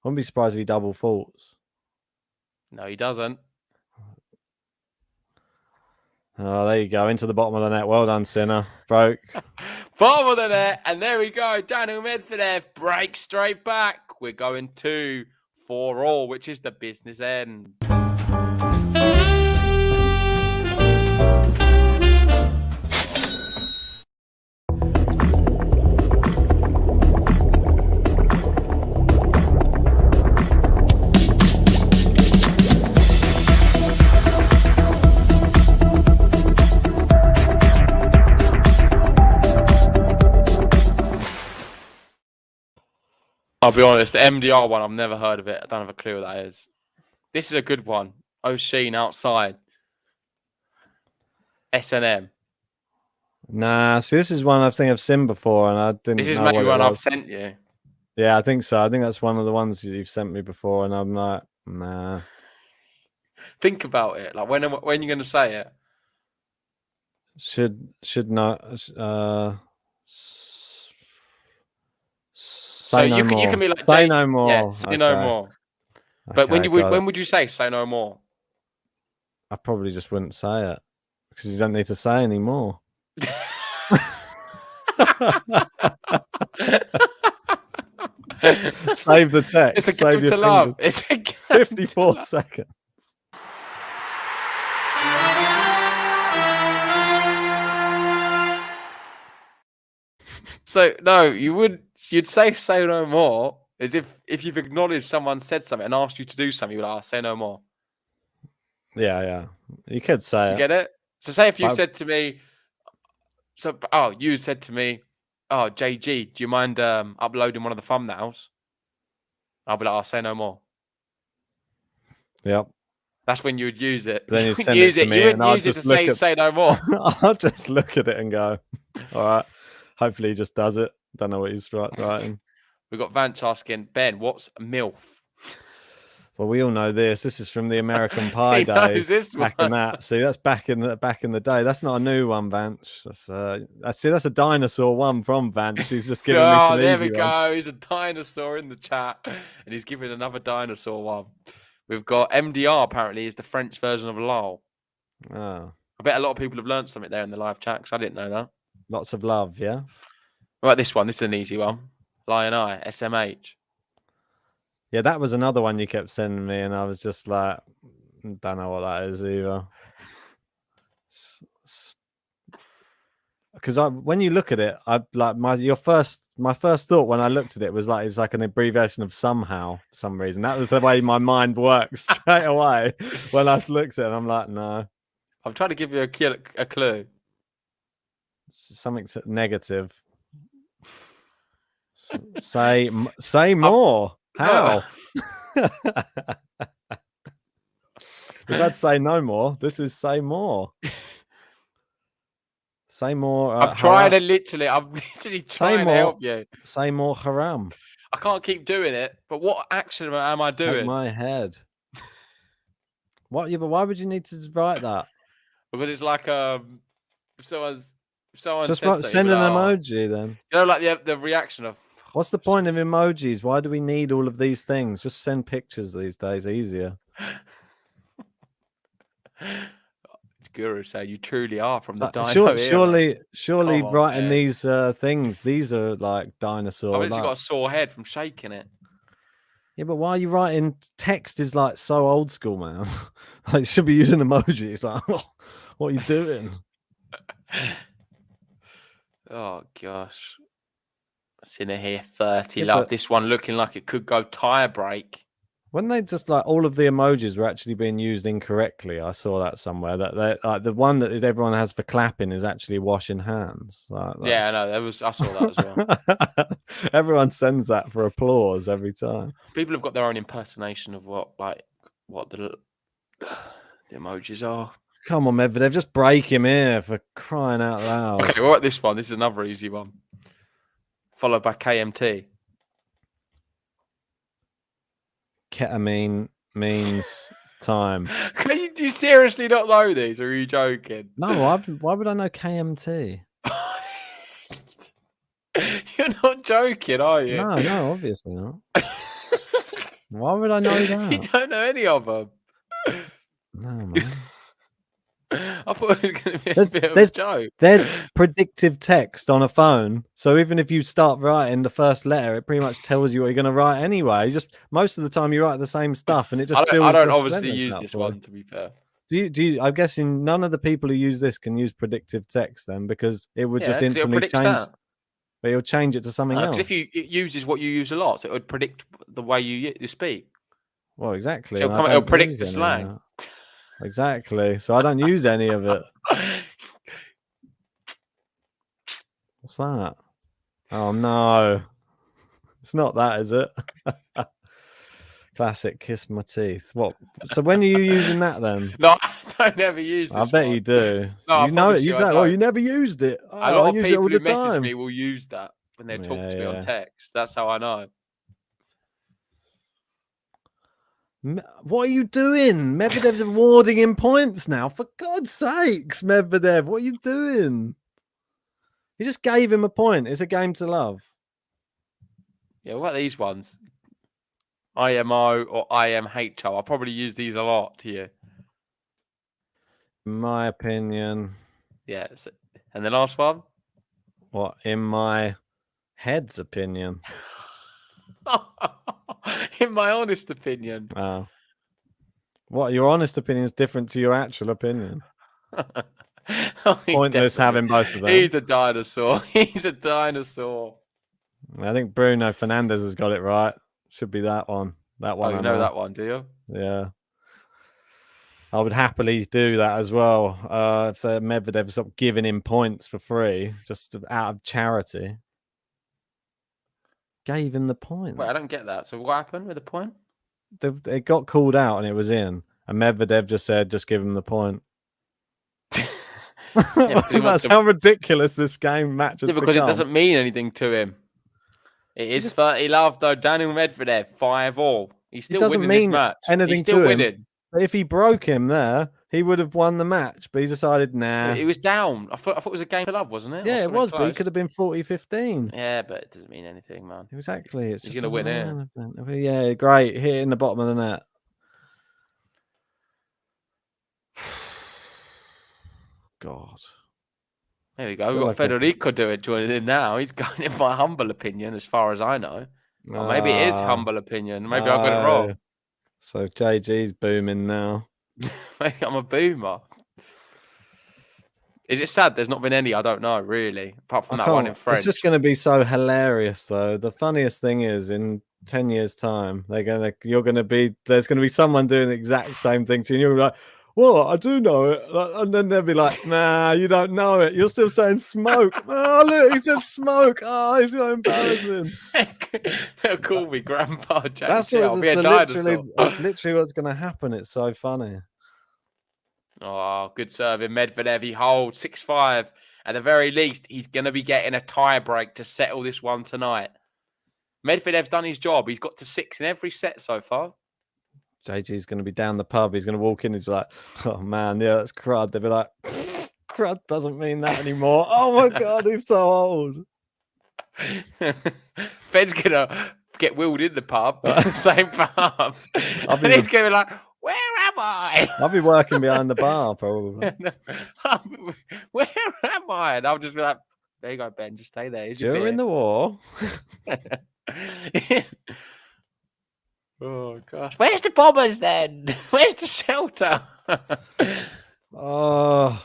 Wouldn't be surprised if he double faults. No, he doesn't. Oh, there you go. Into the bottom of the net. Well done, Sinner. Broke. Bottom of the net. And there we go. Daniil MEDVEDEV breaks straight back. We're going 2-4-all, which is the business end. I'll be honest, the MDR one, I've never heard of it. I don't have a clue what that is. This is a good one. O'Sheen outside. S&M. Nah, see, this is one I think I've seen before, and I didn't. This is know maybe what it one I've was. sent you. Yeah, I think so. I think that's one of the ones you've sent me before, and I'm like, nah. Think about it. Like when you're going to say it? Should not. Say no more. You can be like say no more. Yeah, say no more. But Okay, when would you say no more? I probably just wouldn't say it because you don't need to say anymore. Save the text. It's a game to love. It's a game 54 seconds. So no, you'd say no more as if you've acknowledged someone said something and asked you to do something, you're like, say no more. Yeah. You could say You it. get it? So say if you said to me, you said to me, oh, JG, do you mind uploading one of the thumbnails? I'll be like, I'll say no more. Yep. That's when you would use it. Then you send it to me, you wouldn't use it to say no more. I'll just look at it and go, all right. Hopefully he just does it. Don't know what he's writing. We've got Vance asking, Ben, what's MILF? Well, we all know this. This is from the American Pie days. Back in that. See, that's back in the day. That's not a new one, Vance. That's a dinosaur one from Vance. He's just giving me some there easy we go. ones. He's a dinosaur in the chat, and he's giving another dinosaur one. We've got MDR. Apparently, is the French version of LOL. Oh. I bet a lot of people have learned something there in the live chat because I didn't know that. Lots of love, yeah. Right, this one. This is an easy one. Lion Eye, SMH. Yeah, that was another one you kept sending me, and I was just like, don't know what that is either. Because when you look at it, my first thought when I looked at it was like it's like an abbreviation of somehow for some reason. That was the way my mind works straight away when I looked at it. I'm like, no. I'm trying to give you a clue. Something negative. Say more. How? We've had say no more. This is say more. Say more. I'm trying to literally trying to help you. Say more haram. I can't keep doing it, but what action am I doing? Take my head. What? Yeah, but why would you need to write that? Because it's like if someone just says send an emoji then. You know, like the reaction of. What's the point of emojis? Why do we need all of these things? Just send pictures these days. Easier. Guru say you truly are from the dino surely writing these things. These are like dinosaur. I've literally got a sore head from shaking it. Yeah, but why are you writing text? Is like so old school, man. Like, you should be using emojis. It's like, what are you doing? Oh gosh. Sinner here, 30 love. This one looking like it could go tire break. When they just like all of the emojis were actually being used incorrectly, I saw that somewhere. That like the one that everyone has for clapping is actually washing hands. Yeah, I know. I saw that as well. Everyone sends that for applause every time. People have got their own impersonation of what the emojis are. Come on, Medvedev, just break him here for crying out loud. Okay, what this one? This is another easy one. Followed by KMT. Ketamine means time. Do you seriously not know these, or are you joking? No, why would I know KMT? You're not joking, are you? No, obviously not. Why would I know that? You don't know any of them. No, man. I thought it was going to be a bit of a joke. There's predictive text on a phone, so even if you start writing the first letter, it pretty much tells you what you're going to write anyway. Just most of the time you write the same stuff, and it just fills. I don't the obviously sentence use out this for you. one, to be fair. Do you? I'm guessing none of the people who use this can use predictive text then, because it would just instantly change. That. But it'll change it to something else. Because it uses what you use a lot, so it would predict the way you speak. Well, exactly. So it'll predict the slang. Exactly. So I don't use any of it. What's that? Oh no. It's not that, is it? Classic kiss my teeth. What? So when are you using that then? No, I don't ever use this. I bet you do. No, you know it. Use that. Oh, you never used it. Oh, a lot of people who message message me will use that when they talk to me on text. That's how I know. What are you doing? Medvedev's awarding him points now. For God's sakes, Medvedev, what are you doing? You just gave him a point. It's a game to love. Yeah, what about these ones? IMO or IMHO. I'll probably use these a lot to you. In my opinion. Yeah. And the last one? What? In my head's opinion. In my honest opinion. Oh. What? Your honest opinion is different to your actual opinion. Pointless having both of them. He's a dinosaur. He's a dinosaur. I think Bruno Fernandes has got it right. Should be that one. That one. Oh, you know that one, do you? Yeah. I would happily do that as well. If Medvedev stopped giving him points for free, just out of charity. Gave him the point. Wait, I don't get that. So what happened with the point? It got called out and it was in. And Medvedev just said, just give him the point. That's how ridiculous this match has because become. It doesn't mean anything to him. It is 30 love though. Daniil Medvedev 5-all. He's still winning this match. He's still winning. But if he broke him there, he would have won the match. But he decided, nah. It was down. I thought it was a game to love, wasn't it? Yeah, it was. Close. But it could have been 40-15. Yeah, but it doesn't mean anything, man. Exactly. He's going to win it. Yeah, great. Hit in the bottom of the net. God. There we go. We've got Federico joining in now. He's going in my humble opinion, as far as I know. Or maybe it is humble opinion. Maybe I got it wrong. So JG's booming now. Maybe I'm a boomer. Is it sad there's not been any? I don't know, really. Apart from that one in French. It's just going to be so hilarious, though. The funniest thing is, in 10 years' time, there's going to be someone doing the exact same thing to you, and you're like, well, I do know it. And then they'll be like, nah, you don't know it. You're still saying smoke. Oh, look, he said smoke. Oh, it's so embarrassing. They'll call me Grandpa JG. That's literally what's going to happen. It's so funny. Oh, good serving. Medvedev, he holds 6-5. At the very least, he's going to be getting a tie break to settle this one tonight. Medvedev's done his job. He's got to 6 in every set so far. JG's going to be down the pub. He's going to walk in. He's like, oh, man, yeah, that's crud. They'll be like, crud doesn't mean that anymore. Oh, my God, he's so old. Ben's going to get wheeled in the pub, the same pub. And he's going to be like, where am I? I'll be working behind the bar, probably. Where am I? And I'll just be like, there you go, Ben. Just stay there. During the war. Oh, gosh. Where's the bombers then? Where's the shelter? Oh.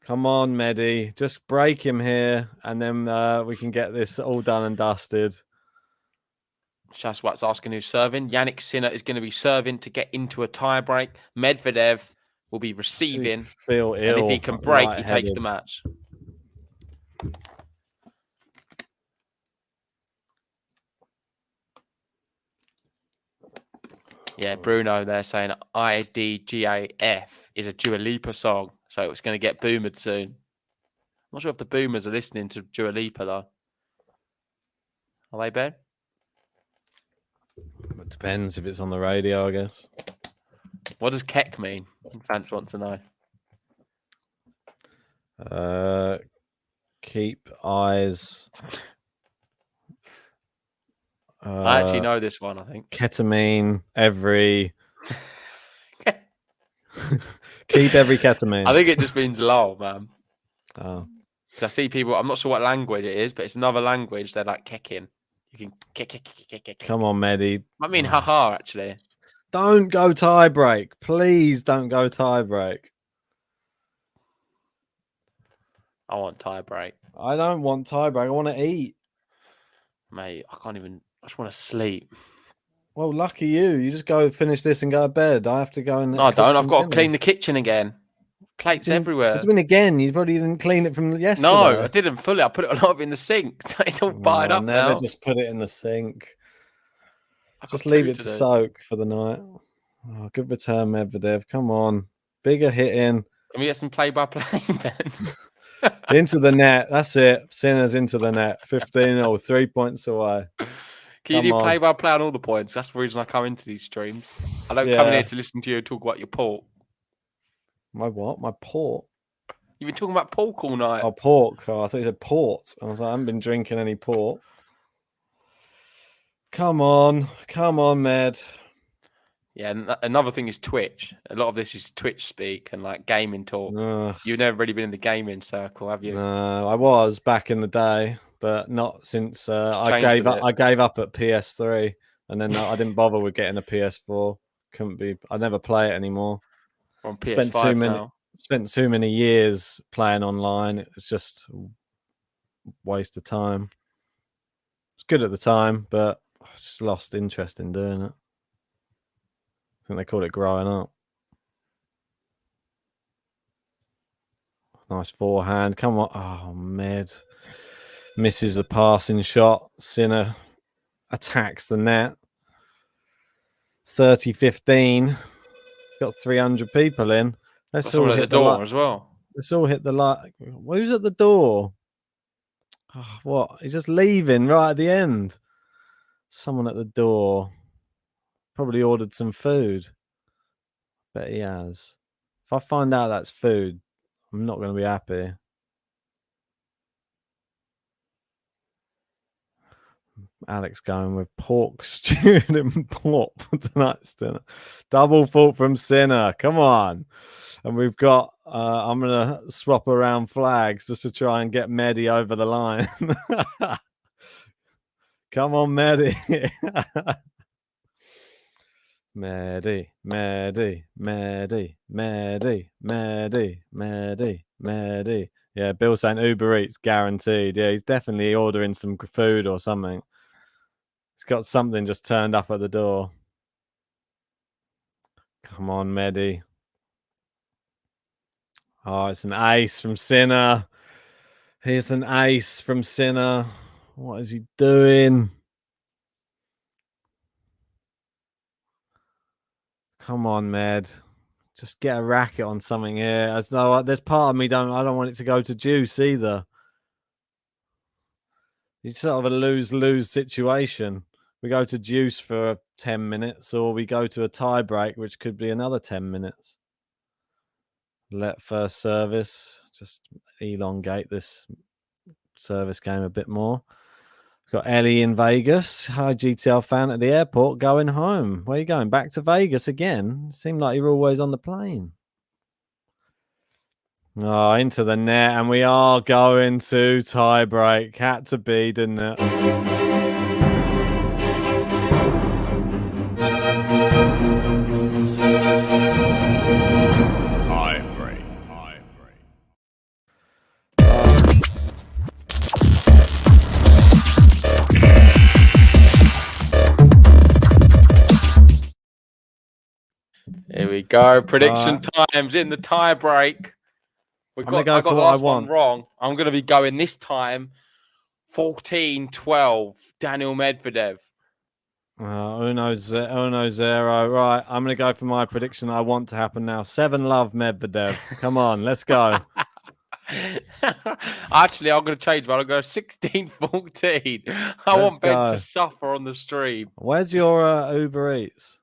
Come on, Medi. Just break him here, and then we can get this all done and dusted. Shaswat's asking who's serving. Jannik Sinner is going to be serving to get into a tie-break. Medvedev will be receiving. Feel ill. And if he can break, he takes the match. Yeah, Bruno, they're saying IDGAF is a Dua Lipa song, so it's going to get boomered soon. I'm not sure if the boomers are listening to Dua Lipa, though. Are they, Ben? It depends if it's on the radio, I guess. What does Keck mean? Fans want to know. Keep eyes... I actually know this one, I think. Ketamine every Keep every ketamine. I think it just means lol, man. Oh. I see people, I'm not sure what language it is, but it's another language. They're like kicking. You can kick. Come on, Medi. I mean, haha, actually. Don't go tie break. Please don't go tie break. I want tie break. I don't want tie break. I want to eat. Mate, I can't even, I just want to sleep. Well, lucky you. You just go finish this and go to bed. I have to go and. No, I don't. I've got to clean the kitchen again. Plates everywhere. What do you mean again? You probably didn't clean it from yesterday. No, I didn't fully. I put it a lot of in the sink. So it's all fired up never now. just put it in the sink. Just leave it to soak for the night. Oh, good return, Medvedev. Come on. Bigger hit in. Can we get some play-by-play, Ben? Into the net. That's it. Sinner's into the net. 15 or 3 points away. Can you do play-by-play on all the points? That's the reason I come into these streams. I don't come in here to listen to you talk about your pork. My what? My pork? You've been talking about pork all night. Oh, pork. Oh, I thought you said port. I was like, I haven't been drinking any port. Come on. Come on, Med. Yeah, and another thing is Twitch. A lot of this is Twitch speak and like gaming talk. You've never really been in the gaming circle, have you? No, I was back in the day, but not since I gave up at PS3, and then I didn't bother with getting a PS4. Couldn't be. I never play it anymore. We're on PS5 now. Spent too many years playing online. It was just a waste of time. It's good at the time, but I just lost interest in doing it. I think they called it growing up. Nice forehand. Come on. Oh, Med. Misses the passing shot. Sinner attacks the net. 30-15. Got 300 people in. Let's all hit the door as well. Let's all hit the light. Who's at the door? Oh, what? He's just leaving right at the end. Someone at the door. Probably ordered some food. Bet he has. If I find out that's food, I'm not going to be happy. Alex going with pork stewed and plop for tonight's dinner. Double fault from Sinner. Come on. And we've got, I'm going to swap around flags just to try and get Medi over the line. Come on, Medi. Medi. Yeah, Bill saying Uber Eats guaranteed. Yeah, he's definitely ordering some food or something. He's got something just turned up at the door. Come on, Medi. Oh, it's an ace from Sinner. Here's an ace from Sinner. What is he doing? Come on, Med. Just get a racket on something here. As though there's part of me I don't want it to go to juice either. It's sort of a lose-lose situation. We go to juice for 10 minutes, or we go to a tie break, which could be another 10 minutes. Let first service. Just elongate this service game a bit more. Got Ellie in Vegas. Hi, GTL fan at the airport going home. Where are you going? Back to Vegas again? Seemed like you were always on the plane. Oh, into the net. And we are going to tie break. Had to be, didn't it? Here we go. Prediction times in the tie break. I got the last one wrong. I'm going to be going this time 14-12. Daniil Medvedev. Uno zero. Right, I'm going to go for my prediction I want to happen now. 7-love Medvedev. Come on, let's go. Actually, I'm going to change, but I'll go 16-14. I want Ben to suffer on the stream. Where's your Uber Eats?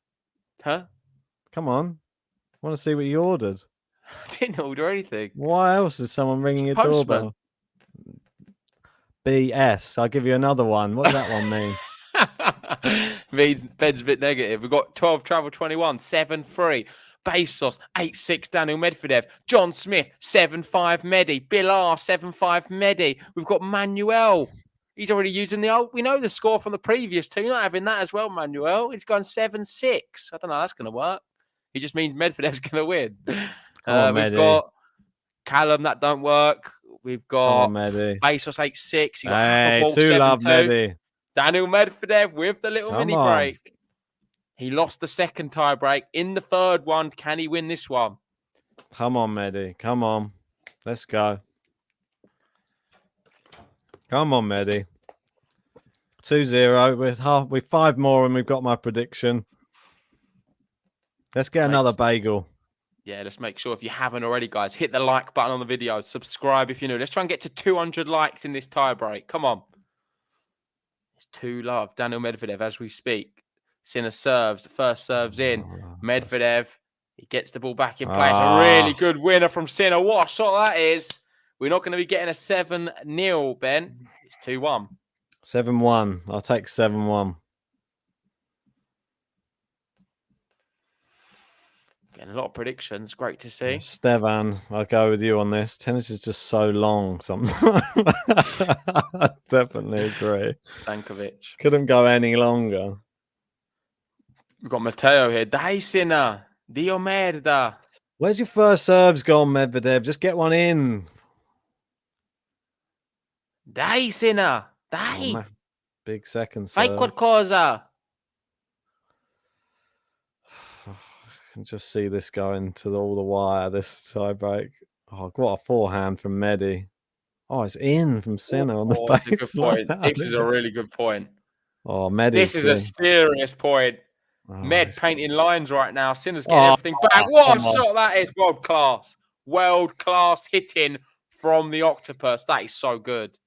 Huh? Come on. I want to see what you ordered. I didn't order anything. Why else is someone ringing your doorbell? BS. I'll give you another one. What does that one mean? Means Ben's a bit negative. We've got 12 travel 21, 7-3. Bezos, 8-6 Daniil Medvedev. John Smith, 7-5 Medi. Bill R, 7-5 Medi. We've got Manuel. He's already using the old... We know the score from the previous two. You're not having that as well, Manuel. He's gone 7-6. I don't know how that's going to work. He just means Medvedev's going to win. We've got Callum, that don't work. We've got Bezos 8-6. You got Hey, Haffelball 7-2. Daniil Medvedev with the little mini break. He lost the second tie break. In the third one, can he win this one? Come on, Medi. Come on. Let's go. Come on, Medi. 2-0. With 5 more and we've got my prediction. Let's get another bagel. Yeah, let's make sure if you haven't already, guys, hit the like button on the video. Subscribe if you're new. Let's try and get to 200 likes in this tie break. Come on. It's 2-love. Daniil Medvedev as we speak. Sinner serves. The first serves in. Medvedev. He gets the ball back in place. A really good winner from Sinner. What a shot that is. We're not going to be getting a 7-0, Ben. It's 2-1. 7-1. I'll take 7-1. Getting a lot of predictions. Great to see. Stevan, I'll go with you on this. Tennis is just so long sometimes. I definitely agree. Stankovic. Couldn't go any longer. We've got Matteo here. Dai Sinner. Dio merda. Where's your first serves gone, Medvedev? Just get one in. Dai Sinner. Dai. Oh, big second serve. Fai qualcosa. I can just see this going to all the wire, this tie break. Oh, what a forehand from Medi. Oh, it's in from Sinner on the baseline. This is a really good point. Oh, Medi. This is a serious point. Med painting lines right now. Sinner's getting everything back. What a shot that is. World class. World class hitting from the octopus. That is so good.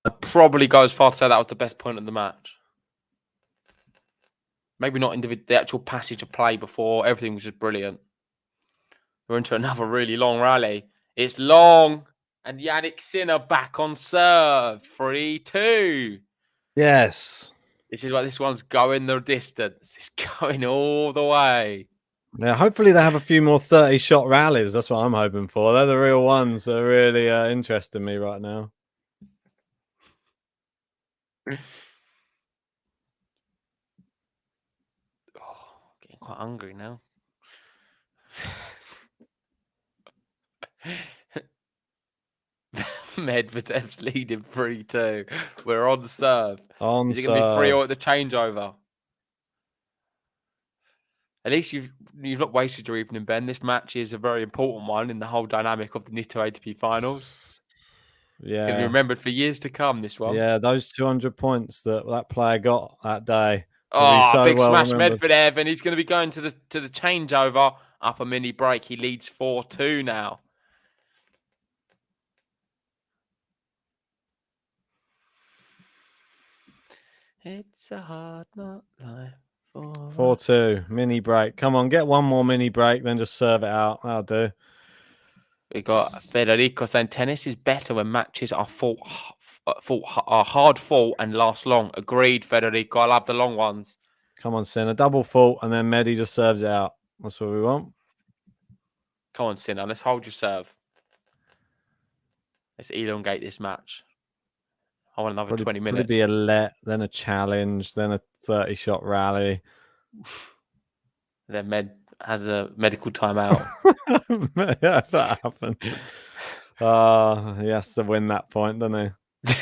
I'd probably go as far to say that was the best point of the match. Maybe not the actual passage of play before. Everything was just brilliant. We're into another really long rally. It's long. And Jannik Sinner back on serve. 3-2. Yes. This is like this one's going the distance. It's going all the way. Yeah, hopefully they have a few more 30-shot rallies. That's what I'm hoping for. They're the real ones that are really interesting me right now. Getting quite hungry now. Medvedev's leading 3-2. We're on serve. Is it going to be 3-0 at the changeover? At least you've not wasted your evening, Ben. This match is a very important one in the whole dynamic of the Nitto ATP Finals. Yeah, it's going to be remembered for years to come. This one. Yeah, those 200 points that player got that day. Oh, so big smash, Medvedev, and he's going to be going to the changeover. Up a mini break. He leads 4-2 now. It's a hard knock life. 4-2 mini break. Come on, get one more mini break, then just serve it out. That'll do. We got Federico saying tennis is better when matches are hard fought and last long. Agreed, Federico. I love the long ones. Come on, Sinner. Double fault, and then Medi just serves it out. That's what we want. Come on, Sinner. Let's hold your serve. Let's elongate this match. I want another 20 minutes. Probably be a let, then a challenge, then a 30-shot rally. Then Med has a medical timeout. Yeah, if that happens. He has to win that point, doesn't he?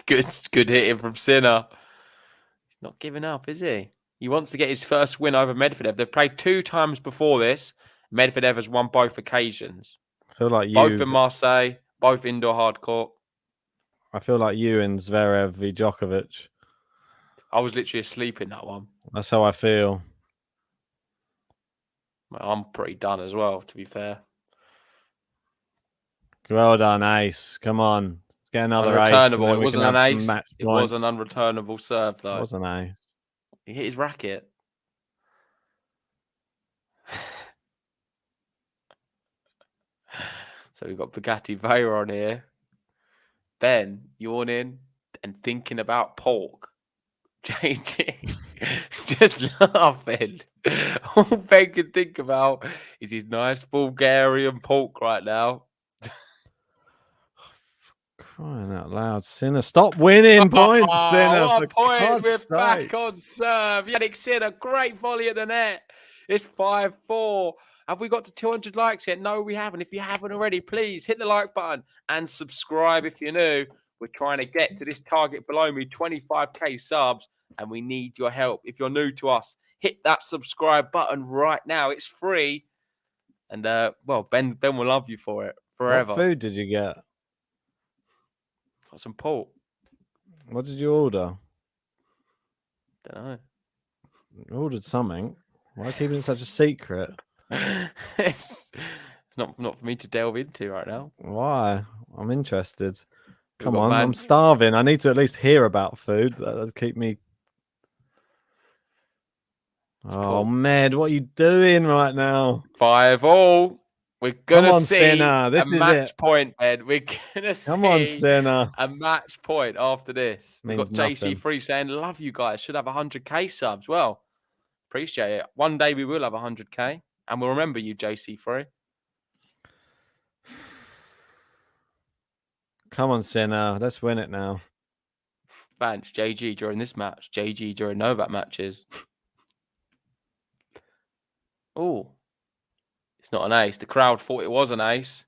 Good hitting from Sinner. He's not giving up, is he? He wants to get his first win over Medvedev. They've played 2 times before this. Medvedev has won both occasions. I feel like both in Marseille, both indoor hard court. I feel like you and Zverev v Djokovic. I was literally asleep in that one. That's how I feel. I'm pretty done as well, to be fair. Well done, ace. Come on. Get another ace. It wasn't an ace. It was an unreturnable serve, though. It was an ace. He hit his racket. So we've got Bugatti Veyra on here. Ben yawning and thinking about pork. JG just laughing. All Ben can think about is his nice Bulgarian pork right now. Crying out loud, Sinner. Stop winning points, Sinner. What a for point. God's We're back sakes. on serve. Jannik Sinner, great volley at the net. It's 5-4. Have we got to 200 likes yet? No, we haven't. If you haven't already, please hit the like button and subscribe if you're new. We're trying to get to this target below me, 25k subs, and we need your help. If you're new to us, hit that subscribe button right now. It's free. And, well, Ben will love you for it forever. What food did you get? Got some pork. What did you order? Don't know. You ordered something. Why keeping it such a secret? It's not for me to delve into right now. Why? I'm interested. Come got on, Man- I'm starving. I need to at least hear about food. That'll keep me. Oh, Med, what are you doing right now? 5-5. We're gonna Come on, see Sinner. a This is match it. point, Ed. We're gonna see Come on, Sinner. a match point after this. We've got Means nothing. JC3 saying, "Love you guys. Should have 100k subs." Well, appreciate it. One day we will have 100k, and we'll remember you, JC3. Come on, Sinner. Let's win it now. Bench JG during this match. JG during Novak matches. Oh, it's not an ace. The crowd thought it was an ace.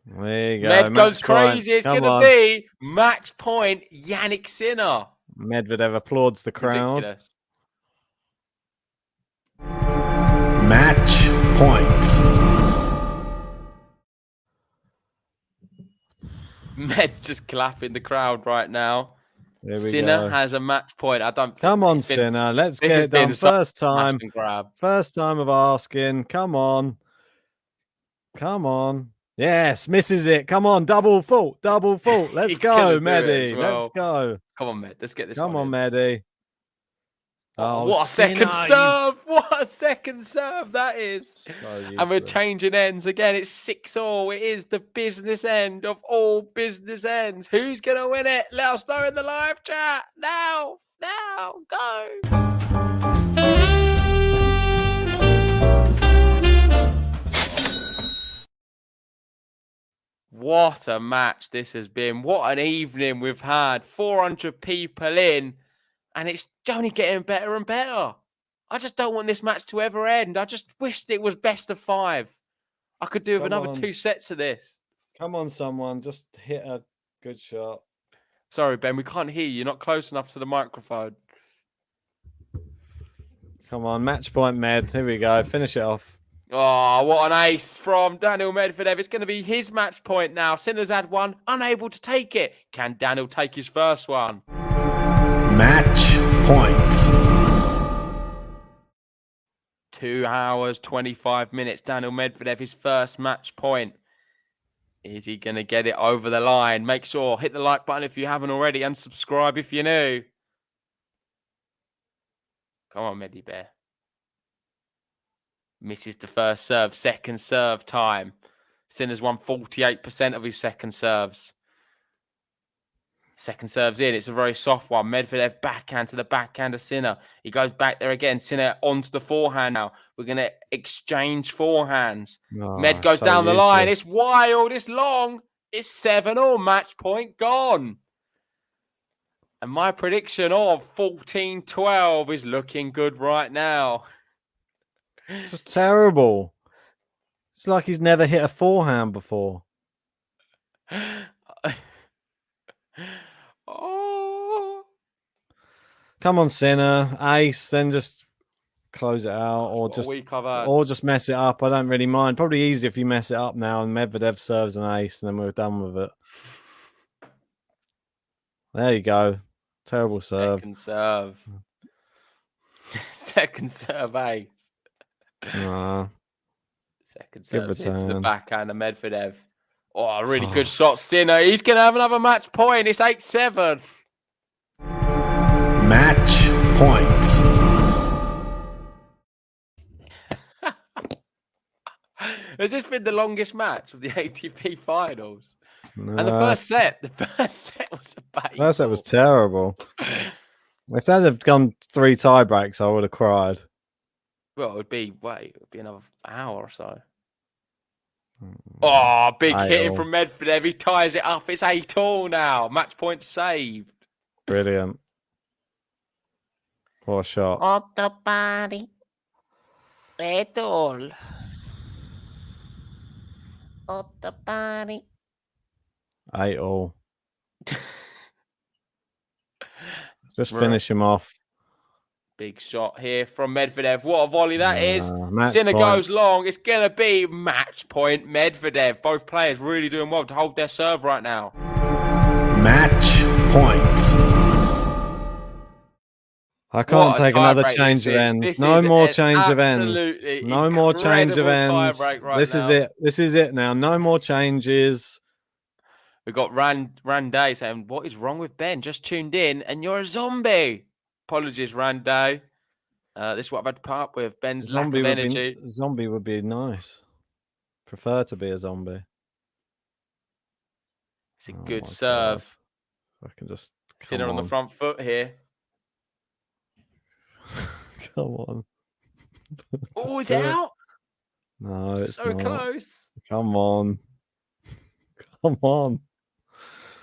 There you go. Med goes Match point. crazy. It's Come going on. to be match point Jannik Sinner. Medvedev applauds the crowd. Ridiculous. Match point. Med's just clapping the crowd right now. There we Sinner go. has a match point. I don't think Come on, it's been- Sinner. Let's this get has it done. been such First a smash time. and grab. First time of asking. Come on. Come on. Yes, misses it. Come on. Double fault. Double fault. Let's He's go, gonna do it Medi. as well. Let's go. Come on, Med. Let's get this Come one on, in. Medi. Oh, what a second serve. What a second serve that is. And we're changing ends again. It's 6-all. It is the business end of all business ends. Who's going to win it? Let us know in the live chat. Now, go. What a match this has been. What an evening we've had. 400 people in. And it's only getting better and better. I just don't want this match to ever end. I just wished it was best of 5. I could do with another 2 sets of this. Come on, someone. Just hit a good shot. Sorry, Ben. We can't hear you. You're not close enough to the microphone. Come on. Match point, Med. Here we go. Finish it off. Oh, what an ace from Daniil MEDVEDEV. It's going to be his match point now. Sinner's had one. Unable to take it. Can Daniil take his first one? Match point. 2 hours, 25 minutes. Daniil MEDVEDEV, his first match point. Is he going to get it over the line? Make sure, hit the like button if you haven't already and subscribe if you're new. Come on, Medi Bear. Misses the first serve. Second serve time. Sinner's won 48% of his second serves. Second serve's in. It's a very soft one. Medvedev backhand to the backhand of Sinner. He goes back there again. Sinner onto the forehand now. We're going to exchange forehands. Med goes down the line. It's wild. It's long. It's 7-all. Match point gone. And my prediction of 14-12 is looking good right now. Just terrible. It's like he's never hit a forehand before. Oh. Come on, Sinner. Ace, then just close it out or just mess it up. I don't really mind. Probably easier if you mess it up now and Medvedev serves an ace and then we're done with it. There you go. Terrible serve. Second serve. Second serve ace. Nah. Second serve into the return. backhand of Medvedev. Oh, really good shot, Sinner. He's going to have another match point. It's 8-7. Match point. Has this been the longest match of the ATP Finals? No, And the first set was a bait. First set was terrible. If that had gone 3 tie breaks, I would have cried. Well, it would be another hour or so. Oh, big hitting from Medvedev. He ties it up. It's 8-all now. Match point saved. Brilliant. What a shot. Off the body. 8-all. Off the body. 8-all. Just finish him off. Big shot here from Medvedev. What a volley that is. Sinner point. goes long. It's going to be match point Medvedev. Both players really doing well to hold their serve right now. Match point. I can't take another change of ends. No more change of ends. No more change of ends. This is it. This is it now. No more changes. We've got Randay saying, what is wrong with Ben? Just tuned in and you're a zombie. Apologies, Randay. This is what I've had to put up with. Ben's lack of energy. Zombie would be nice. Prefer to be a zombie. It's a good serve. God. I can just Sinner on the front foot here. Come on. Oh, it's out. No, it's so not. Close. Come on. Come on.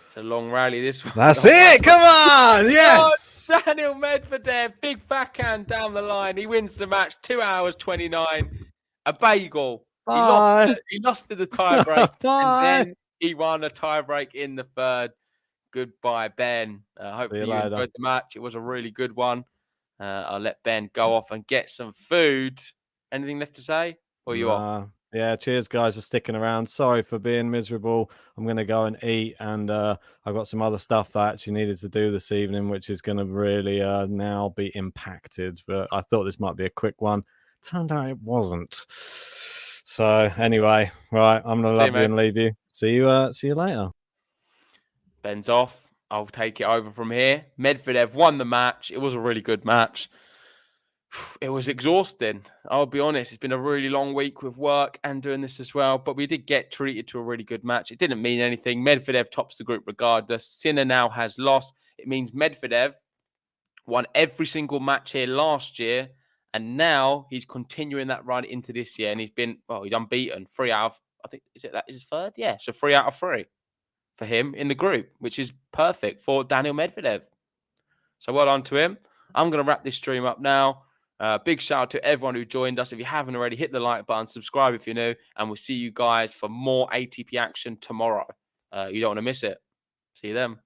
It's a long rally, this one. That's it. Come on. Yes. Oh, Daniil Medvedev, big backhand down the line. He wins the match. 2 hours 29. A bagel. He lost in the tiebreak. And then he won a tiebreak in the third. Goodbye, Ben. Hopefully you enjoyed the match. It was a really good one. I'll let Ben go off and get some food. Anything left to say? Or are you off? Yeah, cheers, guys, for sticking around. Sorry for being miserable. I'm going to go and eat, and I've got some other stuff that I actually needed to do this evening, which is going to really now be impacted. But I thought this might be a quick one. Turned out it wasn't. So anyway, right, I'm going to love you and leave you. See you later. Ben's off. I'll take it over from here. Medvedev won the match. It was a really good match. It was exhausting. I'll be honest. It's been a really long week with work and doing this as well. But we did get treated to a really good match. It didn't mean anything. Medvedev tops the group regardless. Sinner now has lost. It means Medvedev won every single match here last year. And now he's continuing that run into this year. And he's unbeaten. 3 out of, I think, is his third? Yeah, so 3 out of 3 for him in the group, which is perfect for Daniil Medvedev. So well done to him. I'm going to wrap this stream up now. Big shout out to everyone who joined us. If you haven't already, hit the like button, subscribe if you're new, and we'll see you guys for more ATP action tomorrow. You don't want to miss it. See you then.